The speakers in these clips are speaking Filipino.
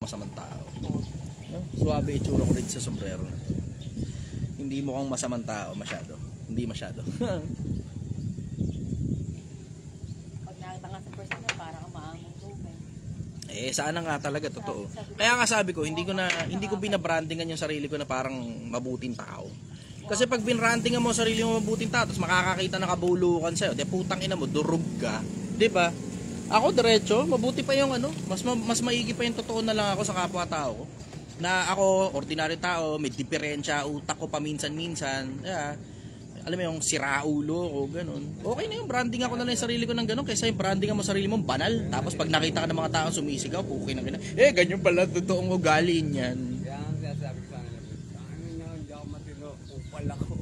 masamang tao. No? Suwabe itsura ko rin sa sombrero na to. Hindi mukhang masamang tao masyado. Hindi masyado. Pag nakita nga sa person na parang maamong tubig. Sana nga talaga totoo. Kaya nga sabi ko, hindi ko binabrandingan yung sarili ko na parang mabuting tao. Kasi pag binrandingan mo sarili mo mabuting tao, tapos makakakita na kabulukan sa'yo, di putang ina mo, durog ka. Di ba? Ako diretso, mabuti pa yung mas maigi pa yung totoo na lang ako sa kapwa-tao ko. Na ako, ordinary tao, may diferensya, utak ko paminsan-minsan. Alam mo yung siraulo ko, ganun. Okay na yung branding ako na lang yung sarili ko ng ganun, kaysa yung branding mo sarili mo banal. Tapos pag nakita ka ng mga tao sumisigaw, okay na ganun. Ganyan pala, totoong ugali niyan. Kaya ang sinasabi ko sa kanila, hindi ako matino, upal ako.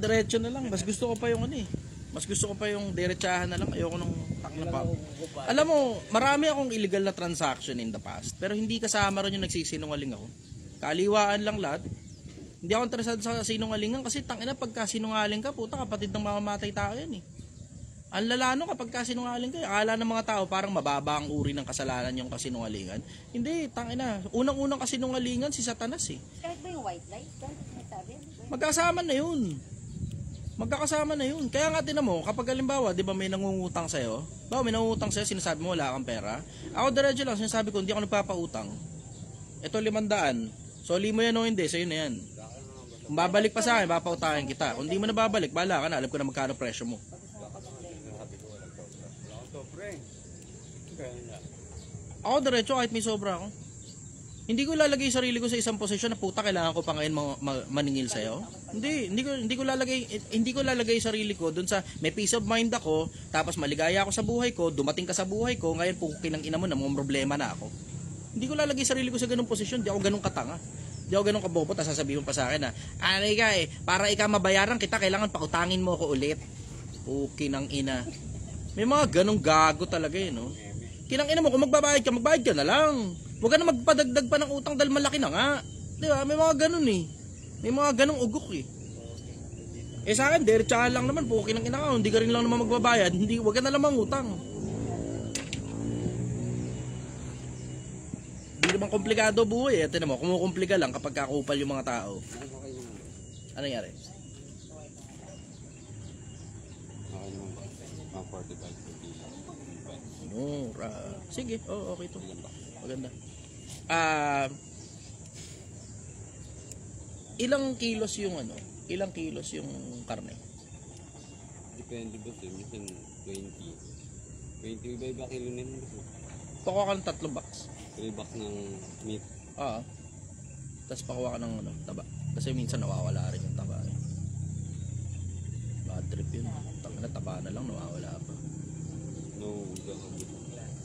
Diretso na lang, mas gusto ko pa yung mas gusto ko pa yung diretsahan na lang, ayoko nung tak na pa. Alam mo, marami akong illegal na transaction in the past, pero hindi kasama rin yung nagsisinungaling ako. Kaliwaan lang lahat. Hindi ako interesado sa sinungalingan kasi tangina pagka sinungaling ka, puta kapatid ng mamamatay tao yan eh. Ang lalano kapag sinungaling ka, akala ng mga tao parang mababa ang uri ng kasalanan yung kasinungalingan. Hindi, tangina. Unang-unang kasinungalingan si Satanas eh. Kahit ba yung white light? Kahit sinasabi? Magkasama na yun. Magkakasama na yun. Kaya nga tinan mo, kapag halimbawa, di ba may nangungutang sa'yo? May nangungutang sa'yo, sinasabi mo wala kang pera. Ako diretso lang, sinasabi ko, hindi ako nagpapautang. Ito 500. So, mo yan o hindi, sa'yo na yan. Kung babalik pa sa akin, papautahin kita. Kung di mo na babalik, bala ka na, alam ko na magkano presyo mo. Ako diretso, kahit may sobra ako. Hindi ko lalagay sarili ko sa isang posisyon na puta kailangan ko pa ngayon maningil sa'yo. Hindi ko lalagay sarili ko doon sa may peace of mind ako, tapos maligaya ako sa buhay ko, dumating ka sa buhay ko, ngayon pukin ng ina mo na mga problema na ako. Hindi ko lalagay sarili ko sa ganung posisyon, di ako ganung katanga. Di ako ganung kabobo, tapos sasabihin mo pa sa akin na, para ikaw mabayaran kita, kailangan pautangin mo ako ulit. Pukin ng ina. May mga ganung gago talaga no? Kinang ina mo, kung magbayad ka na lang. Huwag ka na magpadagdag pa ng utang dahil malaki na nga. Di ba? May mga ganun eh. May mga ganung ugok eh. Sa akin, diretsahan lang naman. Pukin ng ina ka. Hindi ka rin lang naman magbabayad. Huwag ka na lang mangutang. Hindi naman komplikado buhay eh. Tinan mo, kumukomplika lang kapag kakupal yung mga tao. Ano nangyari? Mura. Sige, okay to. Maganda. Ilang kilos yung Ilang kilos yung karne? Depende ba sir, minsan 20. 20 iba kilo na yun. Pakuha ka ng 3 box. 3 box ng meat. Tapos pakuha ka ng taba. Kasi minsan nawawala rin yung taba. Bad trip yun. Taba na lang, nawawala pa.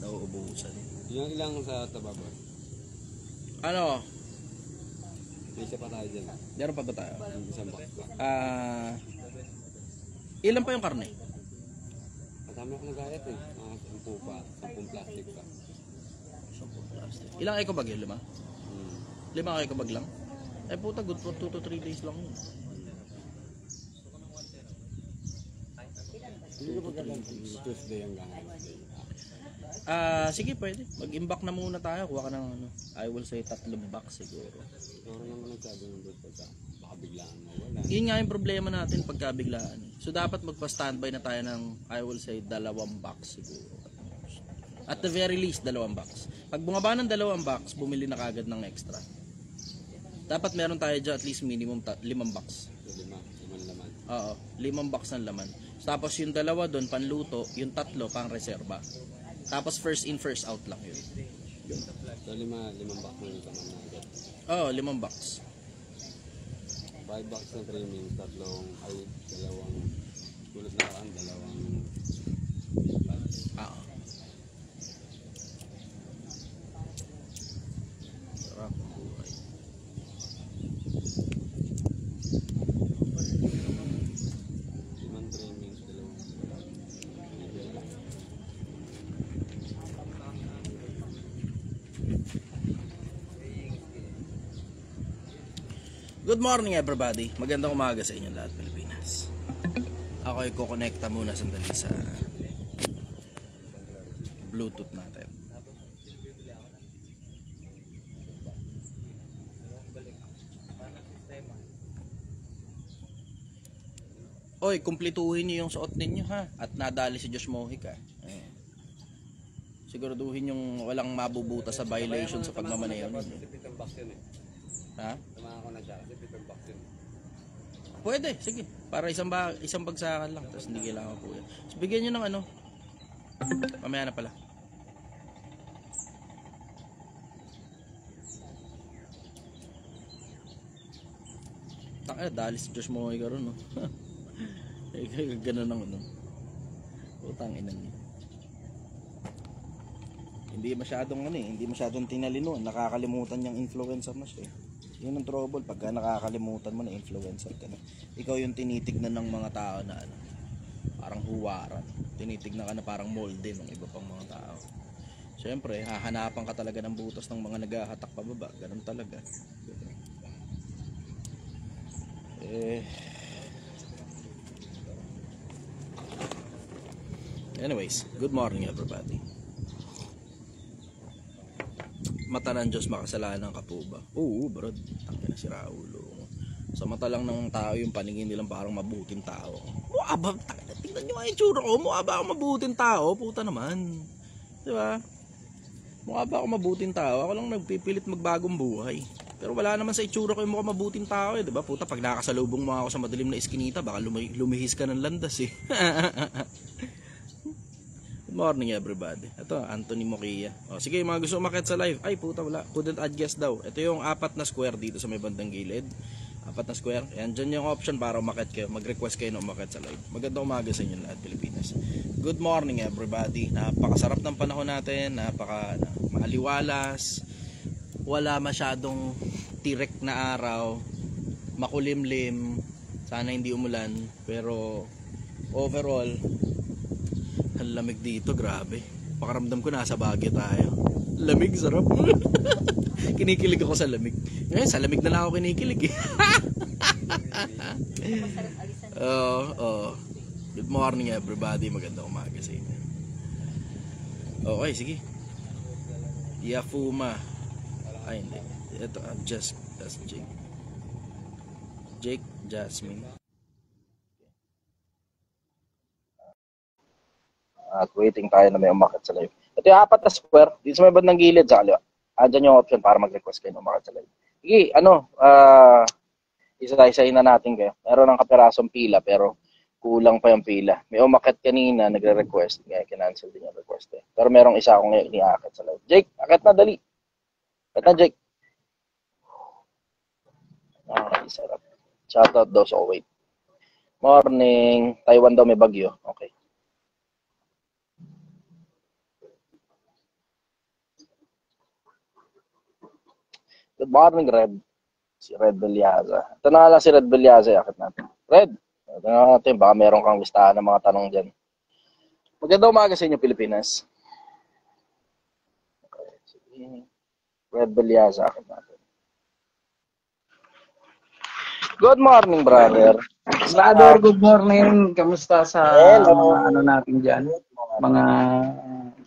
Nauubusan. Yung ilang sa taba ba? May isa pa tayo dyan. Meron pa ba tayo? Isang box pa. Ilan pa yung karne? Kasama ako nag-ayat eh. 10 pa. 10 plastic pa. 10 plastic. Ilang eco bag yun? 5? 5 eco bag lang? Puta, good for 2 to 3 days lang yun. Tuesday ang gano'n. Sige, pwede. Mag-imbak na muna tayo. Kuha ka ng I will say 3 box siguro. Siguro naman nagsabi ng bird pagka baka biglaan mawala. Yun nga yung problema natin pagka biglaan. So dapat magpa-standby na tayo ng I will say 2 box siguro. At the very least 2 box. Pag bumaba ng 2 box, bumili na kagad ng extra. Dapat meron tayo dyan at least minimum 5 box. So 5 laman. Oo, 5 box ng laman. Tapos yung 2 doon panluto, yung 3 pang reserba. Tapos first in first out lang yun. So 5 box na yung kaman na agad. Oo, 5 box. 5 box na trimming, 2 tulad na kaan, 2 Oo. Sarap ang buhay. trimming, 2. Good morning everybody. Magandang umaga sa inyo lahat, Pilipinas. Ako ay kukonekta muna sandali sa Bluetooth natin. Oy, kumpletuhin niyo yung suot ninyo ha. At nadali si Josh Mojica. Siguraduhin yung walang mabubuta sa violation sa pagmamaneho ninyo. Pitong box yun eh. Ha? Tumahan ko na siya kasi pitong box yun. Pwede, sige. Para isang bagsakan lang. Tapos hindi kailangan po yan. So, bigyan nyo ng ano. Mamaya na pala. Taka, dali si Josh Mojica ron, no? Ganun ang ano. Utang ina niya. Hindi masyadong tinalinuan. Nakakalimutan niyang influencer na siya. Yun ang trouble pagka nakakalimutan mo na influencer ka na. Ikaw yung tinitignan ng mga tao na ano, parang huwaran. Tinitignan ka na parang molde ng iba pang mga tao. Siyempre, hahanapan ka talaga ng butas ng mga naghahatak pababa. Ganun talaga. Anyways, good morning everybody. Mata ng Diyos makasalanan ka po ba? Oo, bro. Tangina si Raulo. Sa mata lang ng tao yung paningin nilang parang mabuting tao. Mukha ba? Tingnan nyo nga yung tsura ko. Mukha ba ako mabuting tao? Puta naman. Diba? Mukha ba ako mabuting tao? Ako lang nagpipilit magbagong buhay. Pero wala naman sa itsura ko yung mukha mabuting tao eh. Diba? Puta, pag nakasalubong mo ako sa madilim na iskinita, baka lumihis ka ng landas eh. Good morning everybody. Ito, Anthony Moquia. O, sige, mga gusto umakyat sa live. Ay, puta, wala. Couldn't add guest daw. Ito yung 4 na square dito sa may bandang gilid. 4 na square. Ayan, dyan yung option para umakyat kayo. Mag-request kayo na umakyat sa live. Magandang umaga sa inyo lahat, Pilipinas. Good morning everybody. Napakasarap ng panahon natin. Maaliwalas. Wala masyadong tirek na araw. Makulimlim. Sana hindi umulan. Pero overall, ang lamig dito, grabe. Pakaramdam ko nasa Baguio tayo. Lamig, sarap. Kinikilig ako sa lamig. Ngayon, sa lamig na lang ako kinikilig eh. Good morning everybody. Magandang umaga sa inyo. Okay, sige. Yafuma. Ay, hindi. Ito, that's Jake. Jake Jasmine. At waiting tayo na may umakit sa live. Ito yung 4 na square. Dito sa may bandang gilid sa kaliwa. Andyan yung option para mag-request kayo na umakit sa live. Sige, isa-isahin na natin kayo. Meron ng kaperasong pila pero kulang pa yung pila. May umakit kanina, nagre-request. Kaya kinancel din yung request eh. Pero merong isa akong iniakit sa live. Jake, akit na, dali. Akit na, Jake. Okay, sarap. Shoutout daw sa Kuwait. Morning. Taiwan daw may bagyo. Okay. Good morning, Red. Si Red Belyaza. Ito na lang si Red Belyaza. Yakit natin. Red, ito na natin. Baka meron kang listahan ng mga tanong dyan. Magandang umaga sa inyo, Pilipinas. Okay. Sige. Red Belyaza. Yakit natin. Good morning, brother. Brother, good morning. Kamusta sa mga ano natin dyan? Mga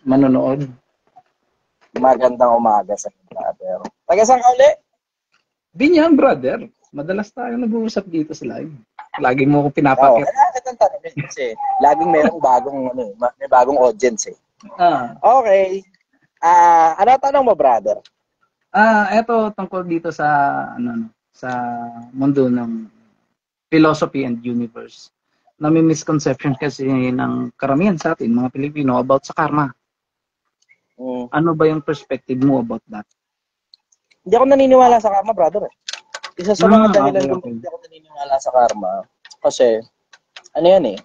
manonood? Magandang umaga sa inyo, brother. Taga saan ka uli? Binyan, brother. Madalas tayo nag-uusap dito sa live. Lagi mo ko pinapakit. Kailangan tanong kasi laging merong may bagong audience eh. Okay. Ano tanong mo, brother? Eto tungkol dito sa sa mundo ng philosophy and universe. May misconception kasi ng karamihan sa atin, mga Pilipino, about sa karma. Ano ba yung perspective mo about that? Hindi ako naniniwala sa karma, brother. Isa sa mga dahilan kung hindi ako naniniwala sa karma, kasi, ano yan eh,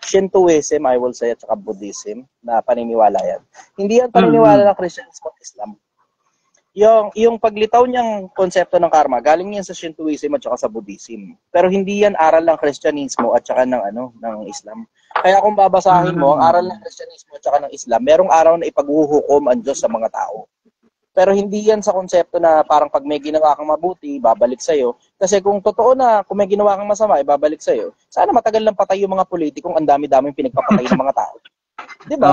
Shintoism, I will say, at saka Buddhism, na paniniwala yan. Hindi yan paniniwala ng Christianism at Islam. Yung paglitaw niyang konsepto ng karma, galing yan sa Shintoism at saka sa Buddhism. Pero hindi yan aral ng Kristyanismo at saka ng Islam. Kaya kung babasahin mo, ang aral ng Kristyanismo at saka ng Islam, merong araw na ipaghuhukom ang Diyos sa mga tao. Pero hindi yan sa konsepto na parang pag may ginawa kang mabuti, babalik sa'yo. Kasi kung totoo na, kung may ginawa kang masama, ibabalik sa'yo, sana matagal lang patay yung mga politikong ang dami-daming pinagpapatay ng mga tao. Diba?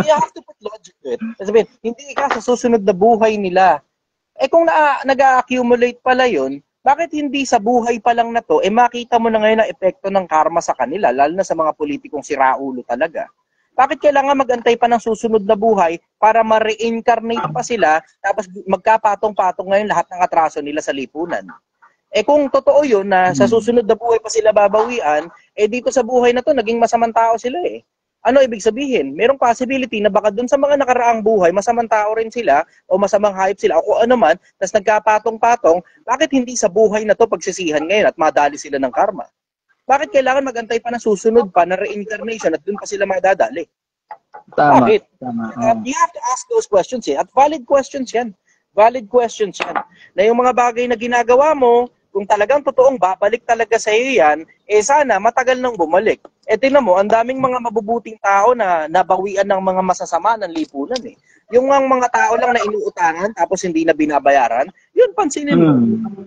You have to put logic to it. Sabihin, hindi ka sa susunod na buhay nila. Eh kung nag-accumulate pala yun, bakit hindi sa buhay pa lang na to, makita mo na ngayon ang epekto ng karma sa kanila, lalo na sa mga politikong siraulo talaga. Bakit kailangan magantay pa ng susunod na buhay para ma-reincarnate pa sila, tapos magkapatong-patong ngayon lahat ng atraso nila sa lipunan? Kung totoo yun na sa susunod na buhay pa sila babawian, dito sa buhay na to, naging masamang tao sila eh. Ano ibig sabihin? Merong possibility na baka dun sa mga nakaraang buhay, masamang tao rin sila o masamang hayop sila o kung ano man, tas nagkapatong-patong, bakit hindi sa buhay na to pagsisihan ngayon at madali sila ng karma? Bakit kailangan magantay pa ng susunod pa na reincarnation at dun pa sila madadali? Tama. Bakit? Tama. You have to ask those questions eh. At valid questions yan. Valid questions yan. Na yung mga bagay na ginagawa mo, kung talagang totoong babalik talaga sa iyo yan, sana matagal nang bumalik. Tingnan mo, ang daming mga mabubuting tao na nabawian ng mga masasama ng lipunan eh. Yung mga tao lang na inuutangan tapos hindi na binabayaran, yun pansinin mo.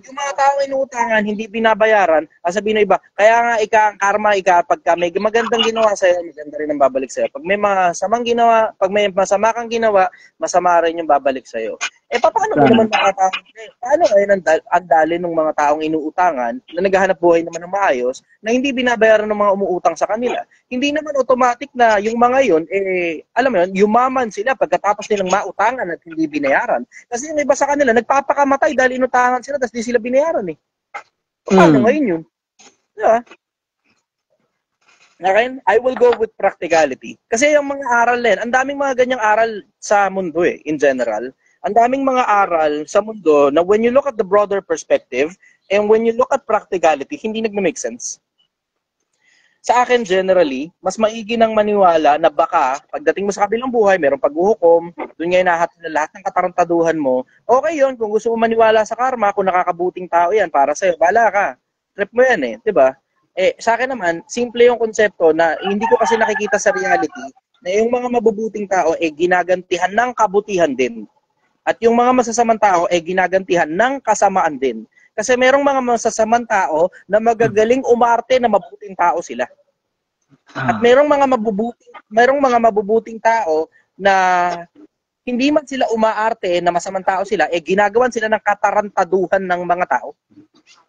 Yung mga tao inuutangan, hindi binabayaran, sabihin na iba, kaya nga ang karma, pagka may magandang ginawa sa'yo, maganda rin ang babalik sa'yo. Pag may masamang ginawa, pag may masama kang ginawa, masama rin yung babalik sa'yo. Paano mo naman makatawag? Paano ngayon ang dali ng mga taong inuutangan na naghahanap buhay naman ng maayos na hindi binabayaran ng mga umuutang sa kanila? Hindi naman automatic na yung mga yun, alam mo yun, yumaman sila pagkatapos nilang mautangan at hindi binayaran. Kasi yung iba sa kanila, nagpapakamatay dahil inutangan sila tapos di sila binayaran eh. Paano ngayon yun? Diba? Okay? I will go with practicality. Kasi yung mga aral din, ang daming mga ganyang aral sa mundo eh, in general. Ang daming mga aral sa mundo na when you look at the broader perspective and when you look at practicality, hindi nagme-make sense. Sa akin, generally, mas maigi nang maniwala na baka pagdating mo sa kabilang buhay, mayroong paghuhukom, doon ngayon nahat na lahat ng katarantaduhan mo, okay yun, kung gusto mo maniwala sa karma, kung nakakabuting tao yan, para sa'yo, bala ka. Trip mo yan eh, di ba? Sa akin naman, simple yung konsepto na hindi ko kasi nakikita sa reality na yung mga mabubuting tao, ginagantihan ng kabutihan din. At yung mga masasamang tao ginagantihan ng kasamaan din. Kasi merong mga masasamang tao na magagaling umarte na mabuting tao sila. At merong mga mabubuting tao na hindi man sila umaarte na masamang tao sila, ginagawan sila ng katarantaduhan ng mga tao.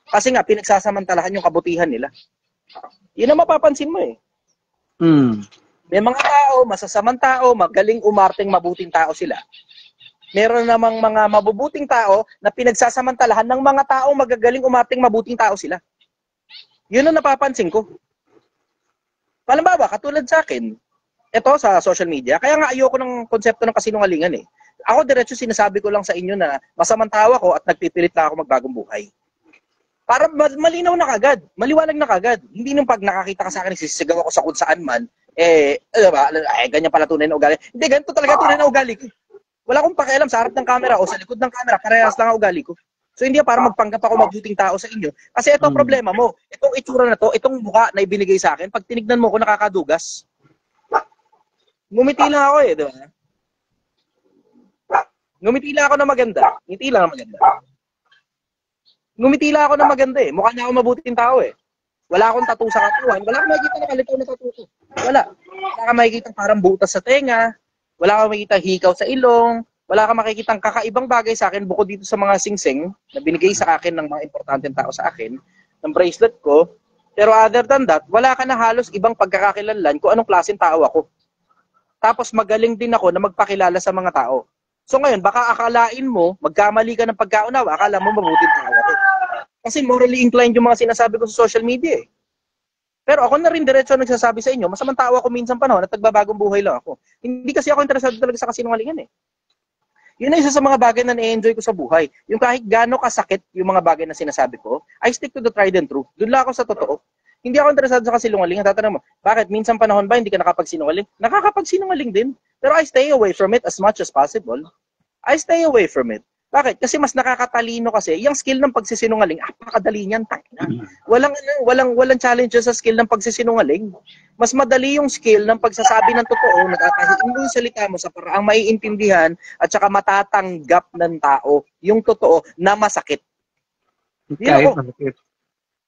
Kasi nga pinagsasamantalahan yung kabutihan nila. Yun ang mapapansin mo eh. May mga tao, masasamang tao, magaling umarteng mabuting tao sila. Meron namang mga mabubuting tao na pinagsasamantalahan ng mga taong magagaling umarting mabuting tao sila. Yun ang napapansin ko. Halimbawa, katulad sa akin, ito sa social media, kaya nga ayoko ng konsepto ng kasinungalingan eh. Ako diretso sinasabi ko lang sa inyo na masamang tao ako at nagpipilit na ako magbagong buhay. Para malinaw na kagad, maliwanag na kagad. Hindi nung pag nakakita ka sa akin, sisigaw ako sa kung saan man, ganyan pala tunay na ugali. Hindi, ganito talaga tunay na ugali ko. Wala akong pakialam sa harap ng camera o sa likod ng camera, parehas lang ang ugali ko. So hindi para magpanggap ako mabuting tao sa inyo. Kasi ito ang problema mo. Itong itsura na to, itong mukha na ibinigay sa akin, pag tinignan mo ko nakakadugas. Ngumiti lang ako eh, di ba? Ngumiti lang ako na maganda. Ngiti lang na maganda. Ngumiti lang ako na maganda eh. Mukha niya ako mabuting tao eh. Wala akong tattoo sa katawan. Wala akong makikita na kalitaw na tattoo ko. Wala. Wala akong makikita parang butas sa tenga. Wala kang makikita hikaw sa ilong, wala kang makikita kakaibang bagay sa akin bukod dito sa mga singsing na binigay sa akin ng mga importanteng tao sa akin, ng bracelet ko. Pero other than that, wala ka na halos ibang pagkakakilanlan kung anong klaseng tao ako. Tapos magaling din ako na magpakilala sa mga tao. So ngayon, baka akalain mo, magkamali ka ng pagkaunawa, akala mo mabuting tao ako. Kasi morally inclined yung mga sinasabi ko sa social media eh. Pero ako na rin diretso nagsasabi sa inyo, masamang tao ako minsan panahon at nagbabagong buhay lang ako. Hindi kasi ako interesado talaga sa kasinungalingan eh. Yun na isa sa mga bagay na na-enjoy ko sa buhay. Yung kahit gaano kasakit yung mga bagay na sinasabi ko, I stick to the tried and true. Doon lang ako sa totoo. Hindi ako interesado sa kasinungalingan. Tatanong mo, bakit? Minsan panahon ba hindi ka nakapagsinungaling? Nakakapagsinungaling din. Pero I stay away from it as much as possible. I stay away from it. Bakit? Kasi mas nakakatalino kasi yung skill ng pagsisinungaling, napakadali niyan, tangina. Walang challenge sa skill ng pagsisinungaling. Mas madali yung skill ng pagsasabi ng totoo, natatahiin mo yung salita mo sa paraang maiintindihan at saka matatanggap ng tao yung totoo na masakit.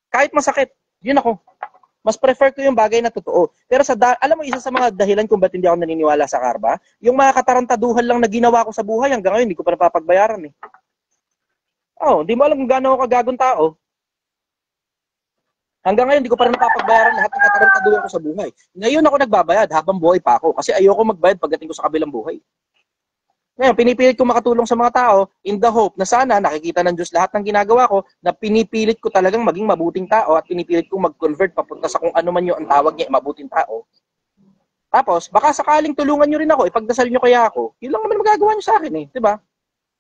Kahit masakit. Yun ako. Mas prefer ko yung bagay na totoo. Pero alam mo, isa sa mga dahilan kung ba't hindi ako naniniwala sa karma, yung mga katarantaduhan lang na ginawa ko sa buhay, hanggang ngayon, hindi ko pa napapagbayaran eh. Hindi mo alam kung gaano ako kagagong tao. Hanggang ngayon, hindi ko pa rin napapagbayaran lahat ng kataruntaduhan ko sa buhay. Ngayon ako nagbabayad habang buhay pa ako kasi ayoko magbayad pagdating ko sa kabilang buhay. Ngayon, pinipilit ko makatulong sa mga tao in the hope na sana nakikita ng Diyos lahat ng ginagawa ko na pinipilit ko talagang maging mabuting tao at pinipilit kong mag-convert papunta sa kung ano man yung ang tawag niya, mabuting tao. Tapos, baka sakaling tulungan nyo rin ako, ipagdasal nyo kaya ako, yun lang naman magagawa nyo sa akin eh, di ba?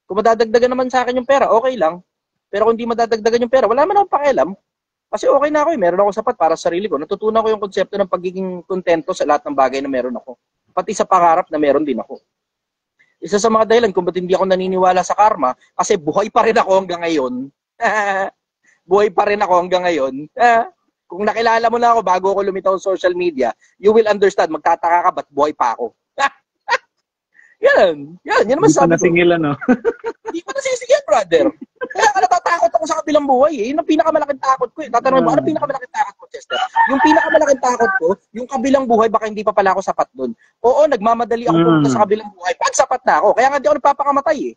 Kung madadagdagan naman sa akin yung pera, okay lang. Pero kung hindi madadagdagan yung pera, wala man akong pakialam. Kasi okay na ako eh, meron ako sapat para sa sarili ko. Natutunan ko yung konsepto ng pagiging kontento sa lahat ng bagay na meron ako. Pati sa pangarap na meron din ako. Isa sa mga dahilan kung ba't hindi ako naniniwala sa karma, kasi buhay pa rin ako hanggang ngayon. Buhay pa rin ako hanggang ngayon. Kung nakilala mo na ako bago ako lumitaw sa social media, you will understand, magtataka ka ba't buhay pa ako. Yan naman Hindi pa sabi ko. nasingil, ano? Hindi pa nasisingil, brother. Kaya natatakot ako sa kabilang buhay eh. Yun ang pinakamalaking takot ko eh. Tatanungin mo, ano pinakamalaking takot ko, Chester? Yung pinakamalaking takot ko, yung kabilang buhay, baka hindi pa pala ako sapat dun. Oo, nagmamadali ako pumunta sa kabilang buhay. Pag sapat na ako, kaya nga hindi ako nagpapakamatay eh.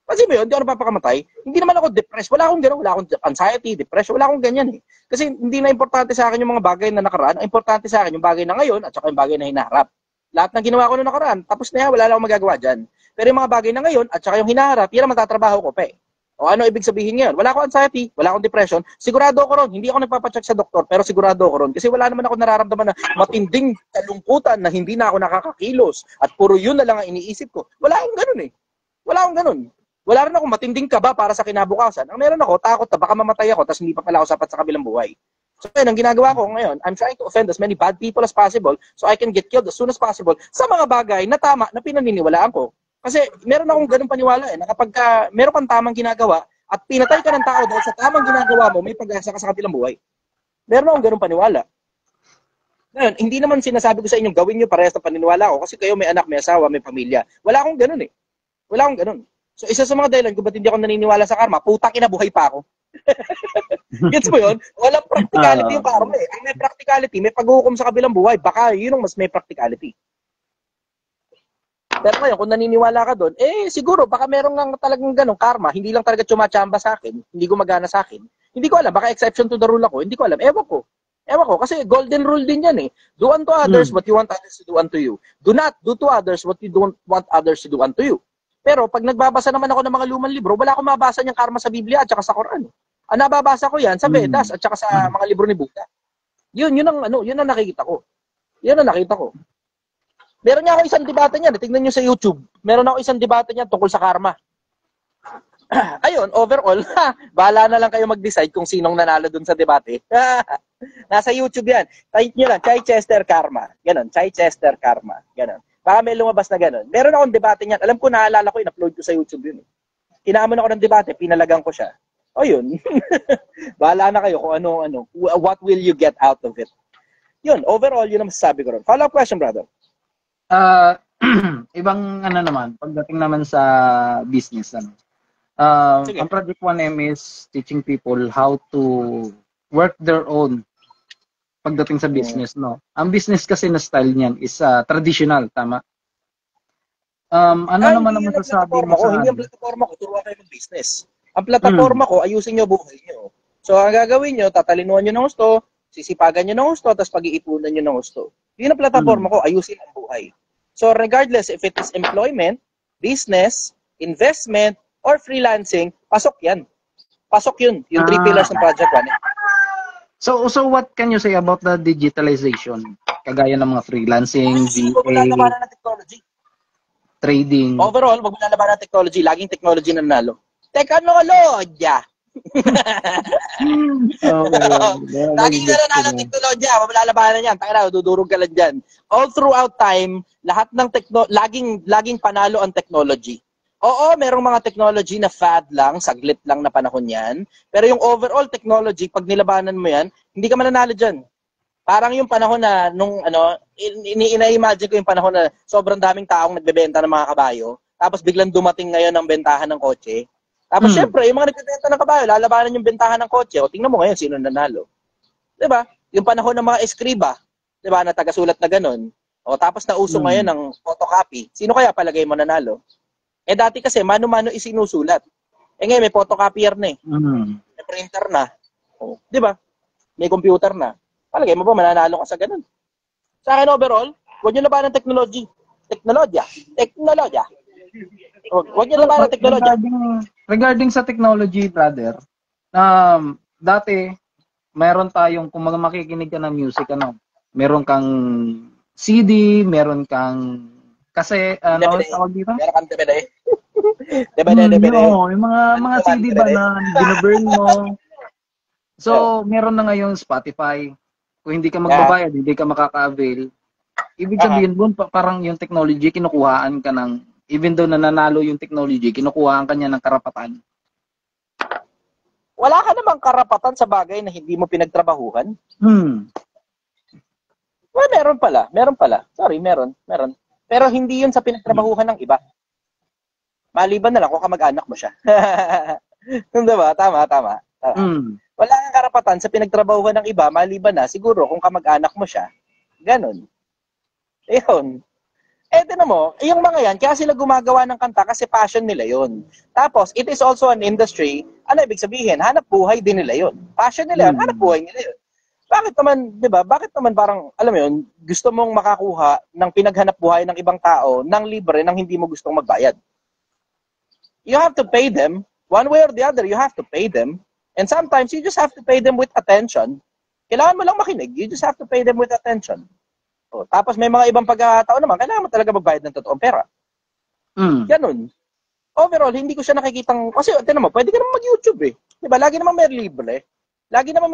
Kasi ba yun, hindi ako nagpapakamatay. Hindi naman ako depressed. Wala akong gano'n. Wala akong anxiety, depression. Wala akong ganyan eh. Kasi hindi na importante sa akin yung mga bagay na nakaraan. Ang importante sa akin yung bagay na ngayon at saka yung bagay na hinaharap. Lahat ng ginawa ko noong nakaraan, tapos na yan, wala lang akong magagawa dyan. Pero yung mga bagay na ngayon at saka yung hinaharap, yan ang matatrabaho ko pa eh. O ano ibig sabihin ngayon? Wala akong anxiety, wala akong depression. Sigurado ako ron, hindi ako nagpapacheck sa doktor, pero sigurado ako ron. Kasi wala naman ako nararamdaman na matinding kalungkutan na hindi na ako nakakakilos. At puro yun na lang ang iniisip ko. Wala akong ganun eh. Wala akong ganun. Wala rin ako matinding kaba para sa kinabukasan. Ang meron ako, takot na baka mamatay ako, tapos hindi pa pala ako sapat sa kabilang buhay. So, yun, ang ginagawa ko ngayon, I'm trying to offend as many bad people as possible so I can get killed as soon as possible sa mga bagay na tama na pinaniniwalaan ko. Kasi meron akong ganung paniwala eh, na kapag meron kang tamang ginagawa at pinatay ka ng tao dahil sa tamang ginagawa mo, may pag-asa ka sa kabilang buhay. Meron akong ganung paniwala. Ngayon, hindi naman sinasabi ko sa inyong gawin nyo parehas ng paniniwala ko kasi kayo may anak, may asawa, may pamilya. Wala akong ganun eh. Wala akong ganun. So, isa sa mga dahilan kung ba't hindi ako naniniwala sa karma, putang ina, buhay pa ako. Gets mo yun? Walang practicality yung karma eh. Ang may practicality, may paghuhukom sa kabilang buhay. Baka yun ang mas may practicality. Pero ngayon, kung naniniwala ka doon, siguro, baka meron nga talagang ganong karma. Hindi lang talaga tsumachamba sa akin. Hindi gumagana sa akin. Hindi ko alam. Baka exception to the rule ako. Hindi ko alam. Ewan ko. Kasi golden rule din yan eh. Do unto others what you want others to do unto you. Do not do to others what you don't want others to do unto you. Pero pag nagbabasa naman ako ng mga lumang libro, wala akong mabasa niyang karma sa Biblia at saka sa Quran. Ang nababasa ko yan sa Vedas at saka sa mga libro ni Buddha. Yun ang nakikita ko. Meron niya ako isang debate niyan, tingnan niyo sa YouTube. Meron ako isang debate niyan tungkol sa karma. Ayun, overall, bahala na lang kayo mag-decide kung sinong nanalo dun sa debate. Nasa YouTube yan. Type niyo lang, Chichester Karma. Ganon, Chichester Karma. Ganon. Baka may lumabas na ganon. Meron akong debate niyan. Alam ko, naalala ko, in-upload ko sa YouTube yun. Kinamon ako ng debate, pinalagang ko siya. O yun. Bahala na kayo kung ano. What will you get out of it? Yun, overall, yun ang masasabi ko ron. Follow-up question, brother. Ibang naman, pagdating naman sa business, Sige. ang Project 1M is teaching people how to work their own pagdating sa business, no? Ang business kasi na style niyan is traditional, tama? Naman ang masasabi mo sa Hindi ang plataforma ko, turuan kayo mag-business. Ang plataforma ko, ayusin nyo buhay nyo. So, ang gagawin nyo, tatalinuhan nyo ng gusto, sisipagan nyo ng gusto, tapos pag-iipunan nyo ng gusto. Yun ang plataforma ko, ayusin ang buhay. So, regardless if it is employment, business, investment, or freelancing, pasok yan. Pasok yun. Yung 3 pillars ng Project 1M. So what can you say about the digitalization? Kagaya ng mga freelancing, Huwag mo lalabanan ng technology. trading. Overall, wag mo lalabanan ng technology. Laging technology na nanalo. Technology! Laging na nanalo ng technology. Wag mo lalabanan yan. Taka na, dudurog ka lang dyan. All throughout time, lahat ng laging panalo ang technology. Oo, merong mga technology na fad lang, saglit lang na panahon yan. Pero yung overall technology, pag nilabanan mo yan, hindi ka mananalo dyan. Parang yung panahon na, ina-imagine ko yung panahon na sobrang daming taong nagbebenta ng mga kabayo, tapos biglang dumating ngayon ang bentahan ng kotse. Tapos syempre, yung mga nagbebenta ng kabayo, lalabanan yung bentahan ng kotse. O tingnan mo ngayon, sino nanalo. Diba? Yung panahon ng mga eskriba, diba, na tagasulat na ganun. O tapos nauso ngayon ng photocopy. Sino kaya palagay mo nanalo? Dati kasi, mano-mano isinusulat. ngayon may photocopier na eh. Mm. May printer na. Oh, di ba? May computer na. Palagay mo ba mananalo ka sa ganun? Sa akin overall, huwag nyo labanan ng technology. Teknologya. Huwag nyo labanan ng technology. Regarding sa technology, brother, dati, meron tayong, kung makikinig ka ng music, meron kang CD, meron kang ano tawag dito? Meron kang DVD. DVD. Oo, yung mga CD ba na binaburn mo. So, meron na ngayon Spotify. Kung hindi ka magbabayad, hindi ka makaka-avail. Ibig sabihin doon, parang yung technology, kinukuhaan ka ng, even though nananalo yung technology, kinukuhaan ka niya ng karapatan. Wala ka namang karapatan sa bagay na hindi mo pinagtrabahuhan. Well, meron pala. Sorry, meron. Pero hindi yun sa pinagtrabahuhan ng iba. Maliban na lang kung kamag-anak mo siya. Diba? Tama. Wala kang karapatan sa pinagtrabahuhan ng iba, maliban na siguro kung kamag-anak mo siya. Ganon. Ayun. Tinan mo, yung mga yan, kaya sila gumagawa ng kanta kasi passion nila yon. Tapos, it is also an industry, ano ibig sabihin? Hanap buhay din nila yon. Passion nila yun, hanap buhay nila yun. Bakit naman, di ba, bakit naman parang, alam mo yun, gusto mong makakuha ng pinaghanap buhay ng ibang tao ng libre nang hindi mo gustong magbayad? You have to pay them, one way or the other, you have to pay them, and sometimes you just have to pay them with attention. Kailangan mo lang makinig, you just have to pay them with attention. O, tapos may mga ibang pagkakataon naman, kailangan mo talaga magbayad ng totoong pera. Ganun. Overall, hindi ko siya nakikitang, kasi tinan mo, pwede ka naman mag-YouTube eh. Diba? Lagi naman may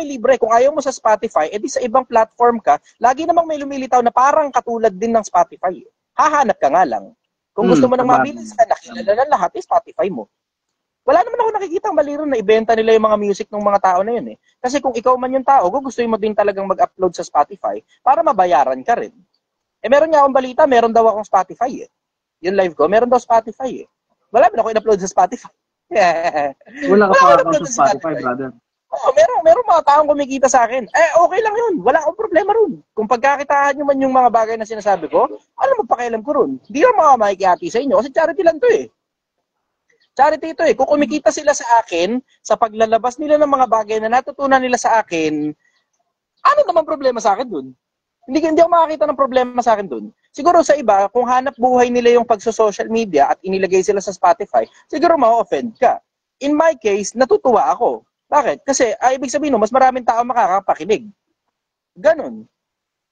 libre. Kung ayaw mo sa Spotify, edi sa ibang platform ka, lagi namang may lumilitaw na parang katulad din ng Spotify. Hahanap ka nga lang. Kung gusto mo nang mabilis ka, nakilala na lahat, Spotify mo. Wala naman ako nakikita ang mali ron na ibenta nila yung mga music ng mga tao na yun eh. Kasi kung ikaw man yung tao, gugustuhin mo din talagang mag-upload sa Spotify para mabayaran ka rin. Meron nga akong balita, meron daw akong Spotify eh. Yung live ko, meron daw Spotify eh. Wala ba ako in-upload sa Spotify? Wala ka pa sa Spotify, brother. Oo, meron mga taong kumikita sa akin. Okay lang yun. Wala akong problema ron. Kung pagkakitaan nyo man yung mga bagay na sinasabi ko, ano magpakialam ko ron? Hindi naman mga makikihati sa inyo kasi charity lang to eh. Charity ito eh. Kung kumikita sila sa akin, sa paglalabas nila ng mga bagay na natutunan nila sa akin, ano naman problema sa akin dun? Hindi ako makakita ng problema sa akin dun. Siguro sa iba, kung hanap buhay nila yung pagso-social media at inilagay sila sa Spotify, siguro ma-offend ka. In my case, natutuwa ako. Bakit? Kasi, ibig sabihin mas maraming tao makakapakinig. Ganon.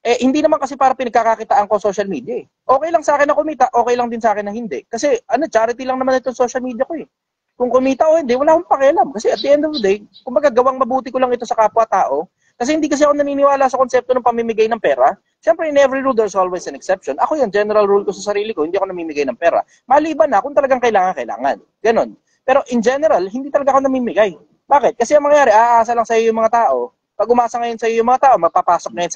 Hindi naman kasi para pinagkakakitaan ko social media eh. Okay lang sa akin na kumita, okay lang din sa akin na hindi. Kasi, charity lang naman itong social media ko eh. Kung kumita o hindi, wala akong pakialam. Kasi at the end of the day, kung magagawang mabuti ko lang ito sa kapwa-tao, kasi hindi kasi ako naniniwala sa konsepto ng pamimigay ng pera. Siyempre, in every rule, there's always an exception. Ako yung general rule ko sa sarili ko, hindi ako namimigay ng pera. Maliban na, kung talagang kailangan. Ganon. Pero in general, hindi talaga ako namimigay. Bakit? Kasi ang mangyayari, aasa lang sa'yo yung mga tao. Pag umasa ngayon sa'yo yung mga tao, mapapasok ngayon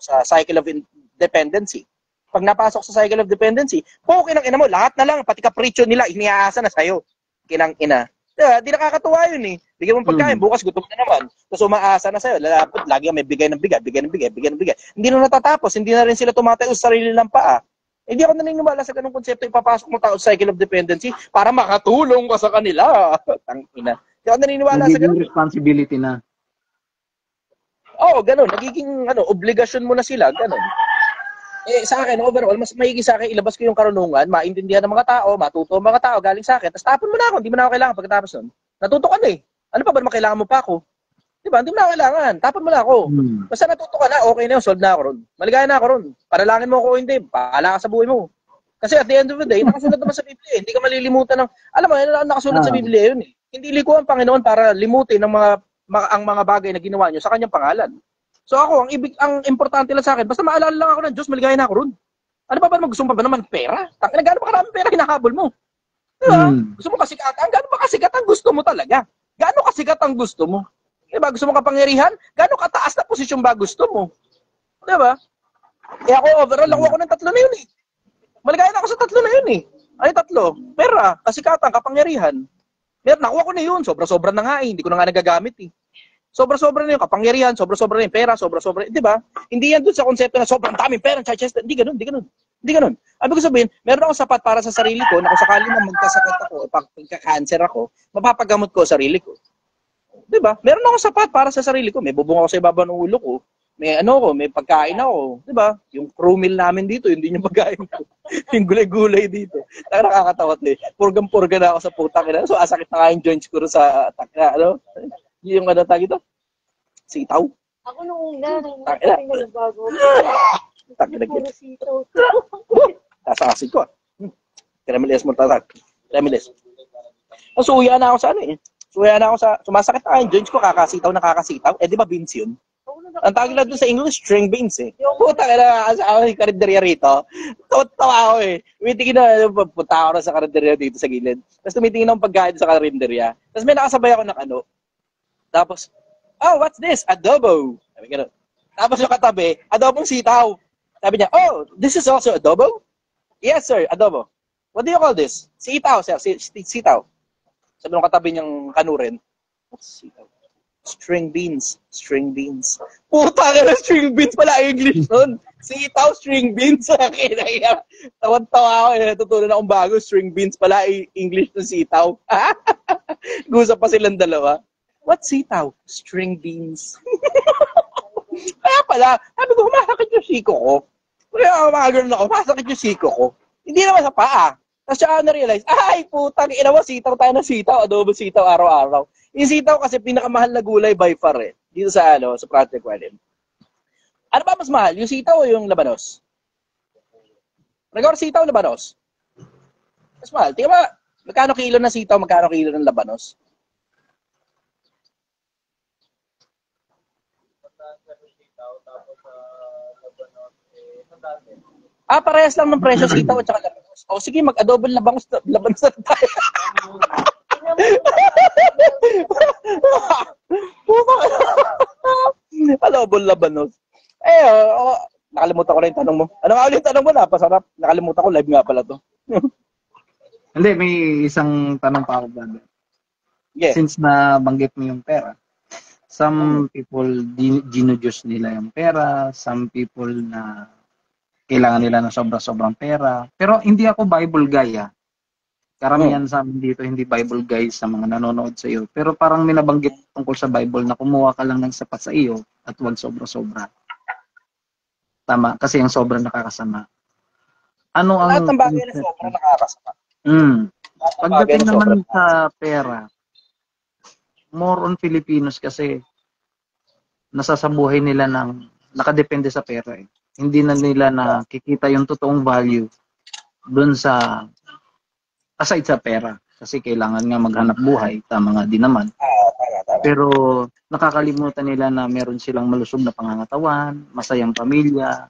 sa cycle of dependency. Pag napasok sa cycle of dependency, okay ng ina mo, lahat na lang, pati kapritsyo nila, iniaasa na sa'yo. Kinang ina. Di nakakatuwa yun eh. Bigyan mo pagkain, bukas gutom na naman. Tapos umaasa na sa'yo, lalapot, lagi may bigay ng bigay. Hindi na natatapos, hindi na rin sila tumatayo sa sarili ng paa. Hindi ako naniniwala sa ganung konsepto, ipapasok mo tao sa cycle of dependency para makatulong ka sa kanila. Tangina. Hindi ako naniniwala sa ganun. Responsibility na. Oo, ganun. Nagiging obligasyon mo na sila, ganun. Sa akin, overall, mas maigi sa akin, ilabas ko yung karunungan, maintindihan ng mga tao, matuto ang mga tao galing sa akin, tapos tapon mo na ako, hindi mo na ako kailangan pagkatapos nun. Natuto ka na eh. Ano pa ba naman kailangan mo pa ako? Diba? Hindi mo na ako kailangan. Tapon mo na ako. Basta natuto ka na, okay na yun, solve na ako ron. Maligaya na ako ron. Panalangin mo ako o hindi, pahala ka sa buhay mo. Kasi at the end of the day, nakasunod naman sa Biblia. Hindi ka malilimutan ng, alam mo, nakasunod sa Biblia yun eh. Hindi liko ang Panginoon para limutin ang mga bagay na ginawa nyo sa kanyang pangalan. So ako, ang importante lang sa akin, basta maalala lang ako ng Diyos, maligaya na ako ron. Ano pa ba naman, gusto mo pa ba naman pera? Tangina, gaano ba karaming pera hinahabol mo? Diba? Gusto mo kasikatan? Gaano ba kasikat ang gusto mo talaga? Gaano kasikat ang gusto mo? Diba? Gusto mo kapangyarihan? Gaano kataas na posisyon ba gusto mo? Diba? Ako, overall, nakuha ko ng tatlo na yun eh. Maligaya na ako sa tatlo na yun eh. Ano yung tatlo? Pera, kasikatan, kapangyarihan. Nakuha ko na yun. Sobra-sobra na nga eh. Hindi ko na nga nagagamit eh. Sobra-sobra na yung kapangyarihan, sobra-sobra na yung pera, sobra-sobra, di ba? Hindi yan doon sa konsepto na sobrang daming pera, hindi ganun. Hindi ganun. Sabi ko sabihin, meron akong sapat para sa sarili ko na kung sakali na magkasakit ako o pagka-cancer ako, mapapagamot ko sa sarili ko. 'Di ba? Meron akong sapat para sa sarili ko. May bubong ako sa ibabaw ng ulo ko. May may pagkain ako, 'di ba? Yung crew meal namin dito, yun din yung pagkain ko. Yung gulay-gulay dito. Nakakatawa 'to. Purgang-purga na ako sa putang ina. So asakit na nga yung joints ko sa yung tawag ito? Sitaw. Ako nung una, nung Tangina. nagbago. Tangina. Puro sitaw. Tasakasig ko. Kremiles mo tatag. Kremiles. Suya na ako sa Suya na ako sa sumasakit na yung joints ko, kakasitaw na kakasitaw. Eh di ba beans yun? Ang tawag nila doon sa English, string beans eh. Puta ka na sa karinderya rito. Tawa ako eh. Tumitingin na, punta ako na sa karinderya dito sa gilid. Tapos tumitingin ng pagkain sa karinderya. Tapos may nakasabay ako ng Tapos, oh, what's this? Adobo. Sabi gano'n. Tapos yung katabi, adobong sitaw. Sabi niya, oh, this is also adobo? Yes, sir, adobo. What do you call this? Sitaw, sir. Sitaw. Sabi nung katabi niyang kanurin, what's sitaw? String beans. String beans. Puta ka na, string beans pala English nun. Sitaw, string beans. Tawan-tawa ako eh. Natutunan akong bago. String beans pala English ng sitaw. Gusa pa silang dalawa. What sitaw? String beans. Kaya pala, sabi ko, masakit yung siko ko. Kaya mga ganun ako, masakit yung siko ko. Hindi naman sa paa. Tapos siya na-realize, ay putang ina mo, sitaw tayo ng sitaw, adobo sitaw araw-araw. Yung sitaw kasi pinakamahal na gulay by far eh. Dito sa sa Project Wallen. Ano ba mas mahal? Yung sitaw o yung labanos? Regard sitaw o labanos? Mas mahal. Tingnan ba, magkano kilo ng sitaw, magkano kilo ng labanos? Parehas lang ng presyo sitaw at saka labanos. O sige, mag-adobo labanos na tayo. Adobo labanos. Nakalimutan ko na yung tanong mo. Ano nga ulit yung tanong mo? Napasarap. Nakalimutan ko, live nga pala to. Hindi, may isang tanong pa ako, brother. Yeah. Since nabanggit mo yung pera, some people, ginudyos nila yung pera, some people na kailangan nila ng sobra-sobrang pera. Pero hindi ako Bible guy, ah. Karamihan sa amin dito, hindi Bible guys sa mga nanonood sa iyo. Pero parang minabanggit tungkol sa Bible na kumuha ka lang ng sapat sa iyo at huwag sobra-sobra. Tama, kasi ang sobra nakakasama. Ano ang... Lahat ng bagay na sobra nakakasama. Pagdating naman sa pera, more on Filipinos kasi nasasabuhay nila ng nakadepende sa pera eh. Hindi na nila nakikita yung totoong value doon sa aside sa pera. Kasi kailangan nga maghanap buhay. Tama nga din naman. Pero nakakalimutan nila na meron silang malusog na pangangatawan, masayang pamilya.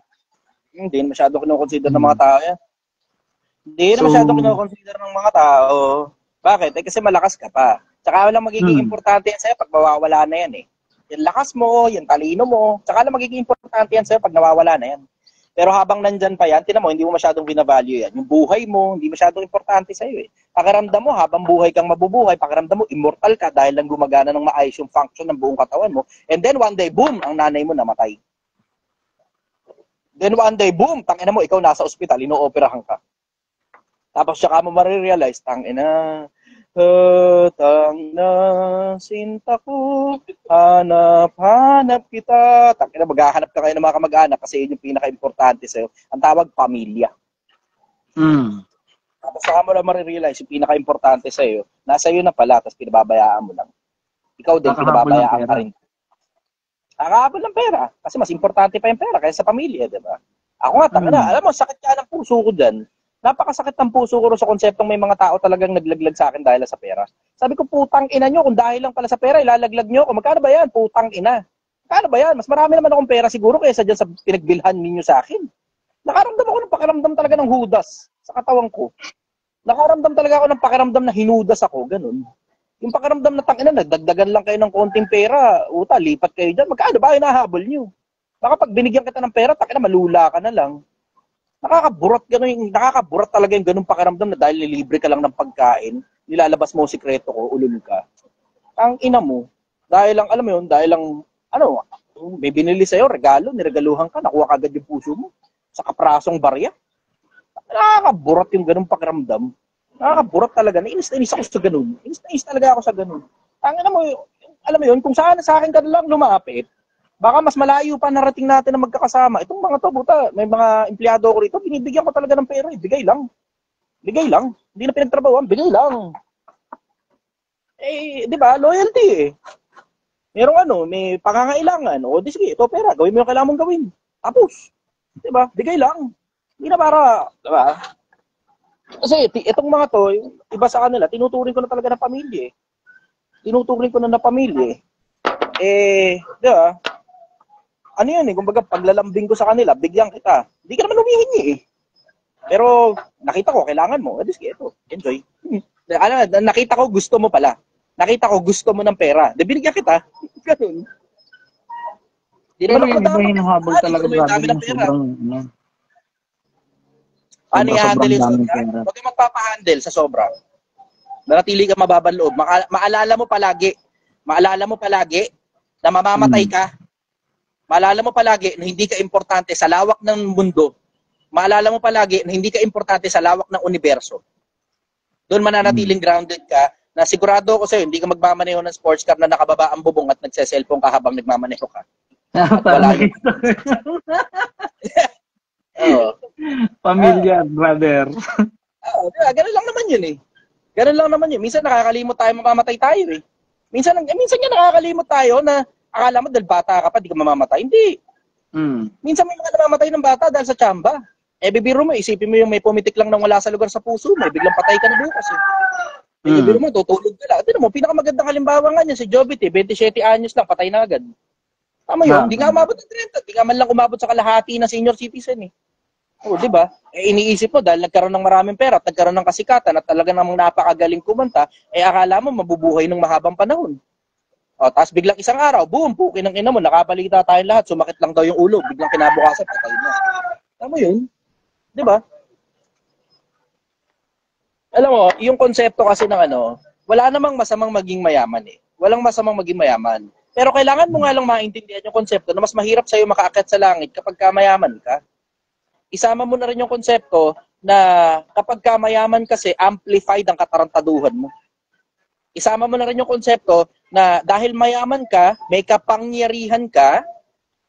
Hindi masyado kinoconsider ng mga tao yan. Hindi na masyado kinoconsider ng mga tao. Bakit? Kasi malakas ka pa. Tsaka lang magiging importante yan sa'yo pag mawawala na yan eh. Yung lakas mo, yung talino mo, tsaka lang magiging importante yan sa'yo pag nawawala na yan. Pero habang nandyan pa yan, tinan mo, hindi mo masyadong binavalue yan. Yung buhay mo, hindi masyadong importante sa'yo eh. Pakiramdam mo, habang buhay kang mabubuhay, pakiramdam mo, immortal ka dahil lang gumagana ng maayos yung function ng buong katawan mo. And then one day, boom, ang nanay mo namatay. Then one day, boom, tangina mo, ikaw nasa ospital, ino-operahan ka. Tapos saka mo marirealize, tangina, sinta ko, hanap kita. Tangina, maghahanap ka kayo ng mga kamag-anak kasi yun yung pinaka-importante sa'yo. Ang tawag, pamilya. Tapos saka mo lang marirealize yung pinaka-importante sa'yo, nasa iyo na pala, tapos pinababayaan mo lang. Ikaw din, pinababayaan ka rin. Nakakahabol ng pera. Kasi mas importante pa yung pera kaysa sa pamilya, di ba? Ako nga, tangina, alam mo, sakit ka ng puso ko dyan. Napakasakit ng puso ko sa konseptong may mga tao talagang naglaglag sa akin dahil sa pera. Sabi ko, putang ina nyo, kung dahil lang pala sa pera, ilalaglag nyo ako. Magkano ba yan? Putang ina. Magkano ba yan? Mas marami naman akong pera siguro kaysa dyan sa pinagbilhan ninyo sa akin. Nakaramdam ako ng pakiramdam talaga ng hudas sa katawan ko. Nakaramdam talaga ako ng pakiramdam na hinudas ako. Ganun. Yung pakiramdam na tangina, nagdagdagan lang kayo ng konting pera. Uta, lipat kayo dyan. Magkano ba hinahabol nyo? Baka pag binigyan kita ng pera, tangina, malula ka na lang. Nakakaburat talaga yung ganung pakiramdam na dahil nilibre ka lang ng pagkain, nilalabas mo sikreto ko, ulul ka. Ang ina mo, dahil lang, alam mo yun, dahil lang, may binili sa'yo, regalo, niregaluhan ka, nakuha ka agad yung puso mo, sa kaprasong barya. Nakakaburat yung ganung pakiramdam. Nakakaburat talaga. Nainis na inis ako sa ganun. Inis na inis talaga ako sa ganun. Tangina mo, alam mo yun, kung saan sa akin ka na lang lumapit, baka mas malayo pa narating natin na magkakasama. Itong mga to, buta, may mga empleyado ko rito, binibigyan ko talaga ng pera. Bigay lang. Bigay lang. Hindi na pinagtrabahoan, bigay lang. Eh, di ba? Loyalty eh. Merong may pangangailangan. O, di sige, ito pera. Gawin mo yung kailangan mong gawin. Tapos. Di ba? Bigay lang. Hindi na para, di ba? Kasi itong mga to, iba sa kanila, tinuturing ko na talaga na pamilya eh. Tinuturing ko na pamilya eh. Di ba? Ano yun eh, kumbaga paglalambing ko sa kanila, bigyan kita. Hindi ka naman humihingi eh. Pero nakita ko, kailangan mo. At sige, ito, enjoy. Nakita ko, gusto mo pala. Nakita ko, gusto mo ng pera. De, binigyan kita. Ganun. Pero yung iba hinahabol talaga, brother, yung sobrang, Paano i-handle yung daming sobra? pera. Huwag kang magpapahandle sa sobra. Manatili ka mababan loob. Maalala mo palagi na mamamatay ka. Maalala mo palagi na hindi ka importante sa lawak ng mundo. Maalala mo palagi na hindi ka importante sa lawak ng universo. Doon mananatiling grounded ka na sigurado ako sa'yo, hindi ka magmamaneho ng sports car na nakababa ang bubong at nagse-cellphone ka habang nagmamaneho ka. Wala yun. Oo. Pamilya, brother. Oo, ganun lang naman yun eh. Ganun lang naman yun. Minsan nakakalimot tayo, mamamatay tayo eh. Minsan nga nakakalimot tayo na akala mo dahil bata ka pa, di ka mamamatay. Hindi. Minsan may mga namamatay ng bata dahil sa tsamba. Bibiro mo, isipin mo yung may pumitik lang nang wala sa lugar sa puso mo, biglang patay ka na bukas eh. Bibiro mo, tutulog ka lang. Tignan mo, pinakamagandang halimbawa nga niya, si Jobit eh, 27 anyos lang, patay na agad. Tama yun, hindi nga umabot ng 30, hindi nga man lang umabot sa kalahati na senior citizen eh. O, di ba? Iniisip mo dahil nagkaroon ng maraming pera at nagkaroon ng kasikatan at talaga namang napakagaling kumanta, akala mo mabubuhay ng mahabang panahon. O, tapos biglang isang araw, boom, pukin ng ina mo, nakabalita tayong lahat, sumakit lang daw yung ulo, biglang kinabukasan, patay na. Tama yun? Di ba? Alam mo, yung konsepto kasi ng wala namang masamang maging mayaman eh. Walang masamang maging mayaman. Pero kailangan mo nga lang maintindihan yung konsepto na mas mahirap sa'yo makaakyat sa langit kapag ka mayaman ka. Isama mo na rin yung konsepto na kapag ka mayaman kasi, amplified ang katarantaduhan mo. Isama mo na rin yung konsepto na dahil mayaman ka, may kapangyarihan ka,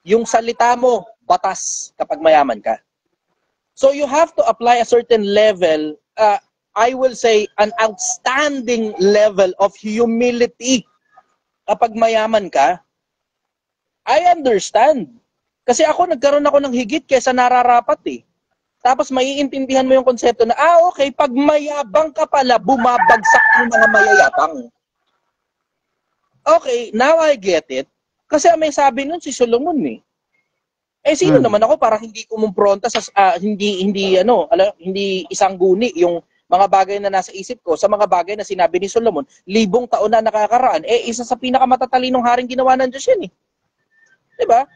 yung salita mo, batas kapag mayaman ka. So you have to apply a certain level, I will say an outstanding level of humility kapag mayaman ka. I understand. Kasi nagkaroon ako ng higit kaysa nararapat eh. Tapos maiintindihan mo yung konsepto na, okay, pag mayabang ka pala, bumabagsak yung mga mayayabang. Okay, now I get it. Kasi may sabi nun si Solomon eh. Sino naman ako para hindi kumumpronta sa hindi isang guni yung mga bagay na nasa isip ko sa mga bagay na sinabi ni Solomon, 1,000 taon na nakakaraan. Isa sa pinakamatalinong haring ginawa ng Diyos yan eh. 'Di ba?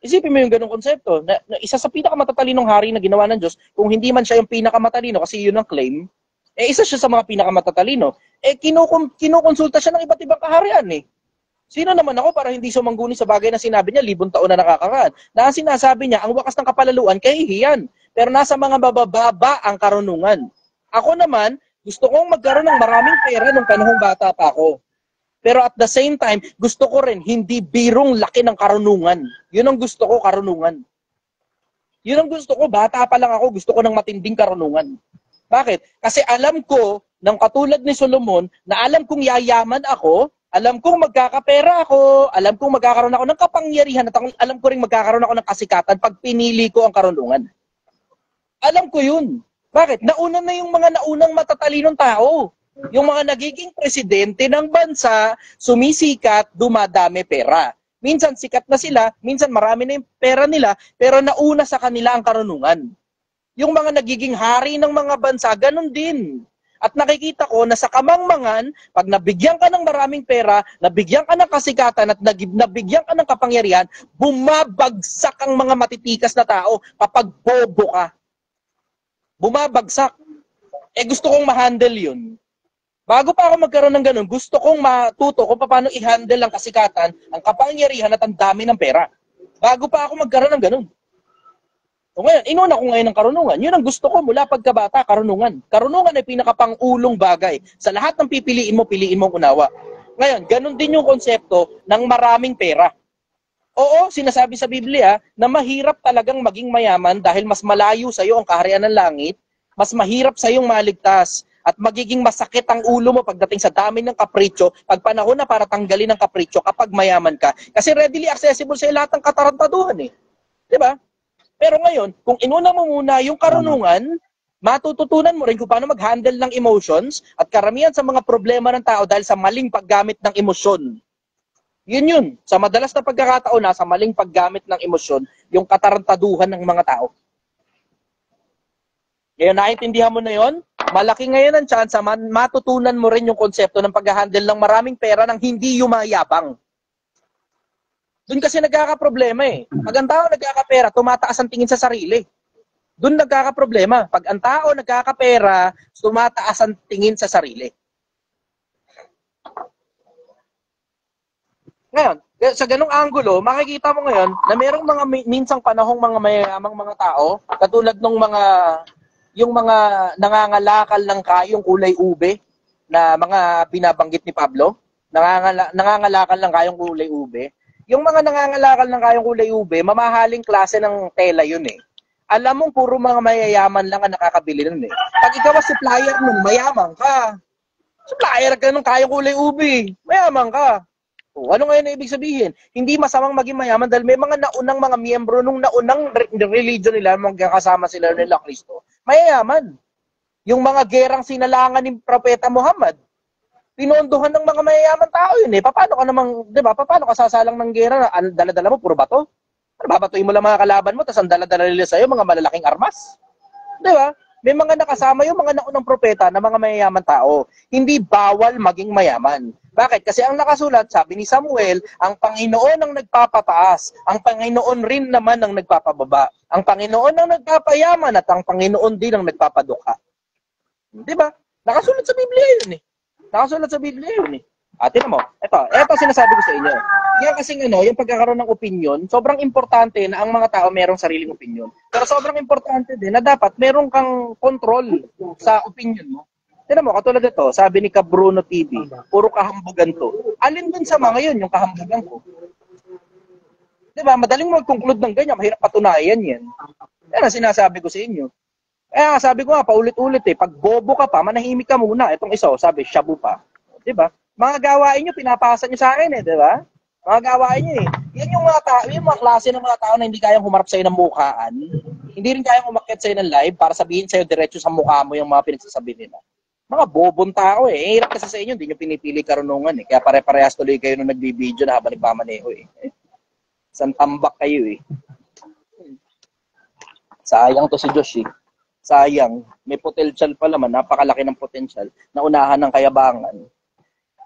Isipin mo yung ganung konsepto. Na isa sa pinakamatalinong hari na ginawa ng Diyos, kung hindi man siya yung pinakamatalino kasi yun ang claim, isa siya sa mga pinakamatatalino. Kinukonsulta siya ng iba't ibang kaharian eh. Sino naman ako para hindi sumangguni sa bagay na sinabi niya 1,000 taon na nakakaraan? Na ang sinasabi niya, ang wakas ng kapalaluan, kahihiyan. Pero nasa mga bababa ang karunungan. Ako naman, gusto kong magkaroon ng maraming pera nung panahong bata pa ako. Pero at the same time, gusto ko rin hindi birong laki ng karunungan. Yun ang gusto ko, karunungan. Yun ang gusto ko, bata pa lang ako, gusto ko ng matinding karunungan. Bakit? Kasi alam ko, ng katulad ni Solomon, na alam kong yayaman ako, alam kong magkakapera ako, alam kong magkakaroon ako ng kapangyarihan, at alam ko rin magkakaroon ako ng kasikatan pag pinili ko ang karunungan. Alam ko yun. Bakit? Nauna na yung mga naunang matatalinong tao. Yung mga nagiging presidente ng bansa, sumisikat, dumadami pera. Minsan sikat na sila, minsan marami na yung pera nila, pero nauna sa kanila ang karunungan. Yung mga nagiging hari ng mga bansa, ganun din. At nakikita ko na sa kamangmangan, pag nabigyan ka ng maraming pera, nabigyan ka ng kasikatan at nabigyan ka ng kapangyarihan, bumabagsak ang mga matitikas na tao kapag bobo ka. Bumabagsak. Gusto kong ma-handle yun. Bago pa ako magkaroon ng ganun, gusto kong matuto kung paano i-handle ang kasikatan, ang kapangyarihan at ang dami ng pera. Bago pa ako magkaroon ng ganun. So ngayon, inuna ko ngayon ng karunungan. Yun ang gusto ko mula pagkabata, karunungan. Karunungan ay pinakapangulong bagay. Sa lahat ng pipiliin mo unawa. Ngayon, ganun din yung konsepto ng maraming pera. Oo, sinasabi sa Biblia na mahirap talagang maging mayaman dahil mas malayo sa iyo ang kaharian ng langit, mas mahirap sa iyong maligtas, at magiging masakit ang ulo mo pagdating sa dami ng kapritsyo, pag panahon na para tanggalin ang kapritsyo kapag mayaman ka. Kasi readily accessible sa lahat ng katarantaduhan eh. 'Di ba? Pero ngayon, kung inuna mo muna yung karunungan, matututunan mo rin kung paano mag-handle ng emotions at karamihan sa mga problema ng tao dahil sa maling paggamit ng emosyon. Yun. Sa madalas na pagkakataon na sa maling paggamit ng emosyon, yung katarantaduhan ng mga tao. Ngayon, naiintindihan mo na yon? Malaki ngayon ang chance matutunan mo rin yung konsepto ng pag-handle ng maraming pera ng hindi yumayabang. Doon kasi nagkakaproblema eh. Pag ang tao nagkakapera, tumataas ang tingin sa sarili. Doon nagkakaproblema. Pag ang tao nagkakapera, tumataas ang tingin sa sarili. Ngayon, sa ganung anggulo, makikita mo ngayon na mayroong mga minsang panahong mga mayayamang mga tao, katulad ng yung mga nangangalakal ng kayong kulay ube na mga binabanggit ni Pablo, nangangalakal ng kayong kulay ube. Yung mga nangangalakal ng kayong kulay ube, mamahaling klase ng tela yun eh. Alam mong puro mga mayayaman lang ang nakakabili nun eh. Pag ikaw ang supplier nun, mayamang ka. Supplier ka ng kayong kulay ube, mayamang ka. O, ano ngayon na ibig sabihin? Hindi masamang maging mayaman dahil may mga naunang mga miyembro nung naunang religion nila, magkakasama sila nila Kristo, mayayaman. Yung mga gerang sinalangan ni Propeta Muhammad, pinondohan ng mga mayayaman tao yun eh. Paano ka namang, di ba, paano ka sasalang ng gera? Dala-dala mo, puro bato? Ano, babatuin mo lang mga kalaban mo, tapos ang dala-dala nila sa'yo, mga malalaking armas? Di ba? May mga nakasama yung mga naunang propeta na mga mayayaman tao. Hindi bawal maging mayaman. Bakit? Kasi ang nakasulat, sabi ni Samuel, ang Panginoon ang nagpapataas. Ang Panginoon rin naman ang nagpapababa. Ang Panginoon ang nagpapayaman at ang Panginoon din ang nagpapadukha. Di ba? Nakasulat sa Biblia yun eh. Nakasulat sa Biblia yun eh. Tinan mo, ito sinasabi ko sa inyo. Yan kasing yung pagkakaroon ng opinion, sobrang importante na ang mga tao merong sariling opinion. Pero sobrang importante din na dapat meron kang control sa opinion mo. Tinan mo, katulad ito, sabi ni Bruno TV, puro kahambugan to. Alin dun sa mga yun, yung kahambugan ko? Diba, madaling mag-conclude ng ganyan, mahirap patunayan yan. Yan ang sinasabi ko sa inyo. Sabi ko nga, paulit-ulit eh, pag bobo ka pa, manahimik ka muna. Itong isa, sabi, shabu pa. Diba? Mga gawain nyo, pinapasa nyo sa akin eh, diba? Mga gawain nyo eh. Yan yung mga klase ng mga tao na hindi kayang humarap sa'yo ng mukhaan. Hindi rin kayang umakyat sa'yo ng live para sabihin sa'yo diretso sa mukha mo yung mga pinagsasabi nila. Mga bobong tao eh. Hirap kasi sa inyo, hindi nyo pinipili karunungan eh. Kaya pare-parehas tuloy kayo nung nagbibideo na habang nagmamaneho eh. Isang tambak kayo eh. Sayang to si Josh eh. Sayang. May potential pa naman. Napakalaki ng potential na unahan ng kayabangan.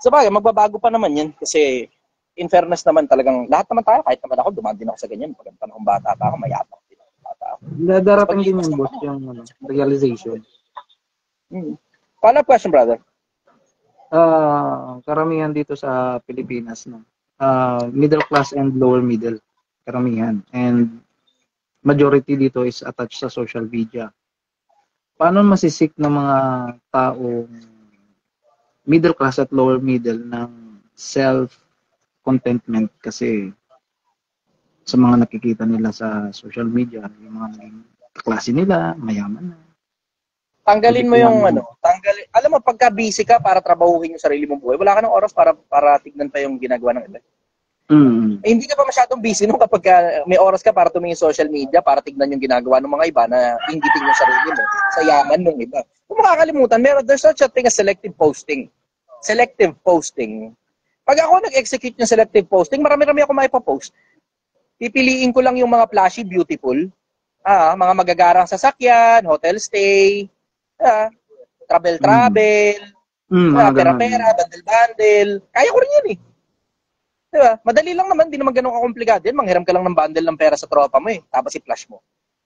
Sabagay, magbabago pa naman yan. Kasi in fairness naman talagang, lahat naman tayo, kahit naman ako, dumaan din ako sa ganyan. Pag panahong bata pa ako, mayabang din ako bata ako. Darating din yung boss, yung realization. Follow-up question, brother. Karamihan dito sa Pilipinas, no? Middle class and lower middle. Karamihan. And majority dito is attached sa social media. Paano masisik ng mga taong middle class at lower middle ng self-contentment kasi sa mga nakikita nila sa social media, yung mga naging klase nila, mayaman na. Tanggalin mo yung alam mo, pagka busy ka para trabahuhin yung sarili mong buhay, wala ka ng oras para tignan pa yung ginagawa ng iba. Hindi ka pa masyadong busy no kapag may oras ka para tumingin social media para tignan yung ginagawa ng mga iba na inggitin yung sarili mo sa yaman ng iba. Kung makakalimutan, there's such a thing as selective posting. Selective posting. Pag ako nag-execute yung selective posting, marami-rami ako maipopost. Pipiliin ko lang yung mga flashy, beautiful, mga magagarang sasakyan, hotel stay, travel, pera-pera, bundle-bundle. Kaya ko rin yan eh. Diba? Madali lang naman, di naman ganun kakomplikado yan. Manghiram ka lang ng bundle ng pera sa tropa mo eh. Tapos i-flash mo.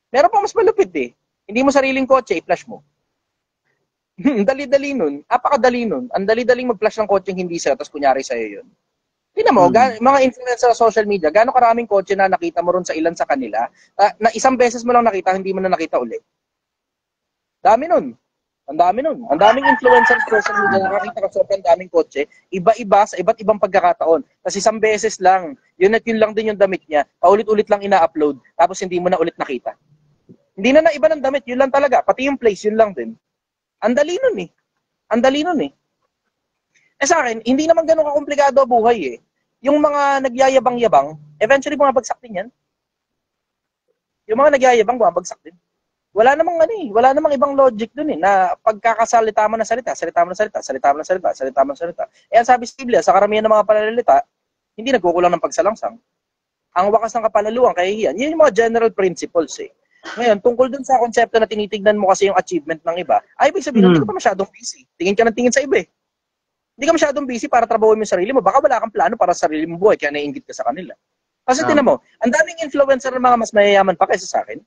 Meron pa mas malupit eh. Hindi mo sariling kotse, i-flash mo. Dali-dali nun. Apakadali nun. Ang dali-daling mag-flash ng kotse hindi sa'yo, tapos kunyari sa'yo yun. Tingnan mo, mga influencer sa social media, gaano karaming kotse na nakita mo ron sa ilan sa kanila, na isang beses mo lang nakita, hindi mo na nakita uli. Dami nun. Ang dami nun. Ang daming influencer sa social media, nakakita ka sobrang daming kotse, iba-iba sa iba't ibang pagkakataon. Tapos isang beses lang, yun at yun lang din yung damit niya, paulit-ulit lang ina-upload, tapos hindi mo na ulit nakita. Hindi na iba ng damit, yun lang talaga. Pati yung place, yun lang din. Ang dali nun eh. Ang dali nun eh. Sa akin, hindi naman ganun kakomplikado buhay eh. Yung mga nagyayabang-yabang, eventually bumabagsak din yan. Yung mga nagyayabang, bumabagsak din. Wala namang ibang logic dun eh, na pagkakasalita mo ng salita. Eh, ang sabi sa Biblia, sa karamihan ng mga pananalita, hindi nagkukulang ng pagsalangsang. Ang wakas ng kapalaluan, kahihiyan. Yun yung mga general principles eh. Ngayon, tungkol dun sa konsepto na tinitignan mo kasi yung achievement ng iba, ay ibig sabihin, hindi ka pa masyadong busy. Tingin ka ng tingin sa iba eh. Hindi ka masyadong busy para trabahuin mo yung sarili mo. Baka wala kang plano para sa sarili mong buhay, kaya naiingit ka sa kanila. Kasi tinan mo, ang daming influencer ng mga mas mayayaman pa kaysa sa akin.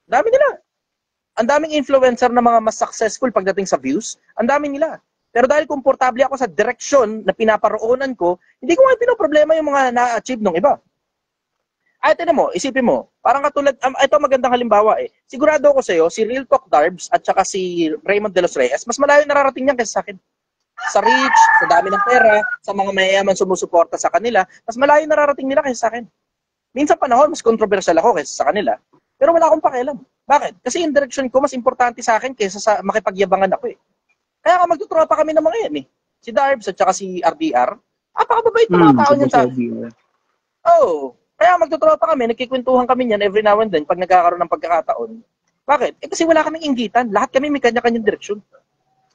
Dami nila. Ang daming influencer na mga mas successful pagdating sa views, ang dami nila. Pero dahil komportable ako sa direksyon na pinaparoonan ko, hindi ko nga pinoproblema yung mga na-achieve ng iba. Ay, tinan mo, isipin mo, parang katulad, ito magandang halimbawa eh. Sigurado ako sa'yo, si Real Talk Darbs at saka si Raymond De Los Reyes, mas malayo nararating niyan kaysa sa akin. Sa reach, sa dami ng pera, sa mga mayayaman sumusuporta sa kanila, mas malayo nararating nila kaysa sa akin. Minsan panahon, mas controversial ako kaysa sa kanila. Pero wala akong pakialam. Bakit? Kasi yung direction ko mas importante sa akin kaysa sa makipagyabangan ako eh. Kaya nga magtutropa kami ng mga yan eh. Si Darbs at saka si RDR, apakababait ng mga tao niyan sa akin. Oh, kaya magtutropa kami, nagkikwentuhan kami niyan every now and then pag nagkakaroon ng pagkakataon. Bakit? Eh kasi wala kaming inggitan. Lahat kami may kanya-kanyang direksyon.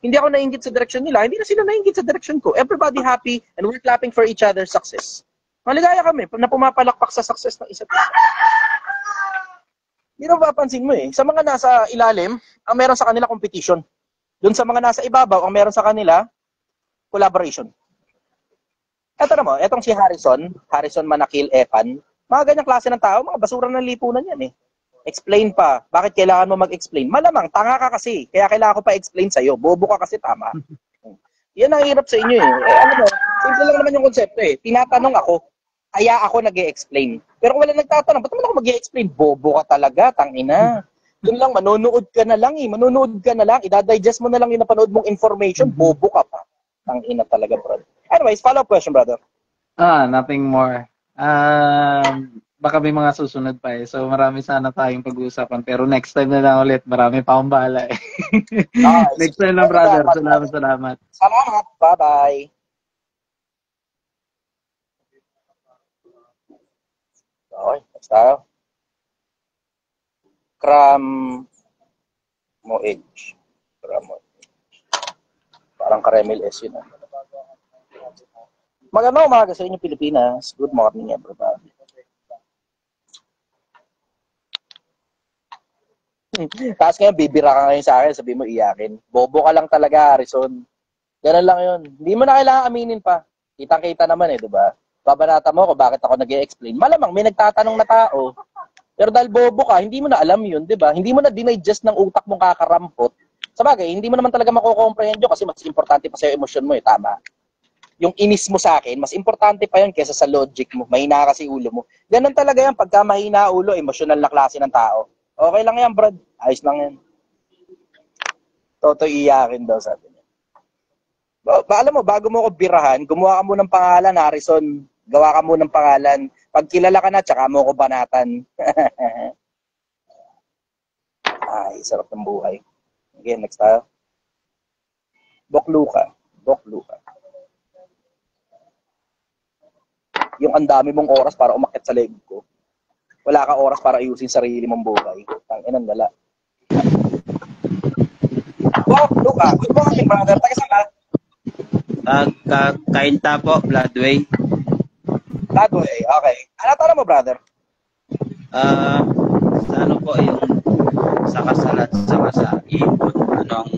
Hindi ako nainggit sa direksyon nila, hindi na sila nainggit sa direksyon ko. Everybody happy and we're clapping for each other's success. Maligaya kami na pumapalakpak sa success ng isa't isa. Hindi na mapapansin mo eh. Sa mga nasa ilalim, ang meron sa kanila competition. Doon sa mga nasa ibabaw, ang meron sa kanila collaboration. Eto na mo, etong si Harrison Manakil Epan, mga ganyang klase ng tao, mga basura ng lipunan yan eh. Explain pa. Bakit kailangan mo mag-explain? Malamang, tanga ka kasi. Kaya kailangan ko pa explain sa'yo. Bobo ka kasi, tama. Yan ang hirap sa inyo eh. Ano mo, simple lang naman yung konsepto eh. Tinatanong ako, kaya ako nag-e-explain. Pero kung wala nagtatanong, ba't naman ako mag-e-explain? Bobo ka talaga, tangina. Yun lang, manonood ka na lang eh. Manonood ka na lang. Ida-digest mo na lang yung napanood mong information. Bobo ka pa. Tangina talaga, bro. Anyways, follow-up question, brother. Nothing more. Baka may mga susunod pa eh. So marami sana tayong pag-uusapan. Pero next time na lang ulit. Marami pa akong bahala eh. Next time na, brother. Salamat. Salamat. Bye-bye. Okay, next tayo. Cramoage. Parang caramel S yun. Magandang umaga sa inyo, Pilipinas. Good morning, everybody. Tapos ngayon, bibira ka ngayon sa akin, sabi mo iyakin. Bobo ka lang talaga, Harrison. Ganun lang yun. Hindi mo na kailangan aminin pa. Kitang-kita naman eh, di ba? Babanata mo ko bakit ako nag-e-explain. Malamang may nagtatanong na tao. Pero dahil bobo ka, hindi mo na alam yun, di ba? Hindi mo na dinigest ng utak mong kakarampot. Sabagay, hindi mo naman talaga mako-comprehend yun kasi mas importante pa sa'yo emosyon mo eh, tama? Yung inis mo sa akin, mas importante pa yun kaysa sa logic mo. Mahina kasi ulo mo. Ganun talaga yan. Pagka mahina ulo, emosyonal na klase ng tao. Okay lang yan, Brad. Ayos lang yan. Toto iyakin daw, sabi niya. Alam mo, bago mo ko birahan, gumawa ka mo ng pangalan, Harrison. Gawa ka mo ng pangalan. Pag kilala ka na, tsaka mo ko banatan. Ay, sarap ng buhay. Again, next tayo. Bokluka. Yung ang dami mong oras para umakyat sa leg ko. Wala ka oras para ayusin sarili mong buhay. Tanginang dala. Bokluka. Good morning, brother. Taga saan ka? Kainta po, Bloodway. Bloodway, okay. Ano tanong mo, brother? Sa ano po yung sa kasalat sa ipon, ano ang...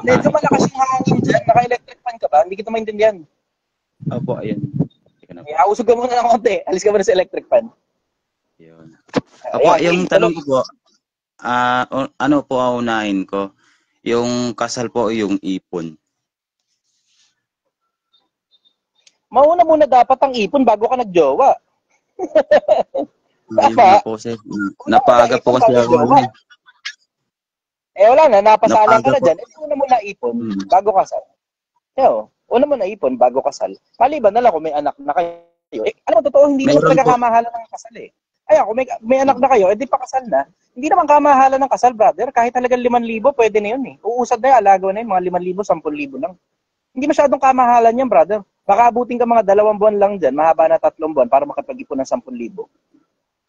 Medyo malakas yung hangin dyan. Naka-electric fan ka ba? Hindi kita maintindihan. Opo, ayun. Usog ka muna ng konti. Alis ka muna sa electric fan. Yun. Opo, yung tanong ko po, ano po ang unahin ko? Yung kasal po, yung ipon. Mauna muna dapat ang ipon bago ka nagjowa. Ayun Tama. nga po, sir. Napaga po kasi ako. Ano, eh. Wala na, napasalang ka Napaga na po. dyan. Una mo na ipon Hmm. bago kasal. Una mo na ipon bago kasal. Maliban na lang kung may anak na kayo. Alam mo, totoo, hindi naman Meron talaga po. kamahalan ng kasal eh. Ayan, kung may anak na kayo, di pa kasal na. Hindi naman kamahalan ng kasal, brother. Kahit talagang 5,000, pwede na yun eh. Uusad na yung alaga na yun, mga 5,000, 10,000 lang. Hindi masyadong kamahalan yan, brother. Baka abutin ka mga 2 buwan lang dyan, mahaba na 3 buwan para makapag-ipon ng 10,000.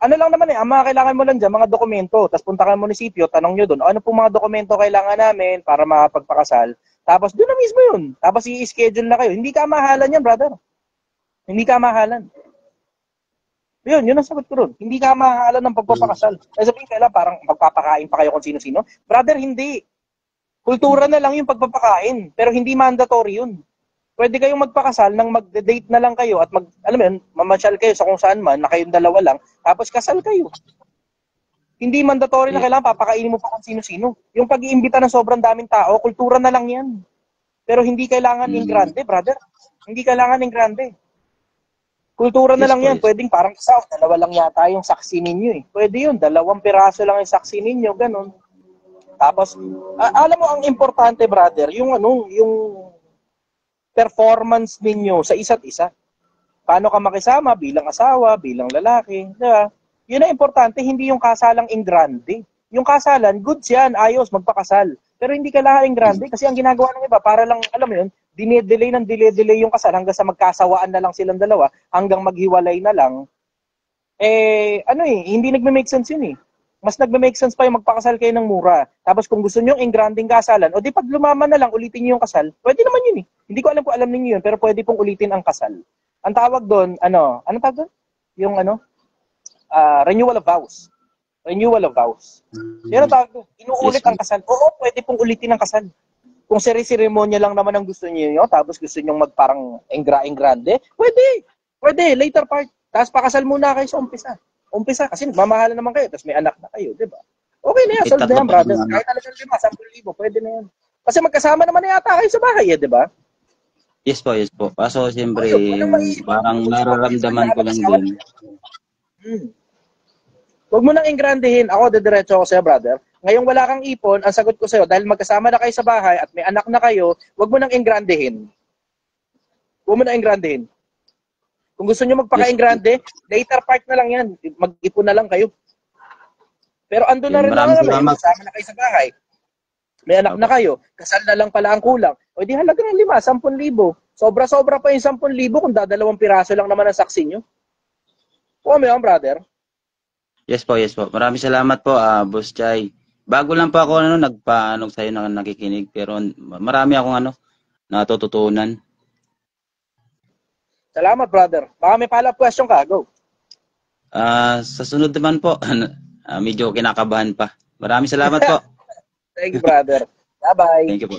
Ano lang naman eh, ang mga kailangan mo lang dyan, mga dokumento. Tapos punta ka ng munisipyo, tanong nyo doon, ano po mga dokumento kailangan namin para makapagpakasal. Tapos doon na mismo yun. Tapos i-schedule na kayo. Hindi kamahalan yan, brother. Hindi kamahalan. Yun ang sagot ko ron. Hindi kamahalan ng pagpapakasal. Eh sabihin kailan parang magpapakain pa kayo kung sino-sino. Brother, hindi. Kultura na lang yung pagpapakain. Pero hindi mandatory yun. Pwede kayong magpakasal nang mag-date na lang kayo at alam mo yun, mamasyal kayo sa kung saan man, na kayong dalawa lang, tapos kasal kayo. Hindi mandatory na kailangan papakainin mo pa kung sino-sino. Yung pag-iimbita ng sobrang daming tao, kultura na lang yan. Pero hindi kailangan in grande, brother. Hindi kailangan in grande. Kultura na Yes lang po, yan. yes. Pwedeng parang dalawa lang yata yung saksi ninyo eh. Pwede yun, 2 piraso lang yung saksi ninyo, ganun. Tapos, alam mo, ang importante, brother, yung performance ninyo sa isa't isa. Paano ka makisama bilang asawa, bilang lalaki, diba? Yun ang importante, hindi yung kasalang in grande. Yung kasalan, goods yan, ayos, magpakasal. Pero hindi kailangan in grande kasi ang ginagawa ng iba, para lang, alam mo yun, delay yung kasal hanggang sa magkasawaan na lang silang dalawa, hanggang maghiwalay na lang. Hindi nagme-make sense yun eh. Mas nagme-make sense pa yung magpakasal kayo ng mura. Tapos kung gusto nyo yung granding kasalan, o di pag lumaman na lang, ulitin nyo yung kasal, pwede naman yun eh. Hindi ko alam kung alam ninyo yun, pero pwede pong ulitin ang kasal. Ang tawag doon, ano tawag doon? Yung renewal of vows. Renewal of vows. Yan ang tawag doon. Inuulit ang kasal. Oo, pwede pong ulitin ang kasal. Kung seremonya lang naman ang gusto niyo, tapos gusto niyo magparang engrande, pwede. Pwede, later part. Tapos pakasal muna kayo sa umpisa kasi nagmamahalan naman kayo, tapos may anak na kayo, di ba? Okay na yan, solve na yan, brother. Kahit talagang 5,000, 10,000, pwede na yan. Kasi magkasama naman na yata kayo sa bahay, di ba? Yes po, yes po. Kaso siyempre, Ayun, parang nararamdaman ko lang din. Huwag mo nang ingrandehin. Ako, dediretso ako sa'yo, brother. Ngayong wala kang ipon, ang sagot ko sa'yo, dahil magkasama na kayo sa bahay at may anak na kayo, huwag mo nang ingrandehin. Huwag mo nang ingrandehin. Kung gusto nyo magpaka-ingrande, later part na lang yan. Mag-ipon na lang kayo. Pero andun na rin Maraming naman. salamat. Kasama na kayo sa bahay. May anak na kayo. Kasal na lang pala ang kulang. O di halaga ng 10,000. Sobra-sobra pa yung 10,000 kung 2 piraso lang naman ang saksi nyo. Oo, may brother. Yes po, yes po. Maraming salamat po, Boss Chay. Bago lang po ako nagpaanong sa'yo na nakikinig, pero marami akong natututunan. Salamat, brother. Baka may follow-up question ka. Go. Sa sunod naman po, medyo kinakabahan pa. Maraming salamat po. Thank you, brother. Bye-bye. Thank you po.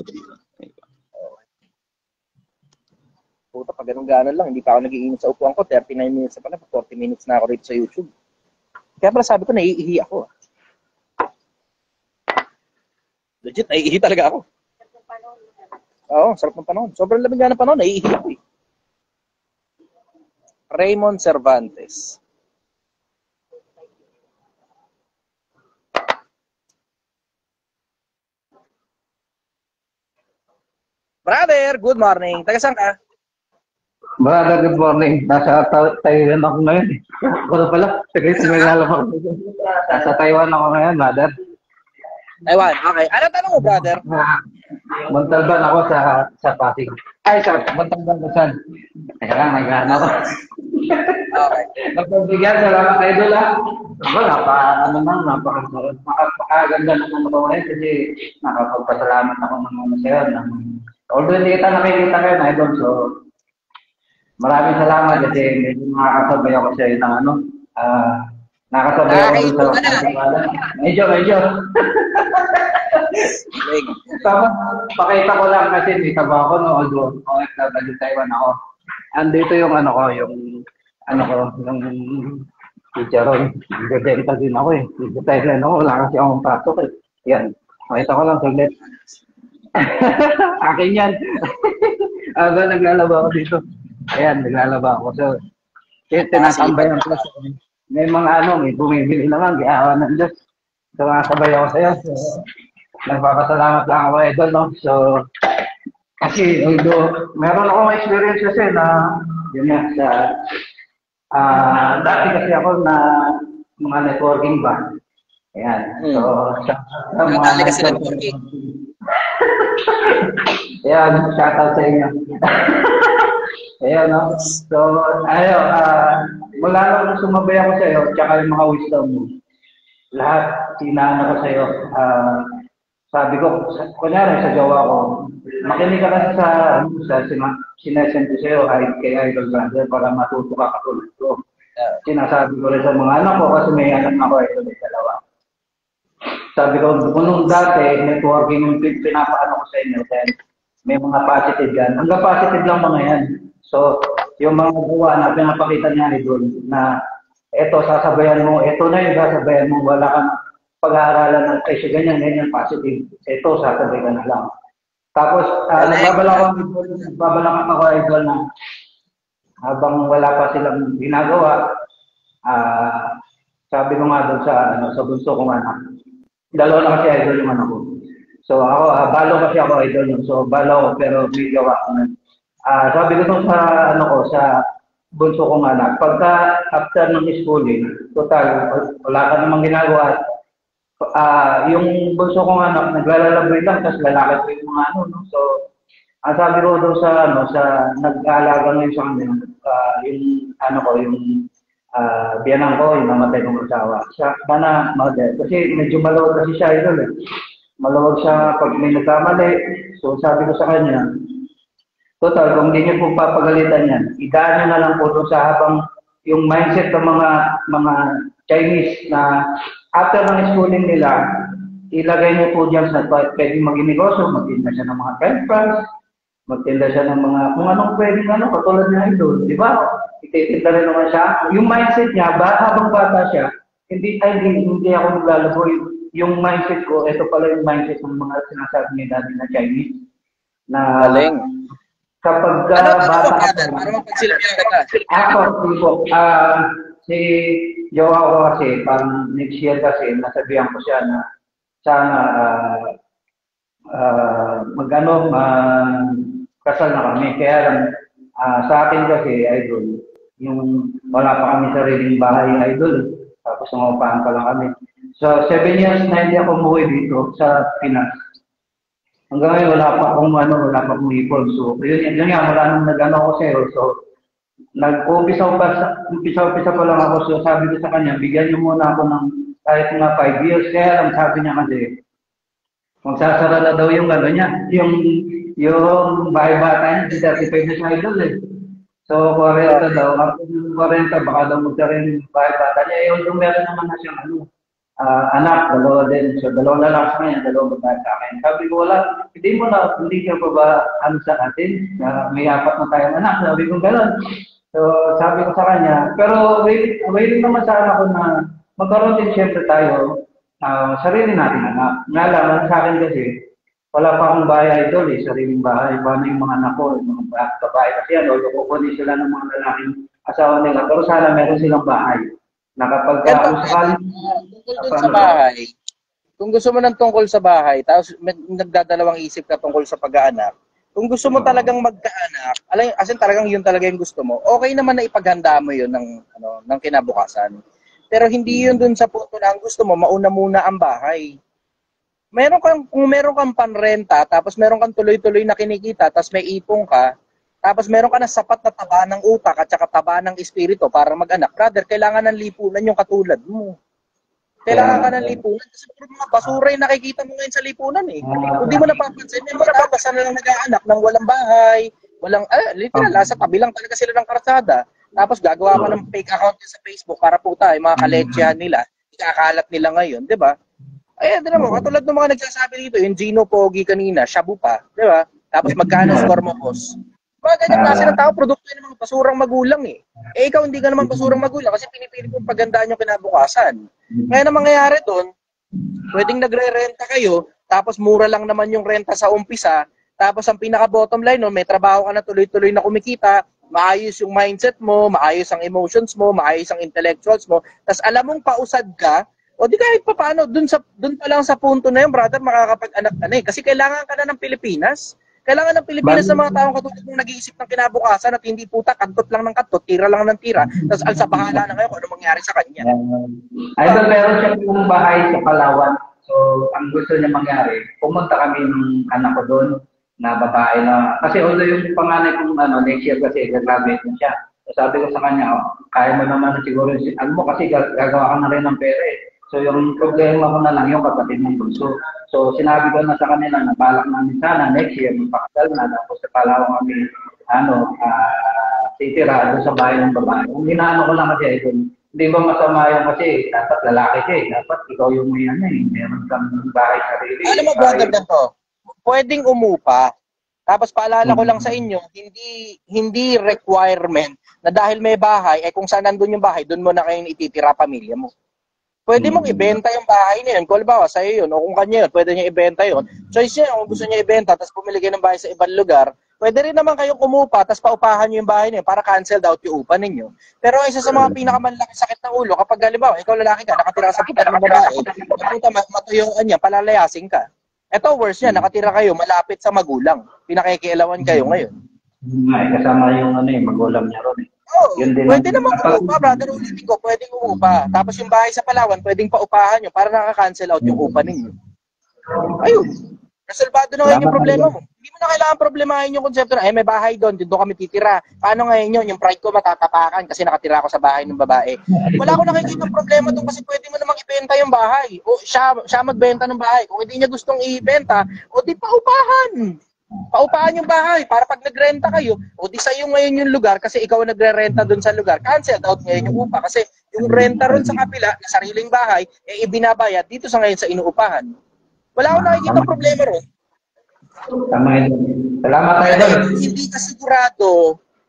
Puta, pag ganun-ganon lang, hindi pa ako nag-iinit sa upuan ko. 39 minutes na pala. 40 minutes na ako rito sa YouTube. Kaya pala sabi ko, naiihi ako. Legit, naiihi talaga ako. Oo, sarap ng panahon. Sobrang lamig nga ng panahon, naiihi ako eh. Raymond Cervantes. Brother, good morning. Taga saan ka? Brother, good morning. Nasa Taiwan ako ngayon. Ako na pala. Tagalog ako. Nasa Taiwan ako ngayon, brother. Taiwan, okay. Ano tanong mo, brother? Montalban ako sa Pasig. Ay, Montalban ko saan? Teka lang, nag-ano ako. Okay. Nagbibigyan, salamat kayo doon lang. Ako, napakaganda naman ako ngayon kasi nakapagpasalamat ako ng sa'yo. Although hindi kita nakikita kayo na idol, so maraming salamat kasi medyo nakakasabay ako sa'yo ng nakakasabay ako doon sa medyo. Tapos, pakita ko lang kasi may taba ako no, although OFW Taiwan ako. Andito yung yung chicharon. Nagdenta din ako eh. Dito Thailand ako, wala kasi akong pasok eh. Yan, pakita ko lang saglit. Akin yan. Naglalaba ako dito. Ayan, naglalaba ako. So, tinatambayan ko. May mga may bumibili naman, giawa ng Diyos. So, nakasabay ako sa'yo. So, nagpapasalamat lang ako, idol, no? So, kasi, meron akong experience kasi na, yun nga, sa, dati kasi ako na mga networking ba. Ayan. So, sa mga kasi networking. Ayan, shoutout sa inyo. Ayan, no? So, mula nung sumabay ako sa'yo, tsaka yung mga wisdom mo, lahat, sinana ko sa'yo. Sabi ko, kunyari sa jowa ko, makinig ka kasi sa sinesend ko sa'yo, kay Idol Brother, para matuto ka katulad ko. Sinasabi ko rin sa mga anak ko, kasi may anak ako, Idol, may dalawa. Sabi ko, nung dati, networking yung pinapaano ko sa inyo, may mga positive yan. Hanggang positive lang mga yan. So, yung mga buwa na pinapakita niya Idol, na eto, sasabayan mo, eto na yung sasabayan mo, wala kang pag-aaralan ng presyo, ganyan, positive. Ito, sasabay ka na lang. Tapos, nagbabalak ako, Idol, na habang wala pa silang ginagawa, sabi ko nga doon sa bunso kong anak, dalawa na kasi Idol yung anak ko. So, ako, balo kasi ako, Idol. So, balo ako, pero may gawa ko na. Sabi ko doon sa bunso kong anak, pagka after ng schooling, total, wala ka namang ginagawa. Yung bunso kong anak, naglalalaboy lang, tapos lalaki ko yung mga no? So, sabi ko doon sa nag-aalaga ngayon sa kanila, yung biyanang ko, yung namatay kong asawa. Sana, kasi medyo malawag kasi siya, Idol, eh. Malawag siya pag may nagkamali. So, sabi ko sa kanya, total, kung hindi niyo po papagalitan yan, idaan niyo na lang po doon sa habang yung mindset ng mga Chinese na after ng schooling nila, ilagay niyo po dyan sa pwedeng maging negosyo, magtinda siya ng mga french fries, magtinda siya ng mga, kung anong pwedeng katulad niya Idol, di ba? Ititinda rin naman siya. Yung mindset niya, habang bata siya, hindi ako naglalaboy. Yung mindset ko, ito pala yung mindset ng mga sinasabi niya dati na Chinese. Na, Galing. Kapag bata ka, para mapagsilbihan ka. si Jowa ko kasi, parang next year kasi, nasabihan ko siya na sana kasal na kami. Kaya lang, sa akin kasi, Idol, yung wala pa kami sariling bahay, Idol. Tapos umapahan pa lang kami. So, 7 years na hindi ako umuwi dito sa Pinas. Hanggang ngayon, wala pa akong ipon. So, yun nga, wala nang nag-ano ako sa'yo. So, nag-umpisa pa lang ako. So, sabi ko sa kanya, bigyan niyo muna ako ng kahit nga 5 years. Kaya lang, sabi niya kasi, magsasara na daw yung niya, yung bahay bata niya, 35 na siya Idol eh. So, 40 daw. After 40, baka daw magkaroon yung bahay bata niya. Yung meron naman na siyang anak, dalawa din. So, dalawa na lang sa kanya, dalawa babae sa akin. Sabi ko, wala, hindi ka pa ba sa atin? May 4 na tayong anak. Sabi ko, gano'n. So, sabi ko sa kanya, pero waiting naman sa anak ko na magkaroon din siyempre tayo sarili natin anak. Nga lang, sa akin kasi, wala pa akong bahay Idol eh, sariling bahay. Paano yung mga anak ko, yung mga babae kasi kukunin sila ng mga lalaking asawa nila. Pero sana meron silang bahay. Na kapag tungkol sa bahay, kung gusto mo ng tungkol sa bahay, tapos nagdadalawang isip ka tungkol sa pag-aanak, kung gusto mo talagang magkaanak, asin talagang yun talaga yung gusto mo, okay naman na ipaghanda mo yun ng kinabukasan. Pero hindi yun dun sa punto na ang gusto mo, mauna muna ang bahay. Kung meron kang panrenta, tapos meron kang tuloy-tuloy na kinikita, tapos may ipong ka, tapos meron ka na sapat na taba ng utak at saka taba ng espiritu para mag-anak. Brother, kailangan ng lipunan yung katulad mo. Kailangan ka ng lipunan. Kasi mga basura yung nakikita mo ngayon sa lipunan eh. Kung di mo napapansin, may mga basta na lang nag-aanak ng walang bahay, literal, sa tabi lang talaga sila ng karsada. Tapos gagawa pa ng fake account sa Facebook para puta, yung mga kaletsyahan nila, ikakalat nila ngayon, di ba? Ayan, di mo, katulad ng mga nagsasabi dito, yung Gino Pogi kanina, shabu pa, di ba? Tapos magkano score mo, boss? Mga ganyan klase ng tao, produkto yun ng mga basurang magulang eh. Eh ikaw hindi ka naman basurang magulang kasi pinipili kong pagandaan yung kinabukasan. Ngayon ang mangyayari doon, pwedeng nagre-renta kayo, tapos mura lang naman yung renta sa umpisa, tapos ang pinaka-bottom line, no, may trabaho ka na tuloy-tuloy na kumikita, maayos yung mindset mo, maayos ang emotions mo, maayos ang intellectuals mo, tas alam mong pausad ka, o di kahit pa paano, dun pa lang sa punto na yun, brother, makakapag-anak ka na eh. Kasi kailangan ka na ng Pilipinas. Kailangan ng Pilipinas ng mga taong katulad mong nag-iisip ng kinabukasan at hindi puta, kantot lang ng kantot, tira lang ng tira, tapos alsa bahala na kayo kung ano mangyari sa kanya. Idol, meron siya ng bahay sa Palawan. So, ang gusto niya mangyari, pumunta kami ng anak ko doon na babae na, kasi although yung panganay kong next year kasi graduate na siya. So, sabi ko sa kanya, kaya mo naman siguro, ano mo kasi gagawa ka na rin ng pera eh. So, yung problema ko na lang yung kapatid ng bunso. So, sinabi ko na sa kanila na balak namin sana next year, magpakasal na, tapos sa Palawan kami, titira doon sa bahay ng babae. Kung ginaano ko lang kasi, hindi ba masama yung kasi, dapat lalaki siya eh. Dapat ikaw yung may meron kang bahay sarili. Alam mo, brother, ganito, pwedeng umupa. Tapos paalala ko lang sa inyo, hindi requirement na dahil may bahay, kung saan nandun yung bahay, doon mo na kayo ititira pamilya mo. Pwede mong ibenta yung bahay niya yun. Kung halimbawa, sa'yo yun, o kung kanya yun, pwede niya ibenta yun. Choice niya, kung gusto niya ibenta, tapos bumili kayo ng bahay sa ibang lugar, pwede rin naman kayong kumupa, tapos paupahan niyo yung bahay niyo para cancel out yung upa ninyo. Pero isa sa mga pinakamalaki sakit ng ulo, kapag halimbawa, ikaw lalaki ka, nakatira sa pitan ng babae, napunta matuyuan niya, palalayasin ka. Ito, worse niya, nakatira kayo, malapit sa magulang. Pinakikialawan kayo ngayon. Kasama yung magulang niya ron eh. Oh, pwede naman umupa, brother. Ulitin ko, pwedeng umupa. Tapos yung bahay sa Palawan, pwedeng paupahan nyo para nakaka-cancel out yung upa ninyo. Ayun. Resolvado na ngayon yung problema mo. Hindi mo na kailangan problemahin yung konsepto na, may bahay doon kami titira. Paano ngayon yun? Yung pride ko matatapakan kasi nakatira ako sa bahay ng babae. Wala ko nakikita problema doon kasi pwede mo namang ibenta yung bahay. O siya magbenta ng bahay. Kung hindi niya gustong ibenta, o di paupahan. Paupahan yung bahay para pag nagrenta kayo, o di sa'yo ngayon yung lugar kasi ikaw ang nagre-renta doon sa lugar, cancel out ngayon yung upa kasi yung renta ron sa kapila na sariling bahay, ibinabayad dito sa ngayon sa inuupahan. Wala akong nakikita problema ron. Tama yun. Salamat tayo doon. Hindi ka sigurado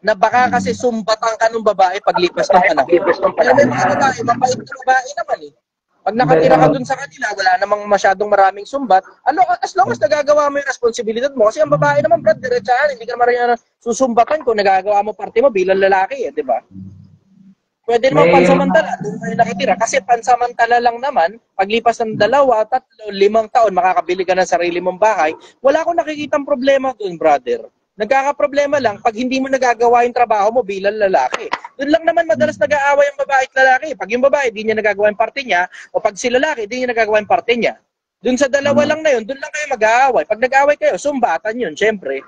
na baka kasi sumbatan ka ng babae paglipas ng panahon. Pero may mga babae, mapait na babae naman eh. Pag nakatira ka dun sa kanila, wala namang masyadong maraming sumbat. As long as nagagawa mo yung responsibilidad mo, kasi ang babae naman, Brad, diretsahan, hindi ka naman rin susumbatan kung nagagawa mo parte mo bilang lalaki, di ba? Pwede naman pansamantala, doon kayo nakatira. Kasi pansamantala lang naman, paglipas ng 2, 3, 5 taon, makakabili ka ng sarili mong bahay, wala akong nakikitang problema doon, brother. Nagkakaproblema lang pag hindi mo nagagawa yung trabaho mo bilang lalaki. Doon lang naman madalas nag-aaway ang babae at lalaki. Pag yung babae, di niya nagagawa yung parte niya, o pag si lalaki, di niya nagagawa yung parte niya. Doon sa dalawa lang na yun, doon lang kayo mag-aaway. Pag nag-aaway kayo, sumbatan yun, syempre.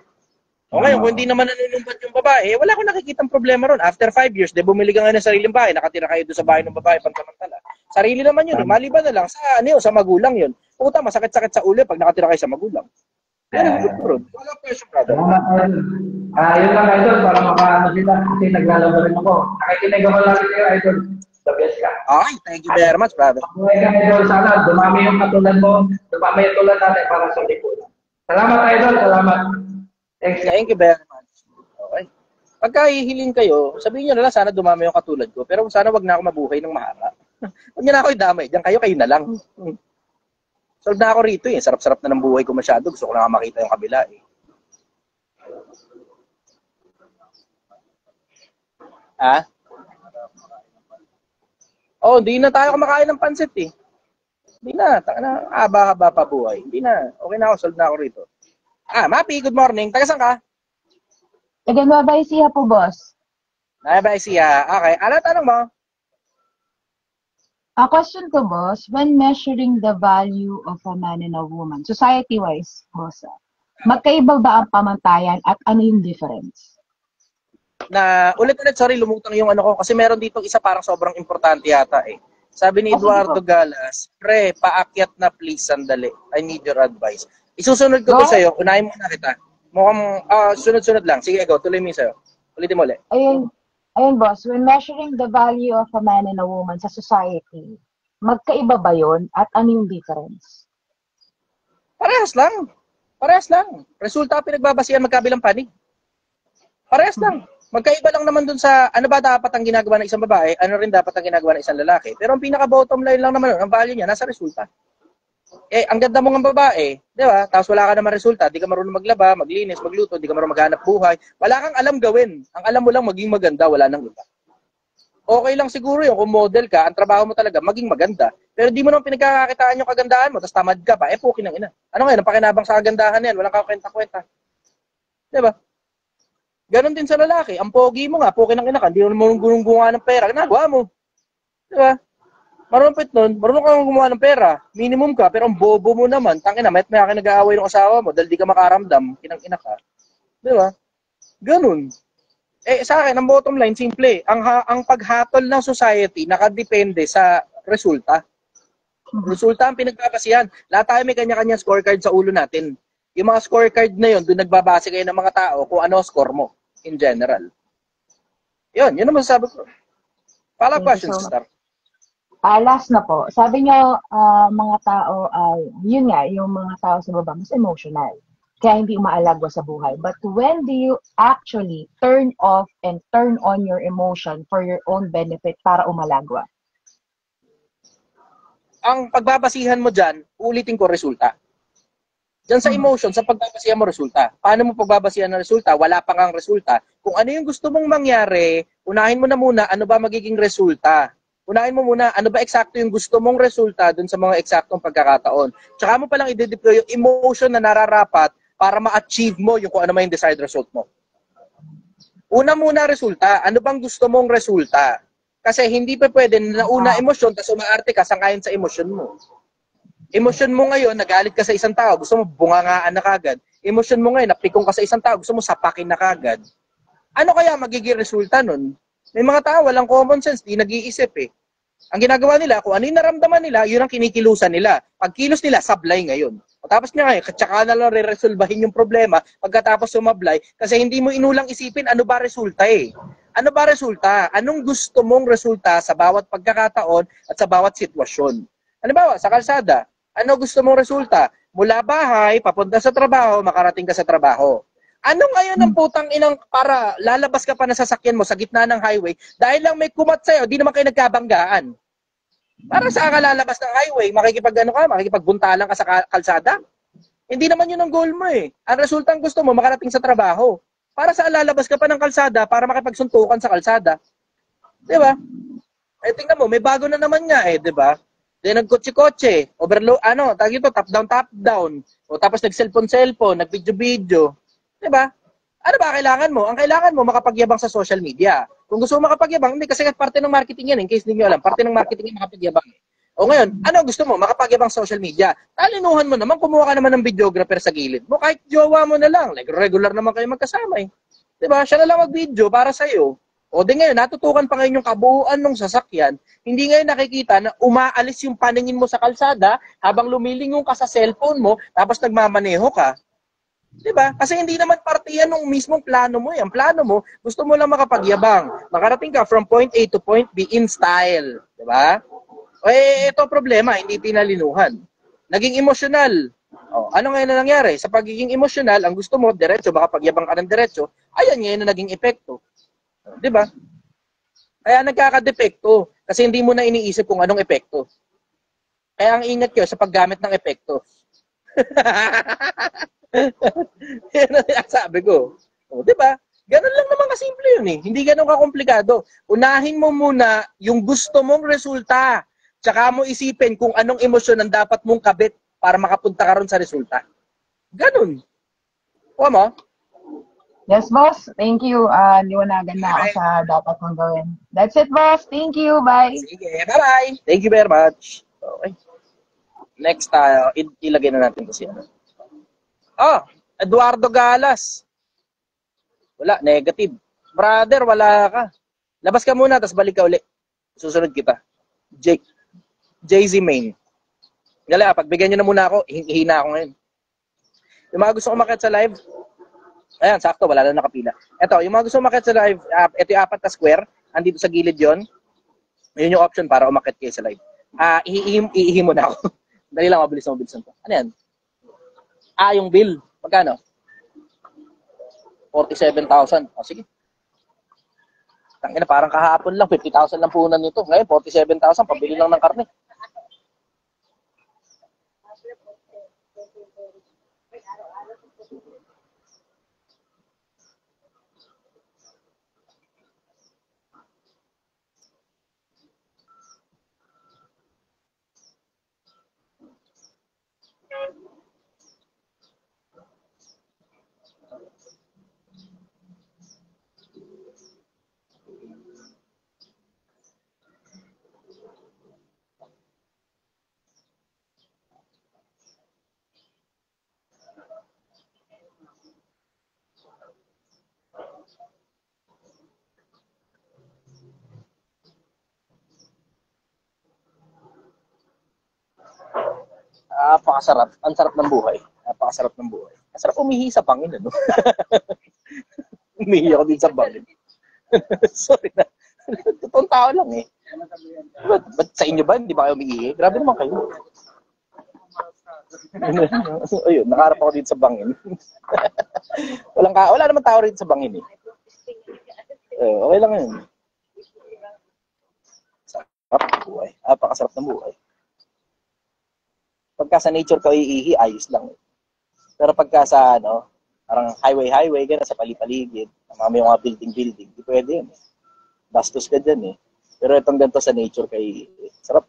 O ngayon, kung hindi naman nanunumpat yung babae, wala akong nakikitang problema ron. After 5 years, bumili ka nga ng sariling bahay, nakatira kayo doon sa bahay ng babae, pansamantala. Sarili naman yun, maliban na lang sa magulang yun. Puta, masakit-sakit sa ulo pag nakatira kayo sa magulang. Wala question, brother. Yun lang, idol, para makaano sila. Kasi naglalaro rin ako. Nakikinig ako lang sa'yo, idol. The best ka. Okay, thank you very much, brother. Okay ka, idol. Sana dumami yung katulad mo. Dumami yung tulad natin para sa lipunan. Salamat, idol. Salamat. Thank you very much. Okay. Pagka hihiling kayo, sabihin nyo na lang, sana dumami yung katulad ko. Pero sana wag na ako mabuhay ng mahaba. Huwag nyo na ako idamay. Diyan kayo na lang. Solve na ako rito eh. Sarap-sarap na ng buhay ko masyado. Gusto ko na makita yung kabila eh. Ha? Oh, hindi na tayo kumakain ng pansit eh. Hindi na. Haba-haba pa buhay. Hindi na. Okay na ako. Solve na ako rito. Mapi, good morning. Taga saan ka? Taga Nueva Ecija po, boss. Nueva Ecija. Okay. Ano tanong mo? A question ko, boss, when measuring the value of a man and a woman, society-wise, boss, magkaiba ba ang pamantayan at ano yung difference? Ulit-ulit, sorry, lumutang yung ano ko. Kasi meron dito isa parang sobrang importante yata eh. Sabi ni Eduardo Galas, pre, paakyat na please, sandali. I need your advice. Isusunod ko to sa'yo. Unahin mo na kita. Mukhang sunod-sunod lang. Sige, go. Tuloy mo sa'yo. Ulitin mo ulit. Ayun, boss, when measuring the value of a man and a woman sa society, magkaiba ba yun at ano yung difference? Parehas lang. Parehas lang. Resulta pinagbabasihan magkabilang panig. Parehas lang. Magkaiba lang naman dun sa ano ba dapat ang ginagawa ng isang babae, ano rin dapat ang ginagawa ng isang lalaki. Pero ang pinaka-bottom line lang naman, ang value niya, nasa resulta. Ang ganda mo ng babae, di ba? Tapos wala ka naman resulta, di ka marunong maglaba, maglinis, magluto, di ka marunong maghanap buhay. Wala kang alam gawin. Ang alam mo lang maging maganda, wala nang iba. Okay lang siguro yun kung model ka, ang trabaho mo talaga maging maganda. Pero di mo naman pinagkakakitaan yung kagandahan mo, tapos tamad ka pa, puki ng ina. Ano ngayon, ang pakinabang sa kagandahan yan, walang kakwenta-kwenta. Di ba? Ganon din sa lalaki, ang pogi mo nga, puki ng ina ka, hindi mo gunung-gunga ng pera, ginagawa mo. Di ba? Marumpit nun, marunong kang gumawa ng pera, minimum ka, pero ang bobo mo naman, tangina, may nag-aaway ng asawa mo dahil di ka makaramdam, kinang-ina ka. Di ba? Ganun. Sa akin, ang bottom line, simple. Ang paghatol ng society, nakadepende sa resulta. Resulta ang pinagbabasihan. Lahat tayo may kanya-kanya scorecard sa ulo natin. Yung mga scorecard na yun, doon nagbabase kayo ng mga tao kung ano score mo, in general. Yun ang masasabi ko. Follow-up questions, Star. Last na po, sabi niyo, mga tao ay, yun nga, yung mga tao sa baba, mas emotional. Kaya hindi umaalagwa sa buhay. But when do you actually turn off and turn on your emotion for your own benefit para umalagwa? Ang pagbabasihan mo dyan, ulitin ko, resulta. Diyan sa emotion, sa pagbabasihan mo resulta. Paano mo pagbabasihan ng resulta? Wala pa ngang resulta. Kung ano yung gusto mong mangyari, unahin mo na muna ano ba magiging resulta. Unahin mo muna, ano ba eksakto yung gusto mong resulta dun sa mga eksaktong pagkakataon. Tsaka mo palang i-deploy yung emotion na nararapat para ma-achieve mo yung kung ano may desired result mo. Una muna resulta. Ano bang gusto mong resulta? Kasi hindi pa pwede na una emosyon, tapos umaarte ka sangayon sa emosyon mo. Emosyon mo ngayon, nagalit ka sa isang tao, gusto mo bungangaan na kagad. Emosyon mo ngayon, napikong ka sa isang tao, gusto mo sapakin na kagad. Ano kaya magiging resulta nun? May mga tao walang common sense, di nag-iisip eh. Ang ginagawa nila, kung ano yung naramdaman nila, yun ang kinikilusan nila. Pag kilos nila, sablay ngayon. O tapos nga ngayon, tsaka na lang re-resolbahin yung problema pagkatapos sumablay kasi hindi mo inulang isipin ano ba resulta eh. Ano ba resulta? Anong gusto mong resulta sa bawat pagkakataon at sa bawat sitwasyon? Ano ba? Sa kalsada, ano gusto mong resulta? Mula bahay, papunta sa trabaho, makarating ka sa trabaho. Ano ngayon ang putang inang para lalabas ka pa ng sasakyan mo sa gitna ng highway dahil lang may kumat sa'yo, di naman kayo nagkabanggaan. Para saan ka lalabas ng highway? Makikipagbuntalan ka sa kalsada? Hindi naman yun ang goal mo eh. Ang resultang gusto mo, makarating sa trabaho. Para saan lalabas ka pa ng kalsada para makipagsuntukan sa kalsada? Di ba? Tingnan mo, may bago na naman nga eh, di ba? Then nagkotse-kotse, overload, tawag ito, top down. O tapos nag-cellphone, nag-video-video. Diba? Ano ba kailangan mo? Ang kailangan mo, makapagyabang sa social media. Kung gusto mo makapagyabang, hindi kasi parte ng marketing yan. In case hindi nyo alam, parte ng marketing yan makapagyabang. O ngayon, ano gusto mo? Makapagyabang sa social media. Talinuhan mo naman, kumuha ka naman ng videographer sa gilid mo. Kahit jowa mo na lang. Like, regular naman kayo magkasama eh. Diba? Siya na lang mag-video para sa'yo. O di ngayon, natutukan pa ngayon yung kabuuan ng sasakyan. Hindi ngayon nakikita na umaalis yung paningin mo sa kalsada habang lumilingon ka sa cellphone mo tapos nagmamaneho ka. Diba? Kasi hindi naman parte yan ng mismong plano mo. Ang plano mo, gusto mo lang makapagyabang. Makarating ka from point A to point B in style. Diba? Ito problema, hindi pinalinuhan. Naging emosyonal. Ano ngayon na nangyari? Sa pagiging emosyonal, ang gusto mo, diretso, makapagyabang ka ng diretso, ayan ngayon na naging epekto. Diba? Kaya nagkakadepekto. Kasi hindi mo na iniisip kung anong epekto. Kaya ang ingat kayo sa paggamit ng epekto. Yan ang sabi ko. Diba? Ganun lang naman kasimple yun eh. Hindi ganun kakomplikado. Unahin mo muna yung gusto mong resulta. Tsaka mo isipin kung anong emosyon ang dapat mong kabit para makapunta ka ron sa resulta. Ganun. Kuha mo? Yes, boss. Thank you. Liwanagan na ako sa dapat mong gawin. That's it, boss. Thank you. Bye. Sige, bye-bye. Thank you very much. Okay. Next tayo, ilagay na natin kasi ano. Eduardo Galas. Wala, negative. Brother, wala ka. Labas ka muna, tapos balik ka uli. Susunod kita. JZ Main. Dala, pagbigyan nyo na muna ako, hihina ako ngayon. Yung mga gusto umakyat sa live, ayan, sakto, wala na nakapila. Ito, yung mga gusto umakyat sa live, ito yung 4 na square, andito sa gilid yon. Yun yung option para umakyat kayo sa live. Iihi mo na ako. Dali lang, mabilis na to. Ano yan? Yung bill. Magkano? 47,000. Sige. Tangina, parang kahapon lang, 50,000 lang punan nito. Ngayon, 47,000, pabili lang ng karne. Napakasarap. Ang sarap ng buhay. Napakasarap ng buhay. Ang sarap umihi sa bangin, ano? Umihi ako din sa bangin. Sorry na. Totoong tao lang eh. Ba't sa inyo ba? Hindi ba kayo umiihi? Grabe naman kayo. Ayun, nakaharap ako dito sa bangin. Wala naman tao rin sa bangin eh. Okay lang yun. Sarap ng buhay. Napakasarap ng buhay. Pagka sa nature ka iihi, ayos lang eh. Pero pagka sa parang highway, gano'n, sa palipaligid, may mga building, di pwede yun eh. Bastos ka dyan eh. Pero itong ganito sa nature kay sarap.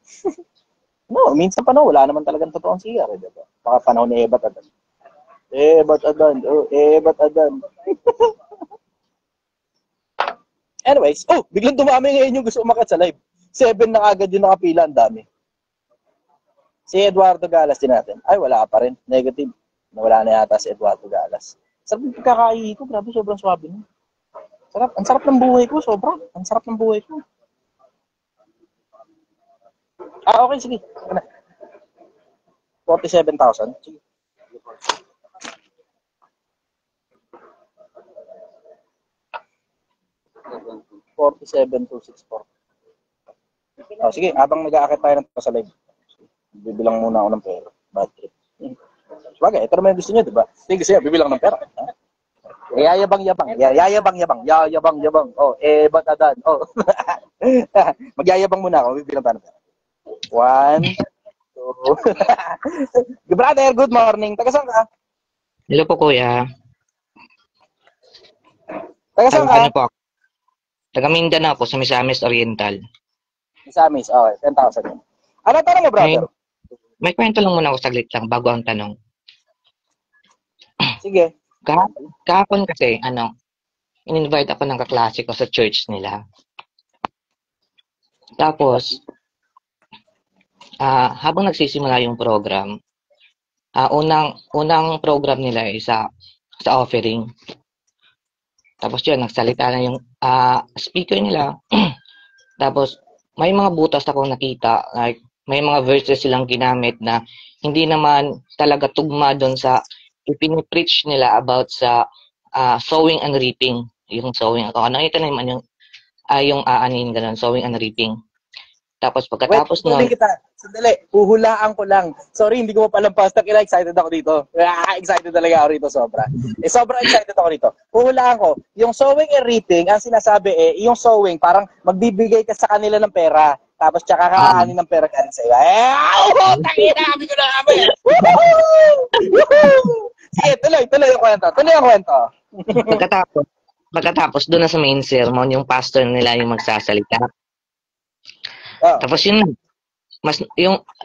No, minsan pa wala naman talagang totoong CR, diba? Baka panahon ni Ebat Adan. Ebat Adan. Anyways, biglang dumami ngayon yung gusto umakyat sa live. 7 na agad yung nakapila, ang dami. Si Eduardo Galas din natin. Ay, wala pa rin. Negative. Nawala na yata si Eduardo Galas. Sarap yung pagkakaihi ko. Grabe, sobrang swabe nun. Sarap. Ang sarap ng buhay ko, sobra. Ang sarap ng buhay ko. Okay, sige. 47,000. Sige. $47,264. Sige, habang nag-aakit tayo ng sa live, bibilang muna ako ng pera. Bad trip. Sabagay, ito naman yung gusto niyo, di ba? Sige, gusto niyo, bibilang ng pera. Yayabang-yabang. Ba't Adan? Magyayabang muna ako, bibilang tayo ng pera. 1, 2. Brother, good morning. Taga saan ka? Hello po, kuya. Taga saan ka? Ano po ako? Taga Mindanao po, sa Misamis Oriental. Misamis, okay. 10,000 yun. Ano tanong mo, brother? May kwento lang muna ako saglit lang bago ang tanong. Sige. Kahapon kasi, in-invite ako ng kaklase ko sa church nila. Tapos, habang nagsisimula yung program, unang program nila ay sa offering. Tapos yun, nagsalita na yung speaker nila. Tapos, may mga butas akong nakita, like, may mga verses silang ginamit na hindi naman talaga tugma doon sa ipinipreach nila about sa sowing and reaping. Yung sowing. Nakita naman yung aanin ganun, sowing and reaping. Tapos pagkatapos nun... Sandali, huhulaan ko lang. Sorry, hindi ko mapalampas. Excited ako dito. Excited talaga ako rito, sobra. Sobrang excited ako rito. Huhulaan ko. Yung sowing and reaping, ang sinasabi yung sowing, parang magbibigay ka sa kanila ng pera. Tapos tsaka kakahanin ng pera ka rin sa'yo. Tangina, kami ko na kami. Sige, tuloy yung kwento. Pagkatapos, doon na sa main sermon, yung pastor nila yung magsasalita. Tapos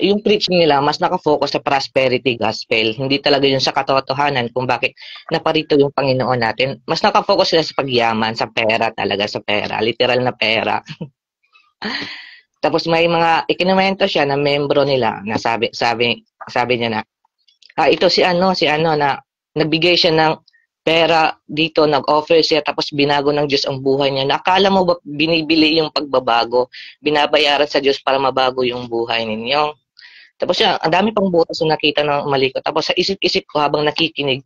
yung preaching nila mas nakafocus sa prosperity gospel, hindi talaga yun sa katotohanan kung bakit naparito yung Panginoon natin. Mas nakafocus sila sa pagyaman, sa pera talaga, sa pera, literal na pera. Tapos may mga ikinumento siya na membro nila na sabi niya na ito si ano na nagbigay siya ng pera dito, nag-offer siya, tapos binago ng Diyos ang buhay niya. Nakala mo ba binibili yung pagbabago? Binabayaran sa Diyos para mabago yung buhay ninyo. Tapos siya, ang dami pang butas na nakita ng mali ko. Tapos sa isip-isip ko habang nakikinig,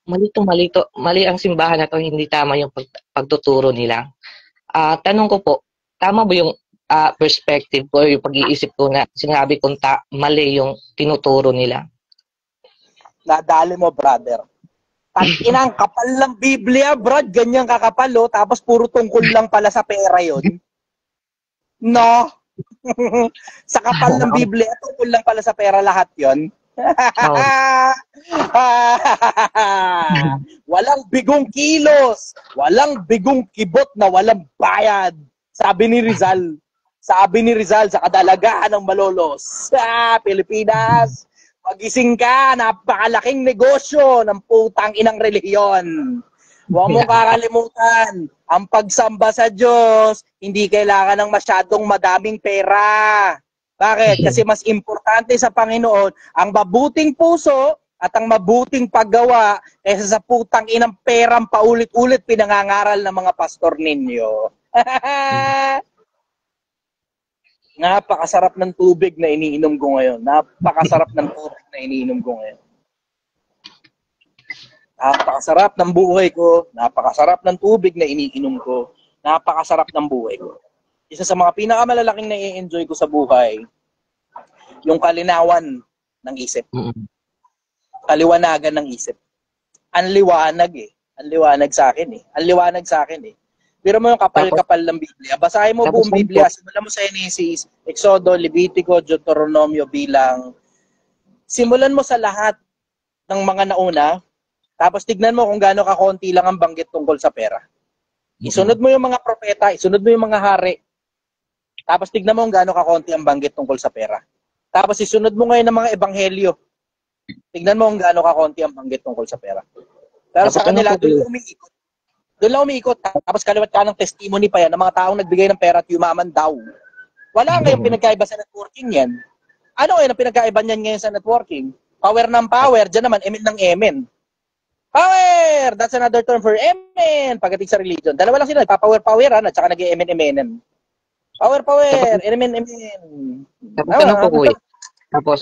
mali ang simbahan na to, hindi tama yung pagtuturo nila. Tanong ko po, tama ba yung perspective ko, yung pag-iisip ko na sinabi kong mali yung tinuturo nila? Nadali mo, brother. Inang kapal ng Biblia, brad. Ganyan kakapal, tapos puro tungkol lang pala sa pera yon. No? Sa kapal ng Biblia, tungkol lang pala sa pera lahat yon. Walang bigong kilos. Walang bigong kibot na walang bayad. Sabi ni Rizal sa kadalagahan ng Malolos. Pilipinas. Magising ka, napakalaking negosyo ng putang inang relihiyon. Huwag mong kakalimutan, ang pagsamba sa Diyos, hindi kailangan ng masyadong madaming pera. Bakit? Kasi mas importante sa Panginoon ang mabuting puso at ang mabuting paggawa kaysa sa putang inang perang paulit-ulit pinangangaral ng mga pastor ninyo. Napakasarap ng tubig na iniinom ko ngayon. Napakasarap ng tubig na iniinom ko ngayon. Napakasarap ng buhay ko. Napakasarap ng tubig na iniinom ko. Napakasarap ng buhay ko. Isa sa mga pinakamalalaking na-enjoy ko sa buhay, yung kalinawan ng isip. Kaliwanagan ng isip. Ang liwanag eh. Ang liwanag sa akin eh. Ang liwanag sa akin eh. Pero mo yung kapal-kapal ng Biblia. Basahin mo buong Biblia. Simulan mo sa Genesis, Exodo, Levitico, Deuteronomio bilang. Simulan mo sa lahat ng mga nauna. Tapos tignan mo kung gaano kakonti lang ang banggit tungkol sa pera. Isunod mo yung mga propeta, isunod mo yung mga hari. Tapos tignan mo kung gaano kakonti ang banggit tungkol sa pera. Tapos isunod mo ngayon ng mga ebanghelyo. Tignan mo kung gaano kakonti ang banggit tungkol sa pera. Pero sa kanila, doon lang umiikot. Doon lang umiikot. Tapos kaliwat ka ng testimony pa yan ng mga taong nagbigay ng pera at yumaman daw. Wala ngayong pinagkaiba sa networking yan. Ano ngayon ang pinagkaiba niyan ngayon sa networking? Power ng power. Diyan naman, emin ng emin. Power! That's another term for emin. Pagdating sa religion. Dalawa lang sila. Nagpapower-poweran at saka nag-emin-eminen. Power, emin. Tapos ano po, kuya? Tapos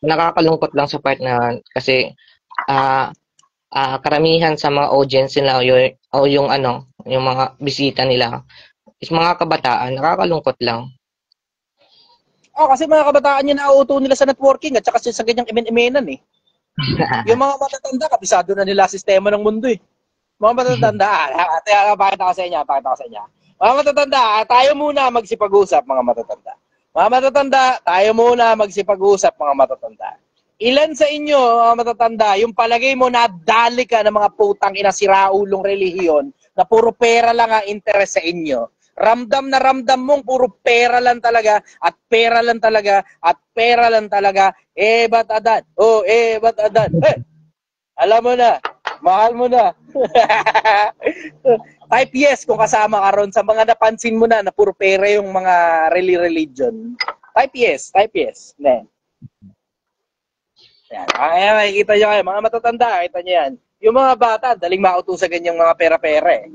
nakakalungkot lang sa part na kasi karamihan sa mga audience nila o yung mga bisita nila is mga kabataan, nakakalungkot lang. Kasi mga kabataan yun nauuto nila sa networking at saka sa ganyang emen-emenan eh. Yung mga matatanda, kabisado na nila sistema ng mundo eh. Mga matatanda, pakita ko sa inyo. Mga matatanda, tayo muna magsipag-usap mga matatanda. Mga matatanda, tayo muna magsipag-usap mga matatanda. Ilan sa inyo, mga matatanda, yung palagay mo nadali ka ng mga putang inasiraulong relihiyon na puro pera lang ang interes sa inyo. Ramdam na ramdam mong puro pera lang talaga at pera lang talaga at pera lang talaga. Ba't adan? Ba't adan? Alam mo na, mahal mo na. Type yes kung kasama ka ron sa mga napansin mo na puro pera yung mga religion. Type yes. Ne. Yan. Kaya makikita nyo kayo, mga matatanda, kita nyo yan. Yung mga bata, daling mauto sa ganyang mga pera-pera eh.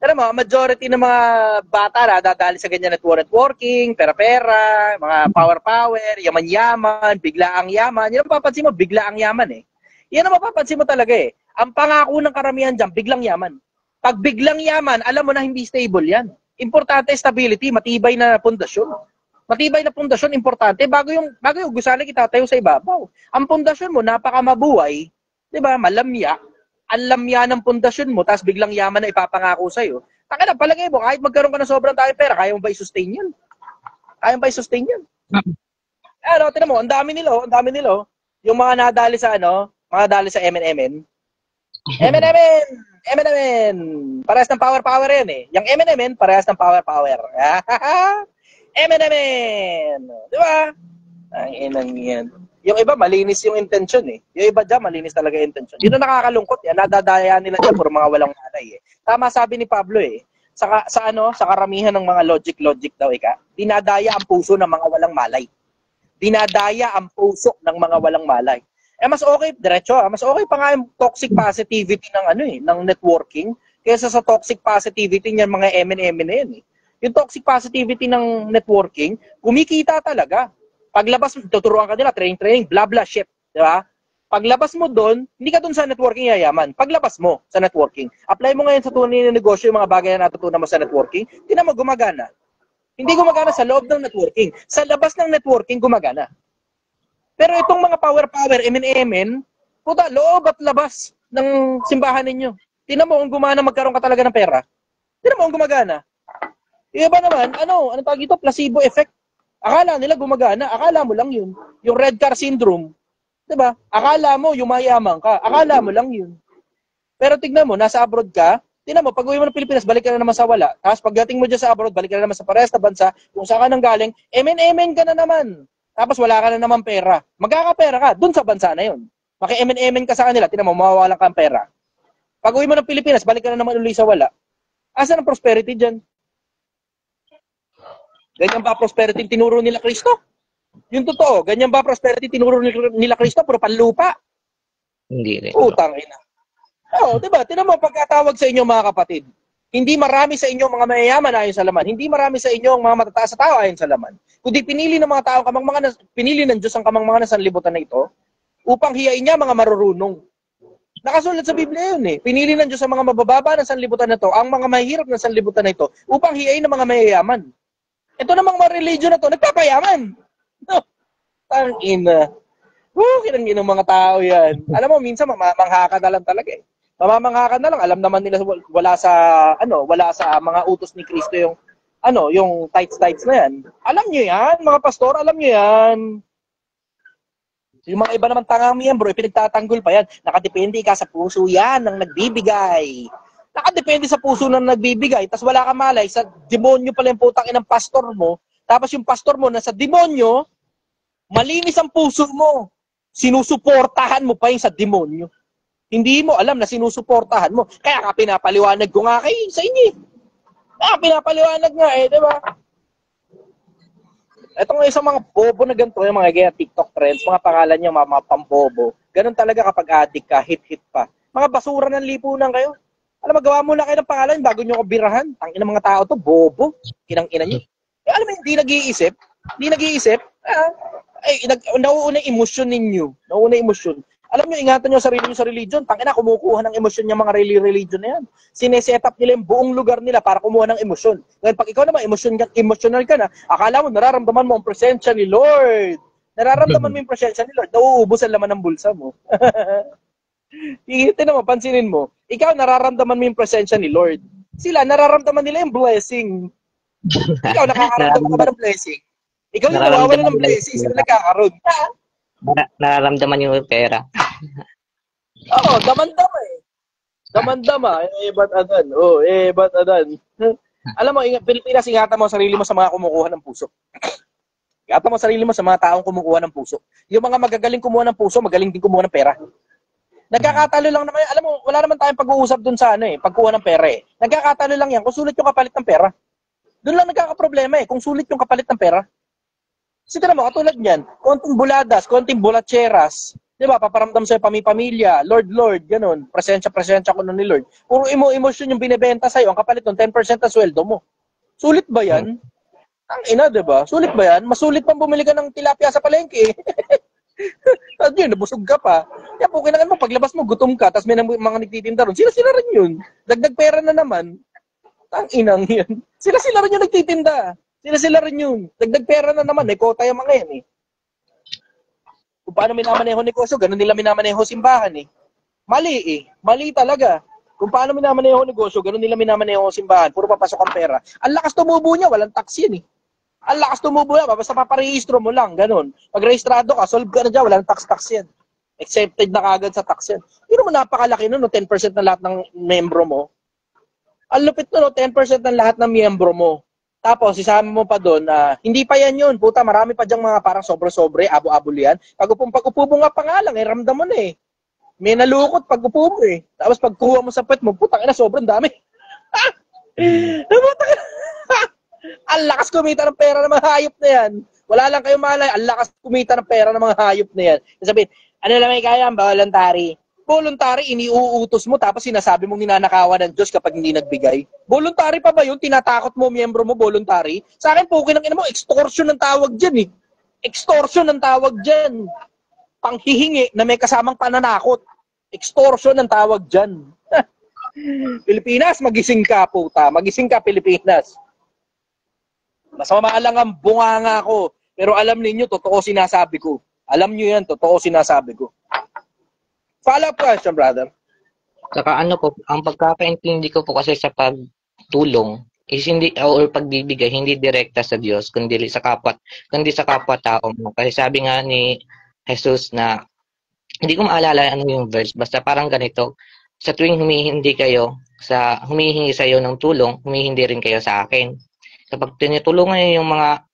Pero majority ng mga bata na dadali sa ganyan networking, pera-pera, mga power-power, yaman-yaman, biglaang yaman. Yan ang mapapansin mo, biglaang yaman eh. Yan ang mapapansin mo talaga eh. Ang pangako ng karamihan dyan, biglang yaman. Pag biglang yaman, alam mo na hindi stable yan. Importante stability, matibay na pundasyon. Matibay na pundasyon, importante. Bago yung gusali itatayo sa ibabaw. Ang pundasyon mo, napakamabuhay. Diba? Malamya. Ang lamya ng pundasyon mo, tapos biglang yaman na ipapangako sa'yo. Taka na, palagay mo, kahit magkaroon ka ng sobrang tayo pera, kaya mo ba i-sustain yan? Tinan mo, ang dami nila. Yung mga nadali sa MNMN. MNMN! Parehas ng power yan eh. Yung MNMN, parehas ng power. MNMN! Di ba? Ang inang yan. Yung iba, malinis yung intention eh. Yung iba dyan, malinis talaga yung intention. Yun ang nakakalungkot yan. Nadadaya nila dyan, puro mga walang malay eh. Tama sabi ni Pablo eh. Sa karamihan ng mga logic daw dinadaya ang puso ng mga walang malay. Dinadaya ang puso ng mga walang malay. Mas okay, diretso mas okay pa nga yung toxic positivity ng networking kaysa sa toxic positivity ng mga MNM na yan eh. Yung toxic positivity ng networking, kumikita talaga. Paglabas, tuturuan ka nila, training, blah, blah, shit. Di ba? Paglabas mo doon, hindi ka doon sa networking yayaman. Paglabas mo sa networking, apply mo ngayon sa tunay na negosyo yung mga bagay na natutunan mo sa networking, tingnan mo, gumagana. Hindi gumagana sa loob ng networking. Sa labas ng networking, gumagana. Pero itong mga power, MNMN, puta, loob at labas ng simbahan ninyo. Tingnan mo kung gumana, magkaroon ka talaga ng pera. Tingnan mo kung gumagana. Yung iba naman, anong tawag ito? Placebo effect. Akala nila gumagana, akala mo lang yun. Yung red car syndrome, diba? Akala mo, yumayaman ka, akala mo lang yun. Pero tignan mo, nasa abroad ka, tignan mo, pag uwi mo ng Pilipinas, balik ka na naman sa wala. Tapos pagdating mo dyan sa abroad, balik ka na naman sa parehas na bansa, kung saan ka nang galing, emen ka na naman. Tapos wala ka na naman pera. Magkakapera ka, dun sa bansa na yun. Maki-emen ka sa kanila, tignan mo, mawawalan ka ng pera. Pag uwi mo ng Pilipinas, balik ka na naman uli sa wala. Asan ang prosperity dyan? Ganyan ba prosperity tinuro nila Kristo? Yung totoo, ganyan ba prosperity tinuro nila Kristo? Puro panlupa? Hindi rin. Utang ina. Oo, diba? Tinan mo, pagkatawag sa inyo mga kapatid, hindi marami sa inyo mga mayayaman ayon sa laman. Hindi marami sa inyo mga matataas sa tao ayon sa laman. kundi pinili ng mga tao pinili ng Diyos ang kamangmangan ng sanlibutan na ito upang hiyain niya mga marurunong. Nakasulat sa Biblia yun eh. Pinili ng Diyos ang mga mabababa ng sanlibutan na ito, ang mga mahirap ng sanlibutan na ito, upang hiyain ng mga mayayaman. Ito namang mga religion na ito, nagpapayaman. No, tangina. Kinangin ng mga tao yan. Alam mo, minsan mamamangha ka na lang talaga eh. Mamamangha ka na lang. Alam naman nila wala sa mga utos ni Kristo yung tights na yan. Alam nyo yan, mga pastor, alam nyo yan. Yung mga iba naman tangang miyembro, pinagtatanggol pa yan. Nakadepende ka sa puso yan ng nagbibigay. Nakadepende sa puso ng nagbibigay. Tapos wala ka malay, sa demonyo pala yung putang inang pastor mo. Tapos yung pastor mo nasa demonyo, malinis ang puso mo. Sinusuportahan mo pa yung sa demonyo. Hindi mo alam na sinusuportahan mo. Kaya ka pinapaliwanag ko nga kayo sa inyo. Kaya pinapaliwanag nga di ba? Ito nga isang mga bobo na ganito, yung mga gaya TikTok trends, mga pangalan niya, mga pambobo. Ganun talaga kapag addict ka, hit pa. Mga basura ng lipunan kayo. Alam, magawa muna kayo ng pangalan bago nyo ko birahan. Tangina mga tao to, bobo. Kinang-ina nyo. Alam mo, hindi nag-iisip. Nauuna yung emosyon ninyo. Nauuna yung emosyon. Alam nyo, ingatan nyo sarili nyo sa religion. Tangina, kumukuha ng emosyon niya mga religion na yan. Sineset up nila yung buong lugar nila para kumuha ng emosyon. Ngayon, pag ikaw naman, emotional ka na, akala mo, nararamdaman mo ang presensya ni Lord. Nararamdaman mo yung presensya ni Lord. Nauubos ang laman ng bulsa mo. Tingnan mo, pansinin mo. Ikaw, nararamdaman mo yung presensya ni Lord. Sila, nararamdaman nila yung blessing. Ikaw, nakakaramdaman ka ba ng blessing? Ikaw yung nawawala ng blessing, sila nagkakaroon. Nararamdaman yung pera. Oo, damandama eh. Damandama. Ba't adan? Ba't adan? Alam mo, Pilipinas, ingatan mo sarili mo sa mga kumukuha ng puso. Ingatan mo sarili mo sa mga taong kumukuha ng puso. Yung mga magagaling kumuha ng puso, magaling din kumuha ng pera. Nagkakatalo lang naman, alam mo, wala naman tayong pag-uusap dun sa pagkuha ng pera eh. Nagkakatalo lang yan kung sulit yung kapalit ng pera. Doon lang nagkakaproblema eh, kung sulit yung kapalit ng pera. Kasi tira mo, katulad niyan, konting buladas, konting bulatcheras, di ba, paparamdam sa'yo pamilya, Lord, ganun, presensya ko nun ni Lord. Puro emosyon yung binibenta sa'yo, ang kapalit nun, 10% na sweldo mo. Sulit ba yan? Ang ina, di ba? Sulit ba yan? Masulit pang bumili ka ng tilapia sa palengke. At yun, nabusog ka pa. Kaya po, kinangan mo, paglabas mo, gutom ka, tapos may mga nagtitinda ron, sila rin yun. Dagdag pera na naman. Ang inang yan. Sila rin yung nagtitinda. Sila rin yun. Dagdag pera na naman. May kota yung mga yan eh. Kung paano minamaneho negosyo, ganun nila minamaneho simbahan eh. Mali eh. Mali talaga. Kung paano minamaneho negosyo, ganun nila minamaneho simbahan. Puro papasok ang pera. Ang lakas tumubo niya, walang tax yan eh. Ang lakas tumubo niya, basta paparehistro mo lang, ganun. Pag rehistrado ka, solve ka na dyan, walang tax yan. Accepted na kagad sa tax yan. Yun naman napakalaki nun, 10% na lahat ng membro mo. Ang lupit nun, 10% ng lahat ng miyembro mo. Tapos, isama mo pa doon, hindi pa yan yun. Puta, marami pa dyang mga parang sobre-sobre, abo-abo yan. Pag upo mo nga pa nga lang, ramdam mo na eh. May nalukot pag upo mo eh. Tapos pag kuha mo sa pet mo, putang ina, sobrang dami. Ang lakas kumita ng pera ng mga hayop na yan. Wala lang kayong malay, ang lakas kumita ng pera ng mga hayop na yan. Sabihin, ano lang may kaya, voluntary. Voluntary, iniuutos mo, tapos sinasabi mong ninanakawan ng Diyos kapag hindi nagbigay. Voluntary pa ba yun? Tinatakot mo, miyembro mo, voluntary? Sa akin, pukin ang ina mo, extortion ng tawag dyan eh. Extortion ng tawag dyan. Panghihingi na may kasamang pananakot. Extortion ng tawag dyan. Pilipinas, magising ka, puta. Magising ka, Pilipinas. Mas mamaalang ang bunganga ko. Pero alam ninyo, totoo sinasabi ko. Alam nyo yan, totoo sinasabi ko. Follow-up question, brother. Saka ang pagkakaintindi ko po kasi sa pagtulong is hindi or pagbibigay hindi direkta sa Diyos kundi sa kapwa-tao mo. Kasi sabi nga ni Jesus na hindi ko maalala ano yung verse basta parang ganito, sa tuwing humihingi sa iyo ng tulong, humihindi rin kayo sa akin. Kapag tinutulungan niyo yung mga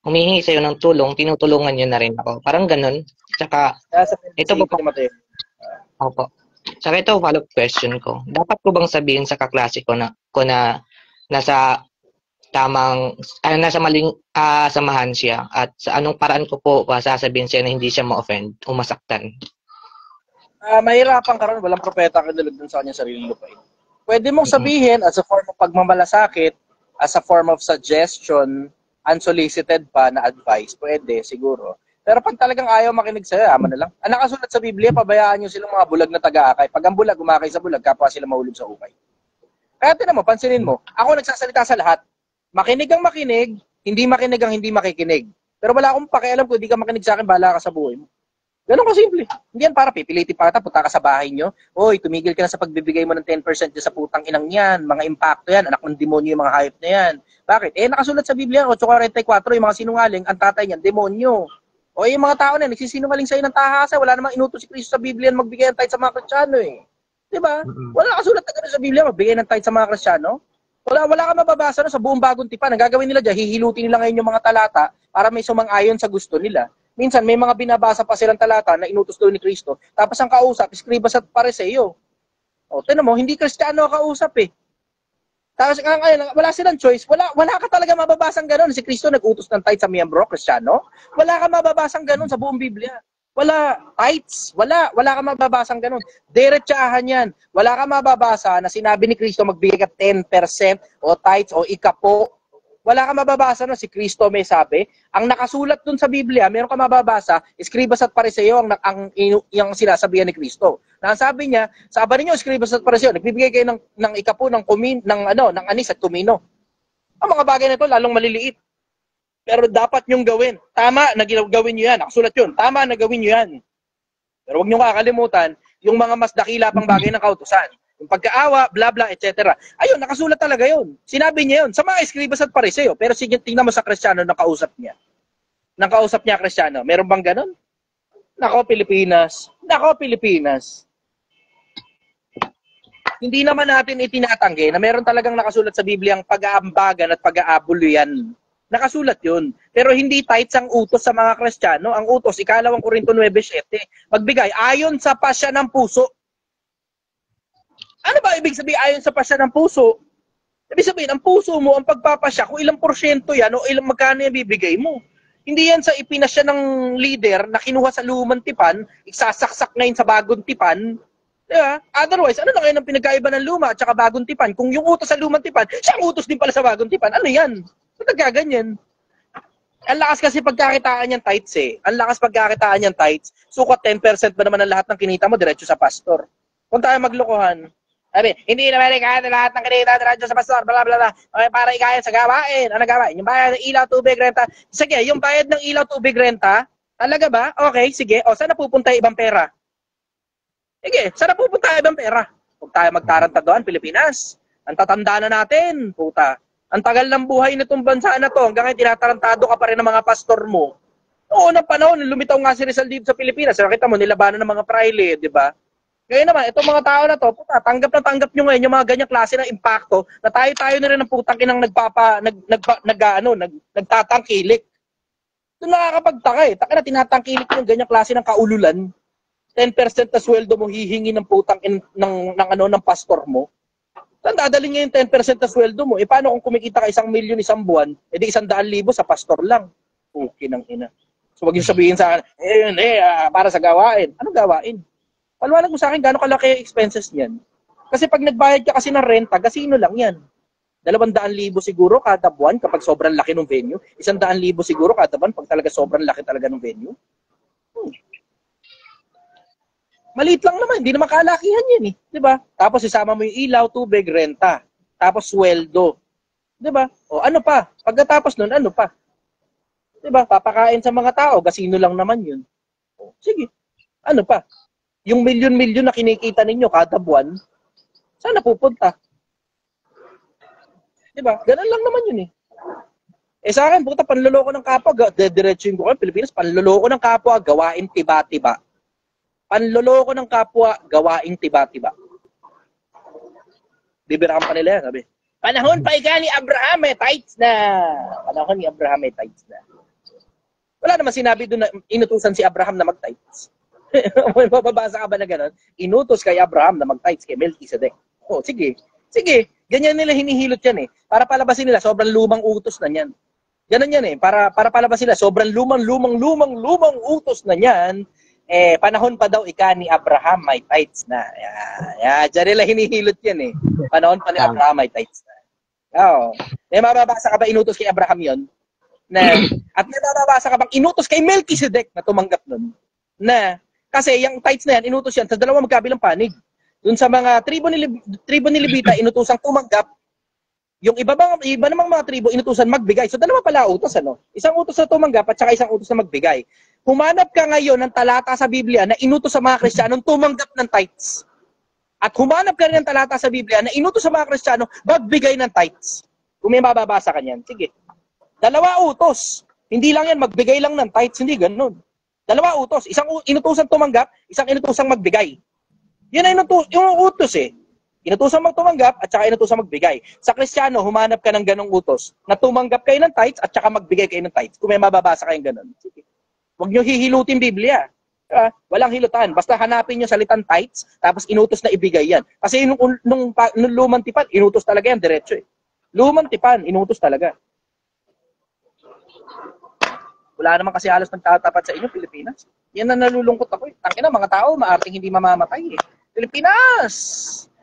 humihingi sa iyo ng tulong, tinutulungan niyo na rin ako. Parang ganun. Saka ito po Opo. Saka ito, follow-up question ko. Dapat ko bang sabihin sa kaklase ko na nasa nasa maling samahan siya at sa anong paraan ko po sasabihin siya na hindi siya ma-offend o masaktan? Mahirapan ka rin. Walang propeta kadalog dun sa kanyang sarili lupain. Pwede mong sabihin as a form of pagmamalasakit, as a form of suggestion, unsolicited pa na advice, pwede, siguro. Pero pag talagang ayaw makinig sa'yo, ama na lang. Ang nakasulat sa Biblia, pabayaan nyo silang mga bulag na taga-akay. Pag ang bulag, umakay sa bulag, kapwa sila mahulog sa ukay. Kaya tinan mo, pansinin mo, ako nagsasalita sa lahat. Makinig ang makinig, hindi makinig ang hindi makikinig. Pero wala akong pakialam kung hindi ka makinig sa akin, bahala ka sa buhay mo. Ganun kasimple. Hindi yan para pipilitin pa kita, punta ka sa bahay nyo. Oy, tumigil ka na sa pagbibigay mo ng 10% dyan sa putang inang yan. Mga impacto yan, anak ng demonyo yung mga hayop na yan. Bakit? Nakasulat sa Biblia, 8:44, yung mga sinungaling, ang tatay niyan, demonyo. O yung mga tao na nagsisinungaling sa'yo ng tahasa, wala namang inutos si Kristo sa Biblia na magbigay ng tithe sa mga Kristiyano eh. Diba? Wala nakasulat na gano'n sa Biblia, magbigay ng tithe sa mga Kristiyano. Wala ka mababasa no, sa buong bagong tipan. Ang gagawin nila dyan, hihilutin nila ngayon yung mga talata para may sumang-ayon sa gusto nila. Minsan, may mga binabasa pa silang talata na inutos doon ni Kristo. Tapos ang kausap, Escribas at Pariseo. O, tinan mo, hindi Kristiyano ang kausap eh. Tapos ngayon, wala silang choice. Wala ka talaga mababasang gano'n. Si Kristo nag-utos ng tithe sa miyembro, Kristiyano. Wala ka mababasang gano'n sa buong Biblia. Wala. Tithes. Wala ka mababasang gano'n. Diretsahan yan. Wala ka mababasa na sinabi ni Kristo magbigay ka 10% o tithes o ikapo. Wala ka mababasa na si Kristo may sabi. Ang nakasulat dun sa Biblia, meron ka mababasa, Escribas at Pariseo yung sinasabihan ni Kristo. Na sabi niya, sabi niyo Escribas at Pariseo, nagbibigay kayo ng ikapo ng anis at kumino. Ang mga bagay na ito lalong maliliit. Pero dapat niyong gawin. Tama na gawin niyo yan. Nakasulat yun. Tama na gawin niyo yan. Pero huwag niyo kakalimutan yung mga mas dakila pang bagay ng kautusan. Yung pagkaawa, bla bla, etc. Ayun, nakasulat talaga yun. Sinabi niya yun sa mga Escribas at Pariseo. Pero sige, tingnan mo sa Kristiyano na kausap niya. Nang kausap niya Kristiyano. Meron bang ganun? Nako, Pilipinas. Hindi naman natin itinatanggi na meron talagang nakasulat sa Biblia ang pag-aambagan at pag-aabuluyan. Nakasulat yun. Pero hindi tithes ang utos sa mga Kristiyano. Ang utos, ikalawang Korinto 9:7. Magbigay ayon sa pasya ng puso. Ano ba ibig sabihin ayon sa pasya ng puso? Ibig sabihin, ang puso mo, ang pagpapasya, kung ilang porsyento yan o ilang magkano yan bibigay mo. Hindi yan sa ipinasya ng leader na kinuha sa lumang tipan, isasaksak ngayon sa bagong tipan. Diba? Otherwise, ano na ngayon ang pinagkaiba ng luma at saka bagong tipan? Kung yung utos sa lumang tipan, siyang utos din pala sa bagong tipan. Ano yan? Ba't nagkaganyan? Ang lakas kasi pagkakitaan yung tithes eh. Ang lakas pagkakitaan yung tithes. Sukat 10% ba naman ang lahat ng kinita mo diretso sa pastor? Kung tayo maglokohan, sabi, hindi naman ikaya lahat ng kinita diretso sa pastor, bla bla bla. Okay, para ikaya sa gawain. Ano gawain? Yung bayad ng ilaw, tubig, renta. Sige, yung bayad ng ilaw, tubig, renta, talaga ba? Okay, sige. O, saan napupunta ibang pera? Sige, saan napupunta ibang pera? Huwag tayo magtaranta doon, Pilipinas. Ang tatanda na natin, puta. Ang tagal ng buhay nitong bansa na to, hanggang ngayon tinatarantado ka pa rin ng mga pastor mo. Noong unang panahon, lumitaw nga si Rizal dito sa Pilipinas. Nakita mo, nilabanan ng mga praile, di ba? Ngayon naman, itong mga tao na to, puta, tanggap na tanggap nyo ngayon yung mga ganyang klase ng impacto na tayo na rin ng putang inang nagtatangkilik. Ito nakakapagtaka eh. Taka na tinatangkilik yung ganyang klase ng kaululan. 10% na sweldo mo hihingi ng putang ng pastor mo. Saan dadalhin niya yung 10% na sweldo mo? Paano kung kumikita ka 1 milyon isang buwan, edi 100,000 sa pastor lang? Okay nang ina. So wag niyo sabihin sa akin, para sa gawain. Anong gawain? Paliwanag mo sa akin gaano kalaki ang expenses niyan. Kasi pag nagbayad ka kasi ng renta, gasino lang yan. 200,000 siguro kada buwan kapag sobrang laki ng venue. 100,000 siguro kada buwan pag talaga sobrang laki talaga ng venue. Maliit lang naman, hindi naman kalakihan yan eh. Diba? Tapos isama mo yung ilaw, tubig, renta. Tapos sweldo. Diba? O ano pa? Pagkatapos nun, ano pa? Diba? Papakain sa mga tao, gasino lang naman yun. O, sige. Ano pa? Yung milyon-milyon na kinikita ninyo kada buwan, saan napupunta? Diba? Ganun lang naman yun eh. Sa akin, puta, panloloko ng kapwa, diretsuin ko kayo, Pilipinas, panloloko ng kapwa, gawain tiba-tiba. Panloloko ng kapwa, gawaing tiba-tiba. Bibiraan pa nila yan, sabi. Panahon pa ika ni Abraham, tithes na. Panahon ni Abraham, tithes na. Wala naman sinabi doon na inutusan si Abraham na mag-tithes. Mababasa ka ba na gano'n? Inutos kay Abraham na mag-tithes kay Melchizedek. Oh, sige. Sige, ganyan nila hinihilot yan eh. Para palabasin nila, sobrang lumang utos na yan. Ganun yan eh. Para palabasin nila, sobrang lumang utos na yan. Panahon pa daw ika ni Abraham may tithes na. Diyan nila hinihilot yan eh. Panahon pa ni Abraham may tithes na. May mababasa ka ba inutos kay Abraham yon? Na, at may mababasa ka bang inutos kay Melchizedek na tumanggap nun? Na, kasi yung tithes na yan, inutos yan sa dalawa magkabilang panig. Dun sa mga tribo ni Levita, inutosang tumanggap. Yung iba namang mga tribo, inutusan magbigay. So, dalawa pala utos, ano? Isang utos na tumanggap at saka isang utos na magbigay. Humanap ka ngayon ng talata sa Biblia na inutos sa mga Kristiyanong tumanggap ng tithes. At humanap ka rin ng talata sa Biblia na inutos sa mga Kristiyano magbigay ng tithes. Kung may mababasa ka niyan, sige. Dalawa utos. Hindi lang yan, magbigay lang ng tithes. Hindi ganun. Dalawa utos. Isang inutusan tumanggap, isang inutusan magbigay. Yan ay yung utos eh. Inutusan magtumanggap at saka inutusan magbigay. Sa Kristiyano, humanap ka ng ganong utos na tumanggap kayo ng tithes at saka magbigay kayo ng tithes. Kung may mababasa kayong ganon. Sige. Huwag nyo hihilutin Biblia. Walang hilutan. Basta hanapin nyo salitang tithes, tapos inutos na ibigay yan. Kasi nung lumang tipan, inutos talaga yan, diretso eh. Lumang tipan, inutos talaga. Wala naman kasi halos nagtatapat sa inyo, Pilipinas. Yan na nalulungkot ako eh. Tangina, mga tao, maarting hindi mamamatay eh. Pilipinas!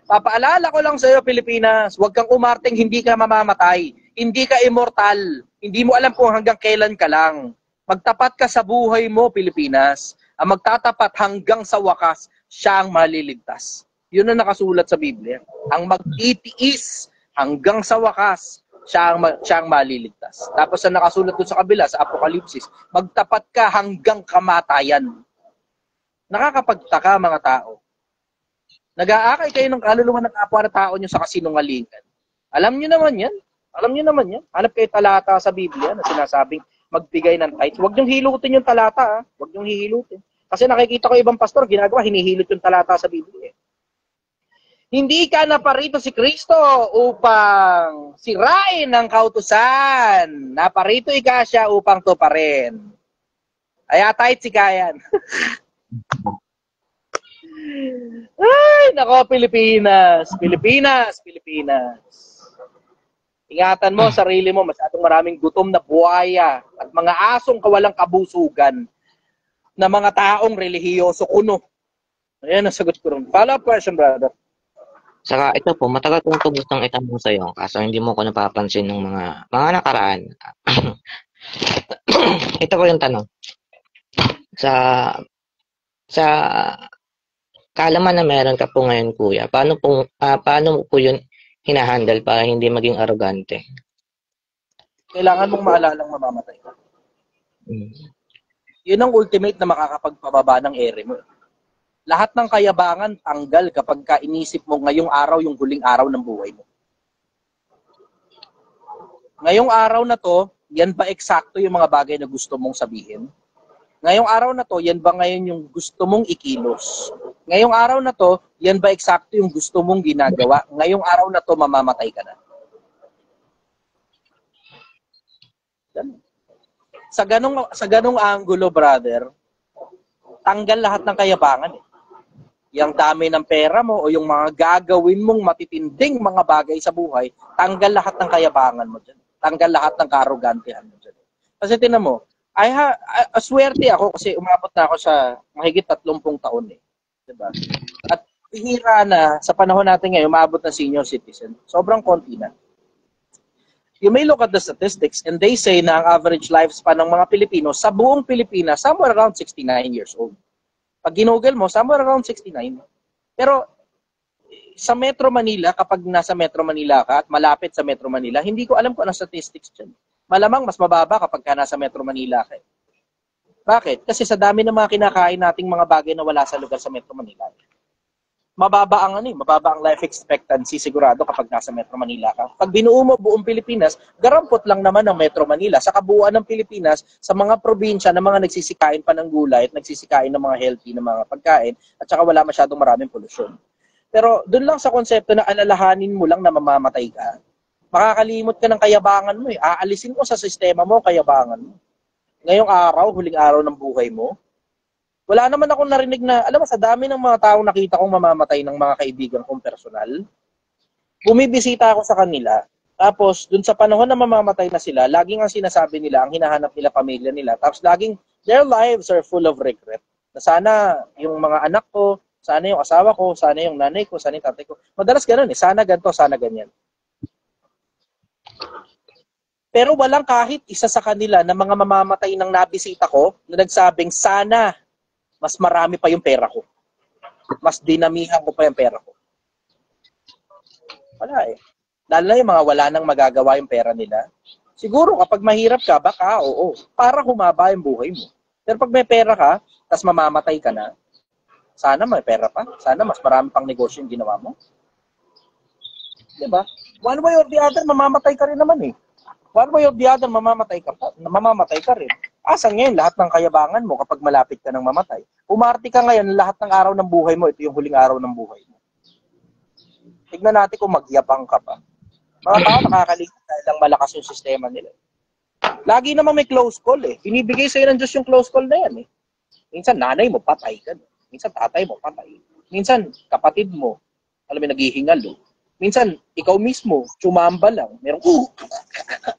Papaalala ko lang sa iyo, Pilipinas, huwag kang umarting hindi ka mamamatay. Hindi ka immortal. Hindi mo alam kung hanggang kailan ka lang. Magtapat ka sa buhay mo, Pilipinas. Ang magtatapat hanggang sa wakas, siya ang maliligtas. Yun ang nakasulat sa Biblia. Ang magtitiis hanggang sa wakas, siya ang maliligtas. Tapos ang nakasulat doon sa kabila, sa Apokalipsis, magtapat ka hanggang kamatayan. Nakakapagtaka mga tao. Nag-aakay kayo ng kaluluwa ng kapwa na tao nyo sa kasinungalingan. Alam nyo naman yan. Alam nyo naman yan. Hanap kayo talata sa Biblia na sinasabing magbigay ng tithes. Huwag niyong hilutin yung talata. Huwag niyong hihilutin. Kasi nakikita ko ibang pastor, ginagawa, hinihilot yung talata sa Biblia. Hindi ka naparito si Kristo upang sirain ang kautusan. Naparito ika siya upang tuparin. Kaya tithes si Kayan. Ay, nako, Pilipinas. Pilipinas, Pilipinas. Ingatan mo sarili mo, masyadong maraming gutom na buhaya at mga asong kawalang kabusugan na mga taong relihiyoso kuno. Ayan ang sagot ko rin. Follow-up question, brother. Saka ito po, matagal kong gustong itanong sa iyo, kaso hindi mo ko napapansin ng mga nakaraan. Ito ko yung tanong. Sa kaalaman na meron ka po ngayon, kuya, paano mo po yun hinahandle para hindi maging arrogante? Kailangan mong maalalang mamamatay ka. Yun ang ultimate na makakapagpababa ng ere mo. Lahat ng kayabangan tanggal kapag inisip mo ngayong araw yung huling araw ng buhay mo. Ngayong araw na to, yan ba eksakto yung mga bagay na gusto mong sabihin? Ngayong araw na to, yan ba ngayon yung gusto mong ikilos? Ngayong araw na to, yan ba eksakto yung gusto mong ginagawa? Ngayong araw na to, mamamatay ka na. Sa ganong angulo, brother, tanggal lahat ng kayabangan eh. Yung dami ng pera mo o yung mga gagawin mong matitinding mga bagay sa buhay, tanggal lahat ng kayabangan mo dyan. Tanggal lahat ng kaarrogantehan mo dyan. Kasi tinan mo, swerte ako kasi umabot na ako sa mahigit 30 taon eh. Diba? At hihira na sa panahon natin ngayon, umabot na senior citizen. Sobrang konti na. You may look at the statistics and they say na ang average lifespan ng mga Pilipino sa buong Pilipinas, somewhere around 69 years old. Pag ginugol mo, somewhere around 69. Pero sa Metro Manila, kapag nasa Metro Manila ka at malapit sa Metro Manila, hindi ko alam kung anong statistics dyan. Malamang mas mababa kapag ka nasa Metro Manila ka. Bakit? Kasi sa dami ng mga kinakain nating mga bagay na wala sa lugar sa Metro Manila. Mababa ang life expectancy sigurado kapag nasa Metro Manila ka. Pag binuo mo buong Pilipinas, garampot lang naman ng Metro Manila. Sa kabuuan ng Pilipinas, sa mga probinsya na mga nagsisikain pa ng gulay at nagsisikain ng mga healthy na mga pagkain at saka wala masyadong maraming polusyon. Pero doon lang sa konsepto na alalahanin mo lang na mamamatay ka, makakalimot ka ng kayabangan mo eh. Aalisin mo sa sistema mo kayabangan mo. Ngayong araw, huling araw ng buhay mo, wala naman akong narinig na, alam mo, sa dami ng mga taong nakita kong mamamatay ng mga kaibigan kong personal, bumibisita ako sa kanila, tapos dun sa panahon na mamamatay na sila, laging ang sinasabi nila, ang hinahanap nila pamilya nila, tapos laging their lives are full of regret. Na sana yung mga anak ko, sana yung asawa ko, sana yung nanay ko, sana yung tatay ko. Madalas ganun eh, sana ganito, sana ganyan. Pero walang kahit isa sa kanila na mga mamamatay ng nabisita ko na nagsabing, sana mas marami pa yung pera ko. Mas dinamihan ko pa yung pera ko. Wala eh. Lalo na yung mga wala nang magagawa yung pera nila. Siguro kapag mahirap ka, baka oo. Para humaba yung buhay mo. Pero pag may pera ka, tas mamamatay ka na, sana may pera pa. Sana mas marami pang negosyo yung ginawa mo. Diba? One way or the other, mamamatay ka rin naman eh. One way or the other, mamamatay ka rin. Asan ngayon lahat ng kayabangan mo kapag malapit ka ng mamatay? Umarte ka ngayon, lahat ng araw ng buhay mo, ito yung huling araw ng buhay mo. Tignan natin kung magyabang ka pa. Mga tao nakakaligtas dahil lang malakas yung sistema nila. Lagi naman may close call eh. Binibigay sa'yo ng Diyos yung close call na yan eh. Minsan nanay mo, patay ka. Minsan tatay mo, patay. Minsan kapatid mo, alam mo, naghihingalo. Minsan, ikaw mismo, tsumamba lang. Merong,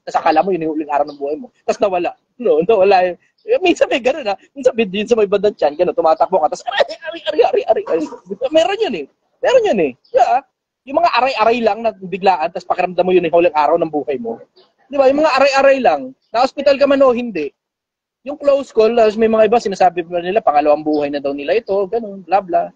tapos akala mo yun yung huling araw ng buhay mo. Tapos nawala. No, nawala yun. Minsan may gano'n ha. Minsan din sa may bandang tiyan, gano'n, tumatakbo ka. Tapos, ari. Meron yun eh. Meron yun eh. Yeah. Yung mga aray-aray lang na biglaan, tapos pakiramdam mo yun yung huling araw ng buhay mo. Di ba? Yung mga aray-aray lang. Na-hospital ka man o hindi. Yung close call, tapos may mga iba sinasabi pa nila, pangalawang buhay na daw nila ito, gano'n, bla bla.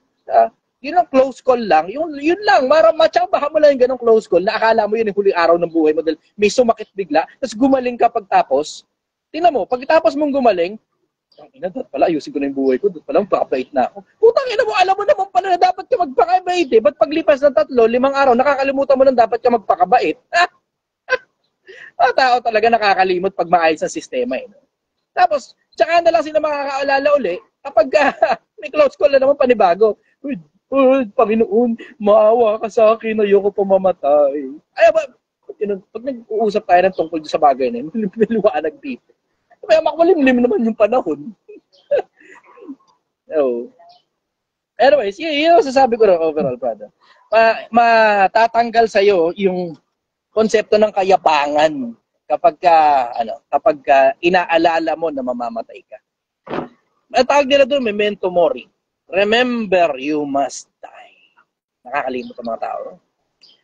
Yun ang close call lang. Yun lang. Matsabahan mo lang yung ganong close call na akala mo yun yung huling araw ng buhay mo dahil may sumakit bigla, tapos gumaling ka pagtapos. Tingnan mo, pagtapos mong gumaling, ang ina, doon pala, ayusin ko na yung buhay ko, doon pala, magpakabait na ako. Putang ina mo, alam mo naman pala na dapat ka magpakabait eh. Ba't paglipas ng 3-5 araw, nakakalimutan mo na dapat ka magpakabait? Tao talaga nakakalimot pag maayos ang sistema eh. Tapos, tsaka na lang sila makakaalala uli kapag may close call na naman panibago. Panginoon, maawa ka sa akin, ayoko pumamatay. Ay, pag nag-uusap tayo ng tungkol sa bagay na yun, niliwanag dito. Kaya makulimlim naman yung panahon. So, anyways, yun ang sasabi ko na overall, brother. Matatanggal sa'yo yung konsepto ng kayabangan kapag inaalala mo na mamamatay ka. Tawag nila doon, memento mori. Remember, you must die. Nakakalimot ang mga tao.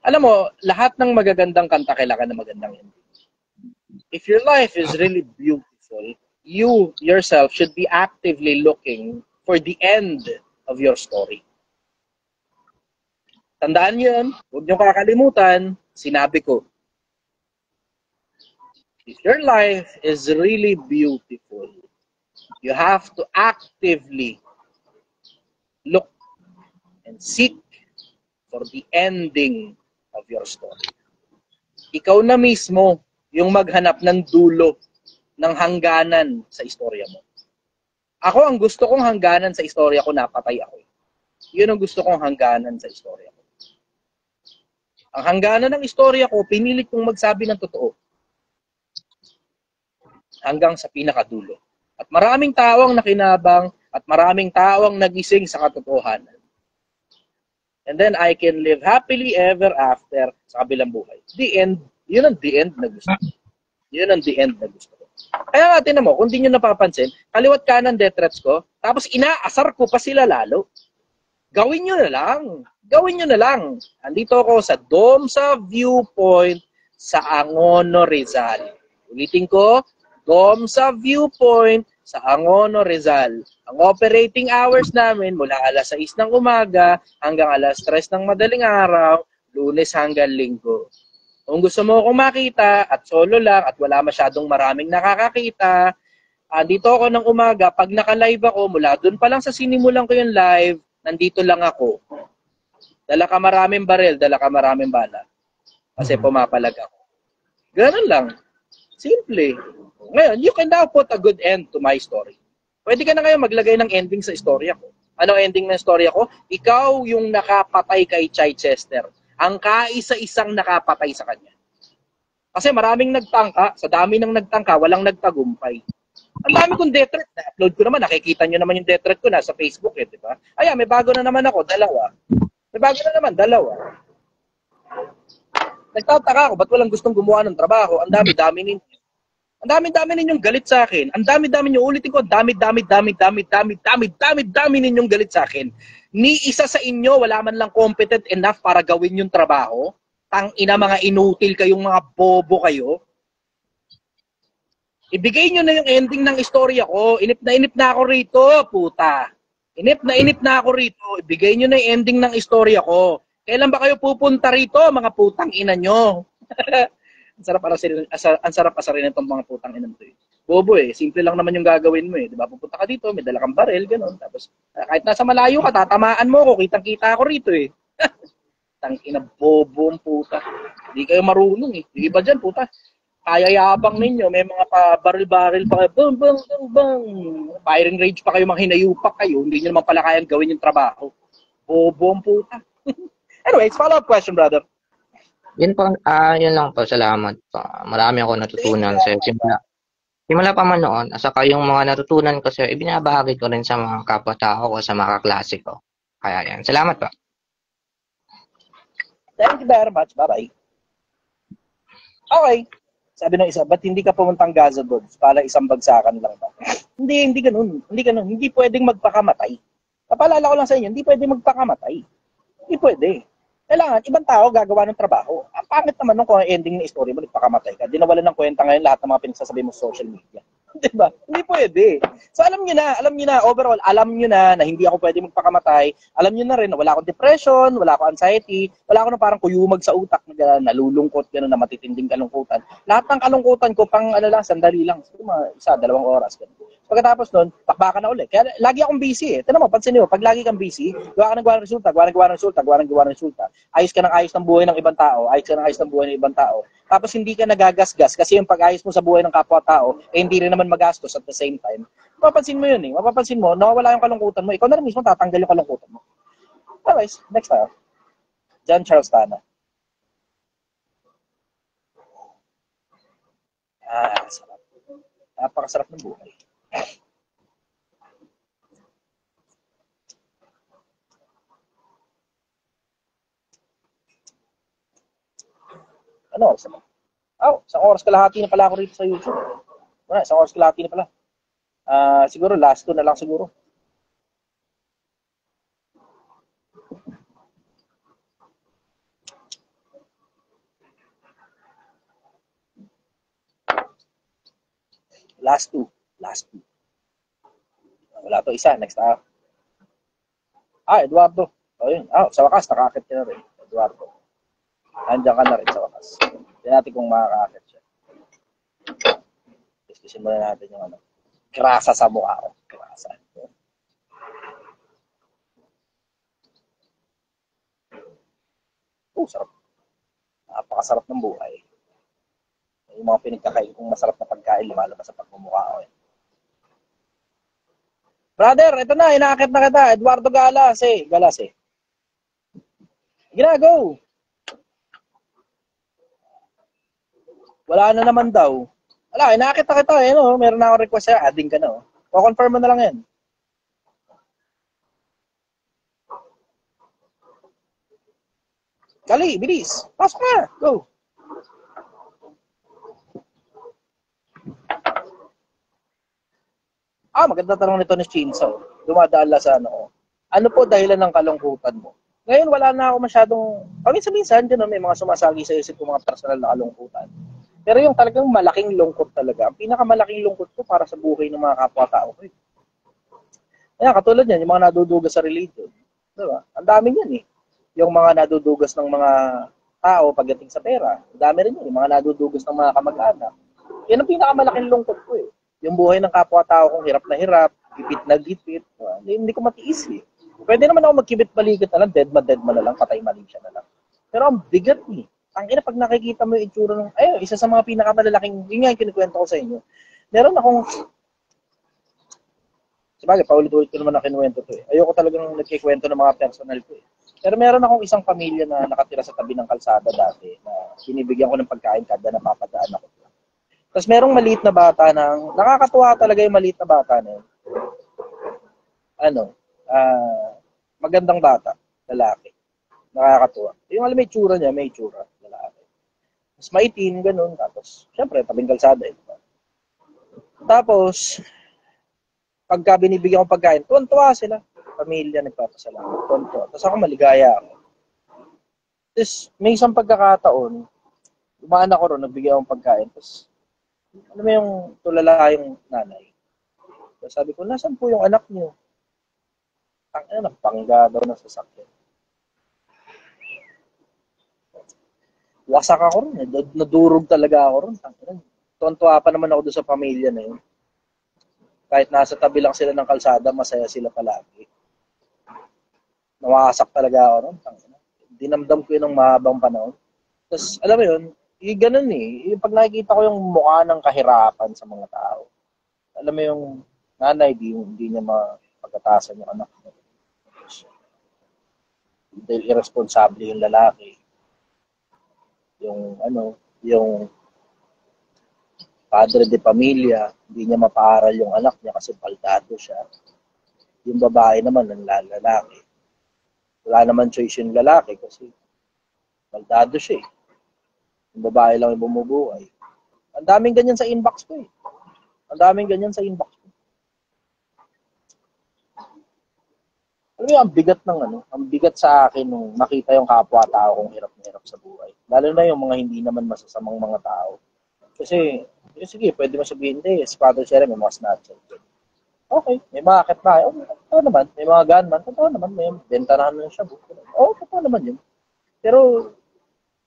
Alam mo, lahat ng magagandang kanta kailangan na magandang ending. If your life is really beautiful, you yourself should be actively looking for the end of your story. Tandaan yun, huwag niyo kakalimutan, sinabi ko. If your life is really beautiful, you have to actively look and seek for the ending of your story. Ikaw na mismo yung maghanap ng dulo ng hangganan sa istorya mo. Ako, ang gusto kong hangganan sa istorya ko, napatay ako. Yun ang gusto kong hangganan sa istorya ko. Ang hangganan ng istorya ko, pinilit kong magsabi ng totoo. Hanggang sa pinakadulo. At maraming tao ang nakinabang at maraming tao ang nagising sa katotohanan. And then I can live happily ever after sa kabilang buhay. The end, yun ang the end na gusto ko. Yun ang the end na gusto ko. Kaya nga, tinan mo, kung di nyo napapansin, kaliwat kanan death threats ko, tapos inaasar ko pa sila lalo. Gawin nyo na lang. Gawin nyo na lang. Andito ako sa Domsa Viewpoint sa Angono, Rizal. Ulitin ko, Domsa Viewpoint sa Angono, Rizal. Ang operating hours namin mula alas 6 ng umaga hanggang alas 3 ng madaling araw, Lunes hanggang Linggo. Kung gusto mo akong makita at solo lang at wala masyadong maraming nakakakita, dito ako ng umaga. Pag naka-live ako, mula doon pa lang sa sinimulan ko yung live, nandito lang ako. Dala ka maraming baril, dala ka maraming bala. Kasi pumapalag ako. Ganun lang. Simple. Ngayon, you can now put a good end to my story. Pwede ka na ngayon maglagay ng ending sa istorya ko. Ano ending ng istorya ko? Ikaw yung nakapatay kay Chichester. Ang kaisa-isang nakapatay sa kanya. Kasi maraming nagtangka, sa dami ng nagtangka, walang nagtagumpay. Ang dami kong death threat. Na-upload ko naman, nakikita nyo naman yung death threat ko nasa Facebook di ba? Ayan, may bago na naman ako, 2. May bago na naman, 2. Nagtataka ako, ba't walang gustong gumawa ng trabaho? Ang dami-dami ninyo. Ang dami-dami ninyong galit sa akin. Ang dami-dami niyo, ulitin ko, dami-dami ninyong galit sa akin. Ni isa sa inyo, wala man lang competent enough para gawin yung trabaho. Tang ina, mga inutil kayong mga bobo kayo. Ibigay nyo na yung ending ng istorya ko. Inip na ako rito, puta. Inip na ako rito. Ibigay nyo na yung ending ng istorya ko. Kailan ba kayo pupunta rito, mga putang ina nyo? Ang sarap asarin itong mga putang ina to. Bobo eh. Simple lang naman yung gagawin mo eh. Diba? Pupunta ka dito, may dala kang barel, gano'n. Tapos, kahit nasa malayo ka, tatamaan mo ko. Kitang-kita ako rito eh. Tang ina, bobo ang puta. Hindi kayo marunong eh. Yung iba dyan, puta. Kayayabang ninyo, may mga baril-baril pa kayo, bang, bang, bang, bang. Firing range pa kayo, mga hinayupak kayo, hindi nyo naman pala kayang gawin yung trabaho. Bobo ang puta. Anyways, follow-up question, brother. Yun po, yun lang po. Salamat po. Marami ako natutunan sa'yo. Simula pa man noon, saka yung mga natutunan ko sa'yo, ibinabahagi ko rin sa mga kapwa-tao ko, sa mga kaklase ko. Kaya yan. Salamat po. Thank you very much. Bye-bye. Okay. Sabi ng isa, ba't hindi ka pumuntang Gaza Goods para isang bagsakan lang ba? Hindi ganun. Hindi pwedeng magpakamatay. Kapalala ko lang sa inyo, hindi pwedeng magpakamatay. Hindi pwede. Kailangan, ibang tao gagawa ng trabaho. Ang pangit naman nung kung ending ng story mo, nagpakamatay ka. Di nawalan ng kwenta ngayon lahat ng mga pinagsasabi mo sa social media. Diba? Hindi pwede. So alam nyo na, overall, alam nyo na hindi ako pwede magpakamatay. Alam nyo na rin na wala akong depression, wala akong anxiety, wala akong parang kuyumag sa utak na nalulungkot, gano'n na matitinding kalungkutan. Lahat ng kalungkutan ko pang sandali lang. So, mga 1-2 oras. Gano'n. Pagkatapos nun, takbakan na ulit. Kaya lagi akong busy eh. Tignan mo, pansin nyo, pag lagi kang busy, gawa ng resulta. Ayos ka ng ayos ng buhay ng ibang tao, Tapos hindi ka nagagasgas kasi yung pag-ayos mo sa buhay ng kapwa-tao, hindi rin naman magastos at the same time. Mapapansin mo yun eh. Mapapansin mo, nawawala yung kalungkutan mo. Ikaw na rin mismo tatanggal yung kalungkutan mo. Anyways, next tayo. John Charles Tana. Sarap. Napakasarap ng buhay. Ano? Isang oras kalahati na pala ako rito sa YouTube. Isang oras kalahati na pala. Siguro last 2 na lang siguro. Last two. Wala to isa. Next tayo. Eduardo. Yun. Sa wakas, nakakit ka na rin. Eduardo. Andiyan ka na rin sa wakas. Tignan natin kung makakakit siya. Diskusin muna natin yung grasa sa mukha ko. Grasa. Sarap. Napakasarap ng buhay. Yung mga pinagkakain kong masarap na pagkain, lumalabas sa pagmumukha ko. Brother, ito na, inaakit na kita. Eduardo Galas eh. Go! Wala na naman daw. Wala, inaakit na kita eh. No? Meron na akong request sa'yo, adding ka na. Confirm mo na lang yan. Kali, bilis. Pasok na. Go. Maganda tanong nito ni Chinso. Dumadaan lang sa ano po dahilan ng kalungkutan mo? Ngayon, wala na ako masyadong, paminsan-minsan, may mga sumasagi sa isip ko mga personal na kalungkutan. Pero yung talagang malaking lungkot talaga, ang pinakamalaking lungkot ko para sa buhay ng mga kapwa-tao ko. Kaya katulad yan, yung mga nadudugas sa religion. Diba? Ang dami yan eh. Yung mga nadudugas ng mga tao pagdating sa pera. Ang dami rin yun, yung mga nadudugas ng mga kamag-anak. Yan ang pinakamalaking lungkot ko eh. Yung buhay ng kapwa-tao kong hirap na hirap, gipit na gipit. Hindi ko matiis eh. Pwede naman ako magkibit-balikat na lang, dead man na lang, patay mali siya na lang. Pero ang bigat eh. Ang ina, pag nakikita mo yung itsura ng, isa sa mga pinakamalalaking, yun nga yung kinikwento ko sa inyo. Meron akong, sabagay, paulit-ulit ko naman na kinuwento to eh. Ayoko talagang nagkikwento ng mga personal ko eh. Pero meron akong isang pamilya na nakatira sa tabi ng kalsada dati na binibigyan ko ng pagkain kada napapadaan ako. Tapos merong maliit na bata na, nakakatuwa talaga yung maliit na bata na yun. Magandang bata, lalaki. Nakakatuwa. Yung alam, may itsura niya, may itsura, lalaki. Mas maitim, ganun. Tapos, syempre, tabing kalsada. Diba? Tapos, pagka binibigyan ko pagkain, tuwan-tuwa sila. Pamilya, nagpapasalamat. Tuwan-tuwa. Tapos ako, maligaya ako. Tapos, may isang pagkakataon, dumaan ako ron, nagbigyan akong pagkain. Tapos, Alam mo yung tulala yung nanay. So, sabi ko, nasan po yung anak niyo? Nagpangga daw ng sasakyan. Wasak ako ron. Nadurog talaga ako ron. Tuwan-tuwa pa naman ako doon sa pamilya na yun. Kahit nasa tabi lang sila ng kalsada, masaya sila palagi. Nawasak talaga ako ron. Dinamdam ko yun ng mahabang panahon. Tapos, alam mo yun, ganun eh. Yung pag nakikita ko yung mukha ng kahirapan sa mga tao, alam mo yung nanay, hindi niya mapagkatasan yung anak niya. Dahil irresponsible yung lalaki. Yung padre de pamilya, hindi niya mapaaral yung anak niya kasi baldado siya. Yung babae naman, ang lalaki. Wala naman choice yung lalaki kasi baldado siya eh. Yung babae lang yung bumubuhay. Ang daming ganyan sa inbox ko eh. Ang daming ganyan sa inbox ko. Alam mo, ang bigat sa akin nung makita yung kapwa-tao kong hirap na hirap sa buhay. Lalo na yung mga hindi naman masasamang mga tao. Kasi, sige, pwede mo sabihin, si Father Sherry may mga snatcher. Okay, may mga kapitbahay. Totoo naman, may mga gunman. Totoo naman, may bentanahan na siya. Totoo naman yun. Pero,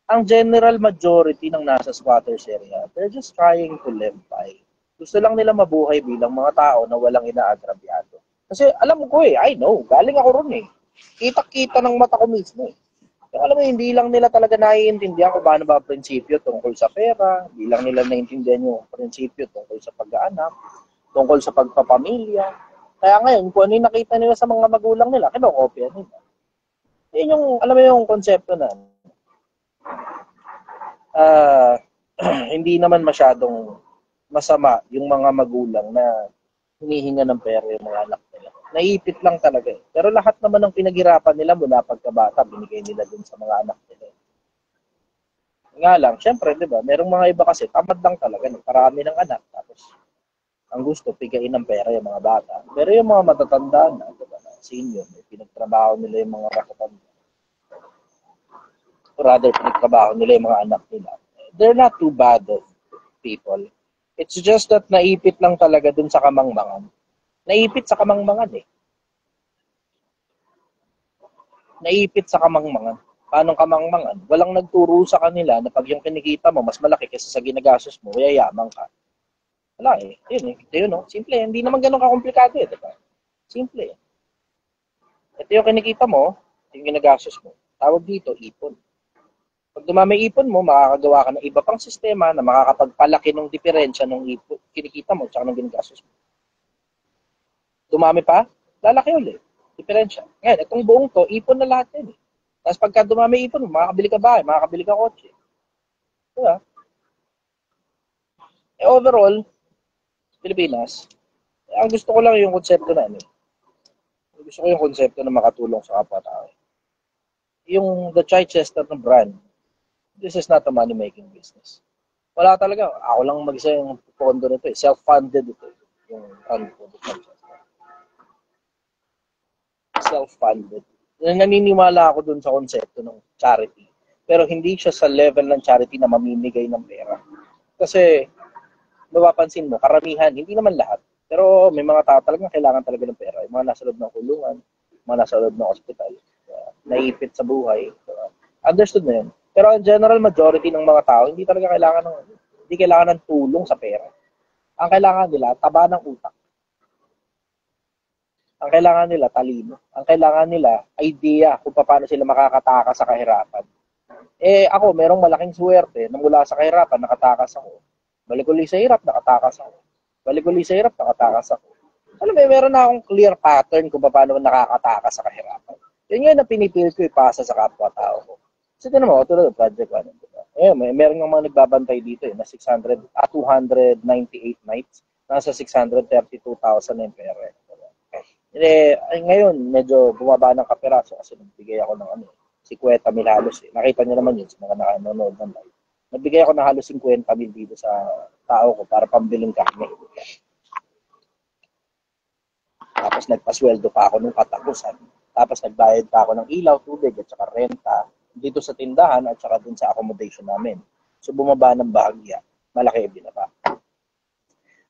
ang general majority ng nasa squatters area, they're just trying to live by. Gusto lang nila mabuhay bilang mga tao na walang inaagrabyado. Kasi alam ko I know, galing ako ron eh. Kita-kita ng mata ko mismo eh. Pero alam mo, hindi lang nila talaga naiintindihan kung paano ba prinsipyo tungkol sa pera, hindi lang nila naiintindihan yung prinsipyo tungkol sa pag-aanak, tungkol sa pagpapamilya. Kaya ngayon, kung ano yung nakita nila sa mga magulang nila, kinokopya nila. Yun yung, alam mo yung konsepto na, hindi naman masyadong masama yung mga magulang na hinihinga ng pera yung mga anak nila. Naipit lang talaga eh. Pero lahat naman ng pinaghirapan nila mula pagkabata, binigay nila dun sa mga anak nila. Nga lang, syempre, di ba, merong mga iba kasi, tamad lang talaga, parami ng anak, tapos ang gusto, pigain ng pera yung mga bata. Pero yung mga matatanda na, diba, na senior, pinagtrabaho nila yung mga matatanda. Or rather, pinagtrabaho nila yung mga anak nila. They're not too bad of people. It's just that naipit lang talaga dun sa kamangmangan. Naipit sa kamangmangan eh. Naipit sa kamangmangan. Paano kamangmangan? Walang nagturo sa kanila na pag yung kinikita mo mas malaki kaysa sa ginagastos mo, yayaman ka. Wala eh. Yun eh. Yun, no? Simple. Hindi naman ganun kakomplikado eh. Diba? Simple eh. Ito yung kinikita mo, yung ginagastos mo. Tawag dito, ipon. Pag dumami ipon mo, makakagawa ka ng iba pang sistema na makakapagpalaki ng diferensya ng ipon, kinikita mo at ng ginagastos mo. Dumami pa, lalaki ulit. Diferensya. Ngayon, itong buong to, ipon na lahat yan. Tapos pagka dumami ipon mo, makakabili ka bahay, makakabili ka kotse. Diba? Overall, Pilipinas, ang gusto ko lang yung konsepto na gusto ko yung konsepto na makatulong sa kapwa-tao. Yung the Chichester na brand, this is not a money-making business. Wala talaga. Ako lang mag-isa yung pondo nito. Self-funded ito. Yung brand ko. Self-funded. Naniniwala ako dun sa konsepto ng charity. Pero hindi siya sa level ng charity na mamimigay ng pera. Kasi, mapapansin mo, karamihan, hindi naman lahat. Pero may mga tao talagang kailangan talaga ng pera. Yung mga nasa loob ng kulungan, mga nasa loob ng ospital, naipit sa buhay. Understood na yun. Pero ang general majority ng mga tao, hindi talaga kailangan ng tulong sa pera. Ang kailangan nila, taba ng utak. Ang kailangan nila, talino. Ang kailangan nila, idea kung paano sila makakatakas sa kahirapan. Ako, merong malaking swerte na mula sa kahirapan, nakatakas ako. Balik ulit sa hirap, nakatakas ako. Balik ulit sa hirap, nakatakas ako. Alam mo, meron na akong clear pattern kung paano nakakatakas sa kahirapan. Yun yun na pinipil ko ipasa sa kapwa-tao ko. So, tinan mo, tulad ng Project 1. Meron ng mga nagbabantay dito na 298 nights. Nasa 632,000 na yung pera. Ngayon, medyo bumaba ng kaperaso kasi nagbigay ako ng 50 mil halos. Nakita niyo naman yun sa mga nanonood ng live. Nagbigay ako ng halos 50 mil dito sa tao ko para pambiling kami. Tapos nagpasweldo pa ako nung katapusan. Tapos nagbayad pa ako ng ilaw, tubig at saka renta dito sa tindahan at saka dun sa accommodation namin. So bumaba ng bahagya, malaki yung binaba.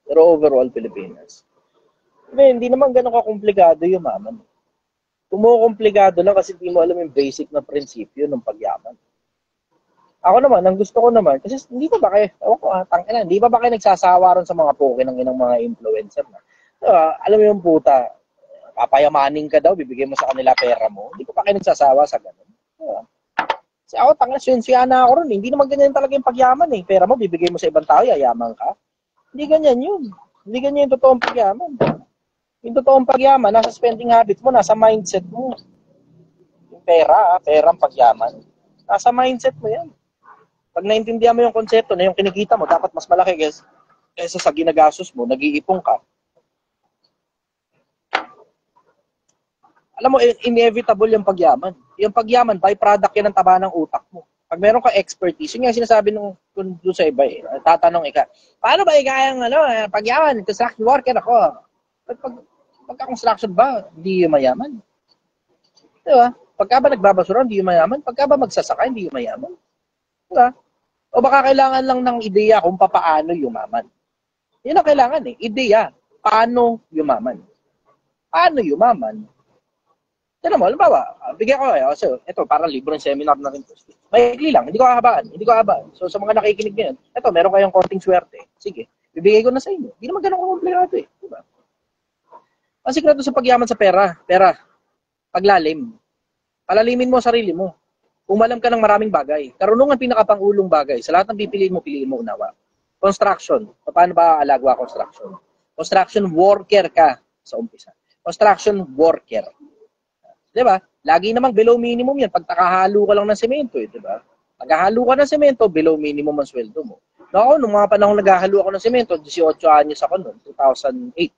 Pero overall, Pilipinas. Hindi naman ganun kakomplikado yumaman. Kumukomplikado lang kasi di mo alam yung basic na prinsipyo ng pagyaman. Ako naman, ang gusto ko naman, kasi hindi pa ba kayo, hindi pa ba kayo nagsasawa ron sa mga poke ng inang mga influencer na? Alam mo yung puta, papayamanin ka daw, bibigyan mo sa kanila pera mo. Hindi pa ba kayo nagsasawa sa ganun? Kasi ako, siyana ako ron. Hindi naman ganyan talaga yung pagyaman eh. Pera mo, bibigay mo sa ibang tao, yayaman ka. Hindi ganyan yun. Hindi ganyan yung totoong pagyaman. Yung totoong pagyaman, nasa spending habit mo, nasa mindset mo. Yung perang pagyaman. Nasa mindset mo yan. Pag naintindihan mo yung konsepto na yung kinikita mo, dapat mas malaki kaysa sa ginagastos mo, nag-iipon ka. Alam mo, inevitable yung pagyaman. Yung pagyaman, byproduct yan ng taba ng utak mo. Pag meron ka expertise, yun yung sinasabi nung doon sa iba eh. Tatanong ika, paano ba ikayang pagyaman? Construction worker ako. Pagka-construction ba, hindi yung mayaman? Diba? Pagka ba nagbabasura, hindi yung mayaman? Pagka ba magsasaka, hindi yung mayaman? Diba? O baka kailangan lang ng ideya kung paano yumaman. Yun ang kailangan eh. Ideya. Paano yumaman? Paano yumaman? Tinan mo, halimbawa, bigyan ko kayo. So, ito, parang libro ng seminar na rin. Maikli lang, hindi ko kahabaan. So, sa mga nakikinig ngayon, ito, meron kayong konting swerte. Sige, bibigay ko na sa inyo. Hindi naman ganun komplikado eh. Diba? Ang sikreto sa pagyaman sa pera, paglalim. Palalimin mo sarili mo. Umalam ka ng maraming bagay. Karunungan pinakapangulong bagay. Sa lahat ng piliin mo unawa. Construction. Paano ba alagwa construction? Construction worker ka sa umpisa. Construction worker. Diba? Lagi namang below minimum yan. Pag nakahalo ka lang ng semento, diba? Naghahalo ka ng semento, below minimum ang sweldo mo. Ako, nung mga panahon naghahalo ako ng semento, 18 anyos ako noon, 2008.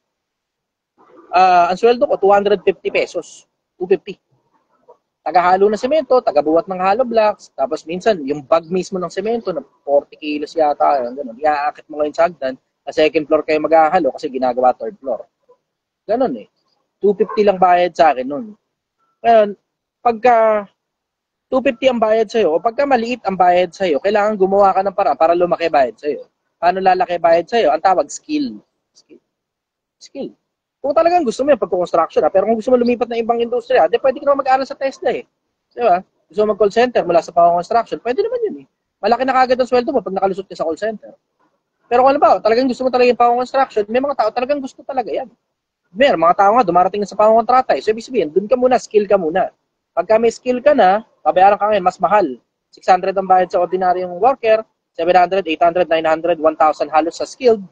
Ang sweldo ko, 250 pesos. 250. Tagahalo ng semento, tagabuhat ng hollow blocks, tapos minsan, yung bag mismo ng semento, na 40 kilos yata, gano'n. Iaakit mo ngayon sa hagdan, sa second floor kayo maghahalo kasi ginagawa third floor. Gano'n eh. 250 lang bayad sa akin nun. Ngayon, pagka 250 ang bayad sa'yo, o pagka maliit ang bayad sa'yo, kailangan gumawa ka ng para lumaki bayad sa'yo. Paano lalaki bayad sa'yo? Ang tawag, skill. Skill. Kung talagang gusto mo yung pagko-construction, pero kung gusto mo lumipat ng ibang industriya, di pwede ka naman mag-aaral sa TESDA eh. Di ba? Gusto mo mag-call center mula sa pang-construction, pwede naman yun eh. Malaki na kagad ang sweldo mo pag nakalusot ka sa call center. Pero kung ano ba, talagang gusto mo talaga yung pang-construction, may mga tao talagang gusto talaga yan. May mga tao nga, dumarating na sa pang-kontrata eh. So, ibig sabihin, dun ka muna, skill ka muna. Pagka may skill ka na, babayaran ka ngayon, mas mahal. 600 ang bayad sa ordinaryong worker, 700, 800, 900, 1,000 halos sa skilled.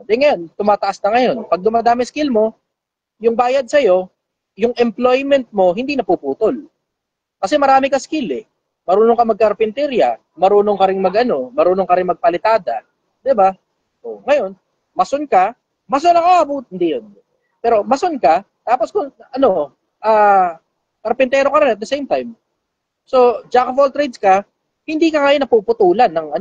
Di ngayon, tumataas na ngayon. Pag dumadami skill mo, yung bayad sa'yo, yung employment mo, hindi napuputol. Kasi marami ka skill eh. Marunong ka magkarpinterya, marunong ka rin marunong ka rin magpalitada. Diba? O, ngayon, mason ako, hindi yun. Pero mason ka, tapos kung, karpintero ka rin at the same time. So, jack of all trades ka, hindi ka ngayon napuputulan ng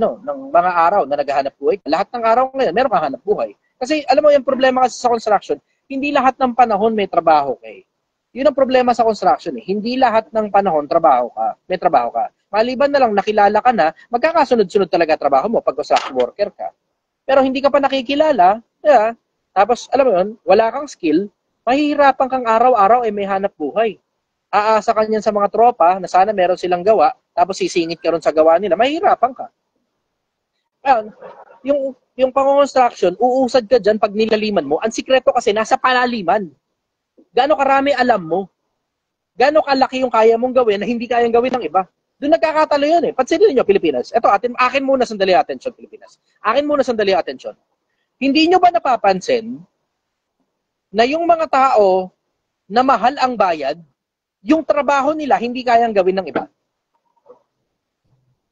mga araw na naghahanap buhay. Lahat ng araw ngayon, meron kang hanap buhay. Kasi alam mo yung problema kasi sa construction, hindi lahat ng panahon may trabaho ka eh. Yun ang problema sa construction eh. Hindi lahat ng panahon may trabaho ka. Maliban na lang nakilala ka na, magkakasunod-sunod talaga trabaho mo pag construction worker ka. Pero hindi ka pa nakikilala, tapos alam mo yun, wala kang skill, mahihirapan kang araw-araw ay may hanap buhay. Aasa ka niyan sa mga tropa na sana meron silang gawa, tapos sisingit ka ron sa gawa nila, mahihirapan ka. Ayan, yung pang-construction, uusad ka dyan pag nilaliman mo. Ang sikreto kasi nasa palaliman. Gaano karami alam mo? Gaano kalaki yung kaya mong gawin na hindi kayang gawin ng iba? Doon nagkakatalo yun eh. Pansinin nyo, Pilipinas. Ito, akin muna sandali atensyon, Pilipinas. Akin muna sandali atensyon. Hindi nyo ba napapansin na yung mga tao na mahal ang bayad, yung trabaho nila hindi kayang gawin ng iba?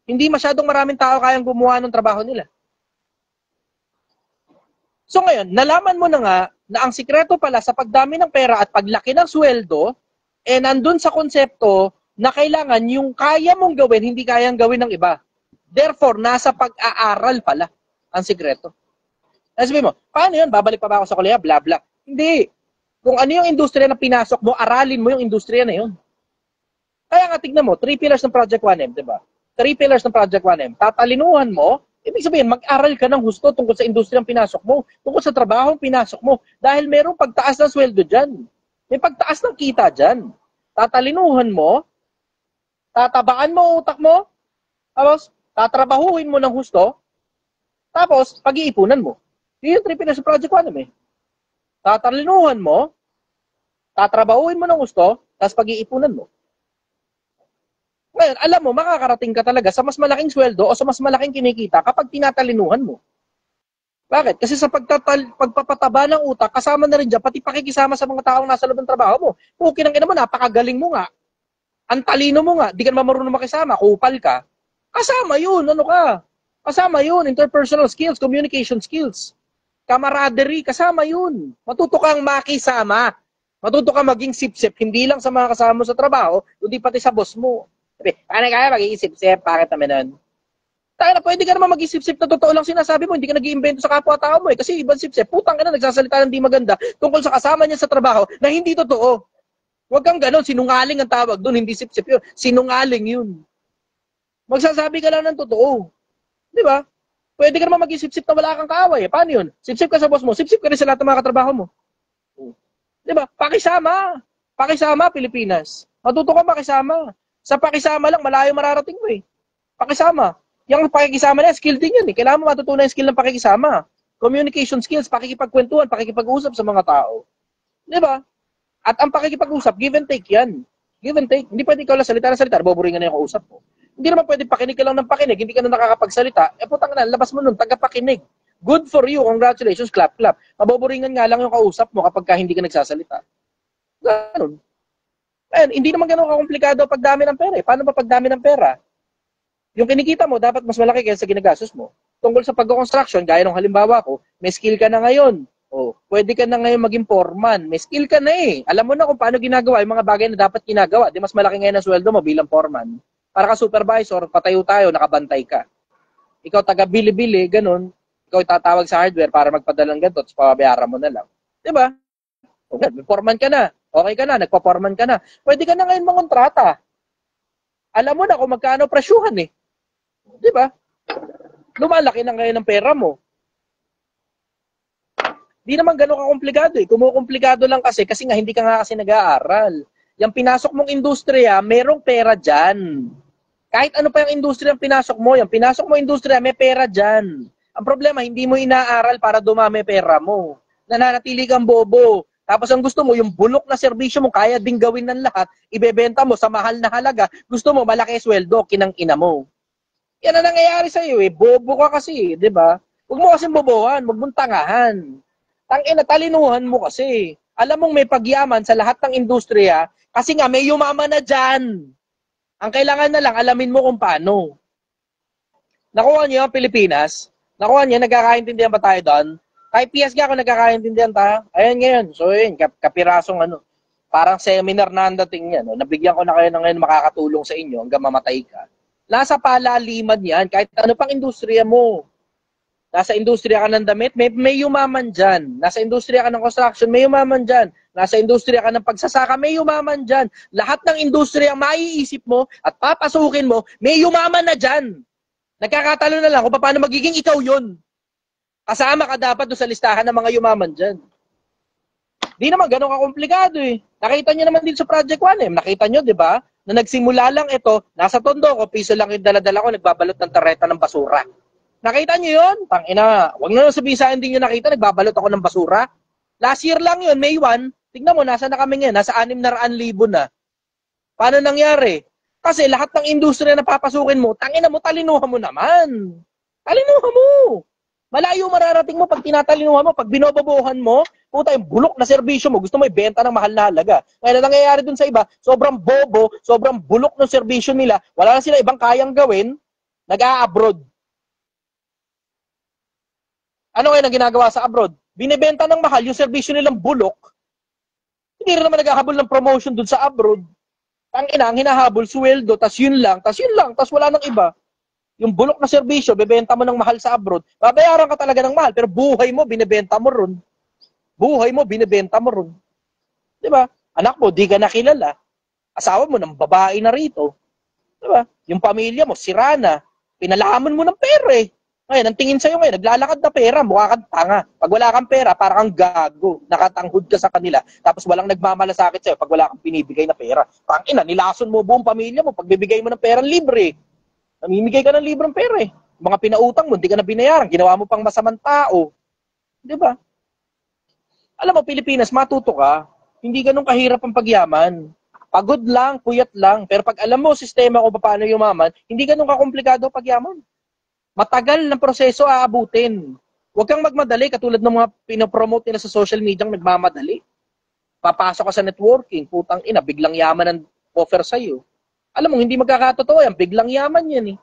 Hindi masyadong maraming tao kayang gumawa ng trabaho nila. So ngayon, nalaman mo na nga na ang sikreto pala sa pagdami ng pera at paglaki ng sweldo, nandun sa konsepto na kailangan yung kaya mong gawin, hindi kayang gawin ng iba. Therefore, nasa pag-aaral pala ang sikreto. Sabi mo, paano yun? Babalik pa ba ako sa koleya? Blah, blah. Hindi. Kung ano yung industriya na pinasok mo, aralin mo yung industriya na yun. Kaya nga tignan mo, 3 pillars ng Project 1M, di ba? 3 pillars ng Project 1M. Tatalinuhan mo, Ibig sabihin, mag-aral ka ng husto tungkol sa industriyang pinasok mo, tungkol sa trabahong pinasok mo, dahil merong pagtaas ng sweldo dyan. May pagtaas ng kita dyan. Tatalinuhan mo, tatabaan mo ang utak mo, tapos tatrabahuhin mo ng husto, tapos pag-iipunan mo. Yun yung 3 pillars sa Project 1 eh. Tatalinuhan mo, tatrabahuhin mo ng gusto, tapos pag-iipunan mo. Ngayon, alam mo, makakarating ka talaga sa mas malaking sweldo o sa mas malaking kinikita kapag tinatalinuhan mo. Bakit? Kasi sa pagpapataba ng utak, kasama na rin dyan, pati pakikisama sa mga taong nasa loob ng trabaho mo. Pukin ang ina mo, napakagaling mo nga. Ang talino mo nga, di ka naman marunong makisama, kupal ka. Kasama yun, ano ka? Kasama yun, interpersonal skills, communication skills. Camaraderie, kasama yun. Matuto kang makisama. Matuto kang maging sip-sip, hindi lang sa mga kasama mo sa trabaho, kundi pati sa boss mo. Sabi, paano kaya maging sip-sip? Bakit naman nun? Tayo na, pwede ka naman maging sip-sip na totoo lang sinasabi mo, hindi ka nag-iimbento sa kapwa-tao mo eh. Kasi ibang sip-sip, putang ka na, nagsasalita ng di maganda tungkol sa kasama niya sa trabaho na hindi totoo. Huwag kang ganon, sinungaling ang tawag doon, hindi sip-sip yun. Sinungaling yun. Magsasabi ka lang ng totoo. Di ba? Pwede ka naman maging sip-sip na wala kang kaaway. Paano yun? Sip-sip ka sa boss mo, sip-sip ka rin sa lahat ng mga katrabaho mo. Di ba? Pakisama. Pakisama, Pilipinas. Matuto ka makisama. Sa pakisama lang, malayo mararating mo eh. Pakisama. Yung pakikisama na, skill din yan eh. Kailangan mo matutunan yung skill ng pakikisama. Communication skills, pakikipagkwentuhan, pakikipag-usap sa mga tao. Di ba? At ang pakikipag-usap, give and take yan. Give and take. Hindi pwede ikaw lang salita na salita, boboringan na yung kausap mo. Hindi naman pwede pakinig ka lang ng pakinig, hindi ka na nakakapagsalita. Putang na, labas mo nun, tagapakinig. Good for you, congratulations, clap, clap. Maboboringan nga lang yung kausap mo kapag hindi ka nagsasalita. Ganun. And, hindi naman ganun kakomplikado pagdami ng pera. Paano ba pagdami ng pera? Yung kinikita mo, dapat mas malaki kaysa sa ginagastos mo. Tungkol sa pag-construction, gaya ng halimbawa ko, may skill ka na ngayon. O, pwede ka na ngayon maging foreman. May skill ka na eh. Alam mo na kung paano ginagawa yung mga bagay na dapat ginagawa. Di mas malaki ngayon ang sweldo mo bilang foreman. Para ka supervisor, patayo tayo, nakabantay ka. Ikaw taga-bili-bili, ganun. Ikaw itatawag sa hardware para magpadala ng ganito, tapos pababayaran mo na lang. Di ba? May foreman ka na. Okay ka na, nagpa-foreman ka na. Pwede ka na ngayon mangontrata. Alam mo na kung magkano presyuhan eh. Di ba? Lumalaki na ngayon ang pera mo. Di naman gano'ng kakomplikado eh. Kumukomplikado lang kasi nga hindi ka nga kasi nag-aaral. Yung pinasok mong industriya, merong pera dyan. Kahit ano pa yung industriya ang pinasok mo, yung pinasok mo industriya, may pera dyan. Ang problema, hindi mo inaaral para dumami pera mo. Nananatili kang bobo. Tapos ang gusto mo, yung bulok na serbisyo mo, kaya ding gawin ng lahat, ibebenta mo sa mahal na halaga, gusto mo, malaki sweldo, kinang-ina mo. Yan ang nangyayari sa'yo eh. Bobo ka kasi, di ba? Huwag mo kasing bobohan, huwag mong tangahan. Tangina, talinuhan mo kasi. Alam mong may pagyaman sa lahat ng industriya, kasi nga may yumaman na dyan. Ang kailangan na lang, alamin mo kung paano. Nakuha niyo ang Pilipinas? Nakuha niyo, nagkakaintindihan ba tayo doon? Kahit PSG ako nagkakaintindihan tayo. Ayan ngayon. So yun, kapirasong ano. Parang seminar na ang dating yan. No? Nabigyan ko na kayo na ngayon makakatulong sa inyo hanggang mamatay ka. Nasa palaliman yan. Kahit ano pang industriya mo. Nasa industriya ka ng damit, may yumaman dyan. Nasa industriya ka ng construction, may yumaman dyan. Nasa industriya ka ng pagsasaka, may yumaman dyan. Lahat ng industriya maiisip mo at papasukin mo, may yumaman na dyan. Nagkakatalo na lang kung paano magiging ikaw yun. Kasama ka dapat doon sa listahan ng mga yumaman dyan. Di naman ganun kakomplikado eh. Nakita nyo naman din sa Project 1 eh. Nakita nyo, di ba? Na nagsimula lang ito, nasa tondo ko, piso lang yung dala-dala ko, nagbabalot ng tareta ng basura. Nakita nyo yun? Tangina, wag na lang sabihin sa hindi nyo nakita, nagbabalot ako ng basura. Last year lang yun, May 1. Tignan mo, nasa na kami ngayon, nasa 600,000 na. Paano nangyari? Kasi lahat ng industriya na papasukin mo, tangina mo, talinuhan mo naman. Talinuhan mo. Malayo mararating mo pag tinatalinuhan mo, pag binobobohan mo, puta yung bulok na serbisyo mo, gusto mo ibenta ng mahal na halaga. Kaya na nangyayari dun sa iba, sobrang bobo, sobrang bulok ng serbisyo nila, wala na sila ibang kayang gawin, nag-a-abroad. Ano kaya nang ginagawa sa abroad? Binibenta ng mahal yung serbisyo nilang bulok. Hindi rin naman naghahabol ng promotion dun sa abroad. Ang hinahabol, sweldo, tas yun lang, tas wala nang iba. Yung bulok na serbisyo, bebenta mo ng mahal sa abroad, babayaran ka talaga ng mahal, pero buhay mo, binibenta mo ron. Buhay mo, binibenta mo ron. Diba? Anak mo, di ka nakilala. Asawa mo, ng babae na rito. Diba? Yung pamilya mo, sira na. Pinalaman mo ng pera eh. Ngayon, ang tingin sa'yo ngayon, naglalakad na pera, mukha kang tanga. Pag wala kang pera, parang kang gago. Nakatanghod ka sa kanila, tapos walang nagmamalasakit sa'yo pag wala kang binibigay na pera. Tangina, nilason mo buong pamilya mo, pag bibigay mo ng pera libre. Namimigay ka ng libreng pera eh. Mga pinautang mo, hindi ka na binayaran, ginawa mo pang masamang tao. Di ba? Alam mo, Pilipinas, matuto ka. Hindi ganun kahirap ang pagyaman. Pagod lang, puyat lang. Pero pag alam mo sistema kung paano yumaman, hindi ganun kakomplikado pagyaman. Matagal ng proseso aabutin. Huwag kang magmadali katulad ng mga pinopromote nila sa social media ng nagmamadali. Papasok ka sa networking, putang ina, biglang yaman ang offer sa'yo. Alam mo, hindi magkakatotoo yan, biglang yaman yan eh.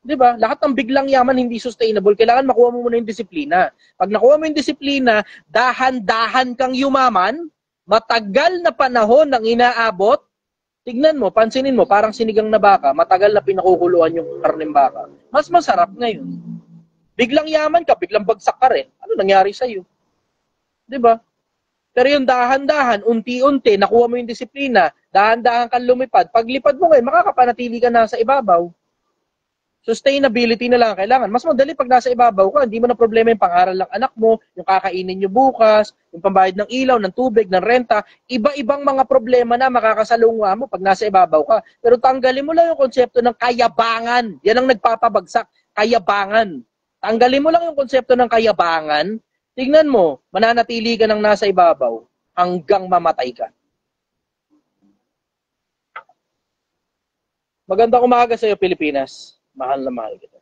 Di ba? Lahat ng biglang yaman hindi sustainable. Kailangan makuha mo muna yung disiplina. Pag nakuha mo yung disiplina, dahan-dahan kang yumaman, matagal na panahon ang inaabot, tignan mo, pansinin mo, parang sinigang na baka, matagal na pinakukuluan yung karneng baka. Mas masarap ngayon. Biglang yaman ka, biglang bagsak ka rin. Ano nangyari sa'yo? Di ba? Pero yung dahan-dahan, unti-unti, nakuha mo yung disiplina, dahan-dahan kang lumipad. Paglipad mo ngayon, makakapanatili ka na sa ibabaw. Sustainability na lang kailangan. Mas madali pag nasa ibabaw ka, hindi mo na problema yung pang-aral ng anak mo, yung kakainin nyo bukas, yung pambayad ng ilaw, ng tubig, ng renta. Iba-ibang mga problema na makakasalunga mo pag nasa ibabaw ka. Pero tanggalin mo lang yung konsepto ng kayabangan. Yan ang nagpapabagsak. Kayabangan. Tanggalin mo lang yung konsepto ng kayabangan. Tignan mo, mananatili ka ng nasa ibabaw hanggang mamatay ka. Magandang umaga sa iyo, Pilipinas. Mahal na mahal kita.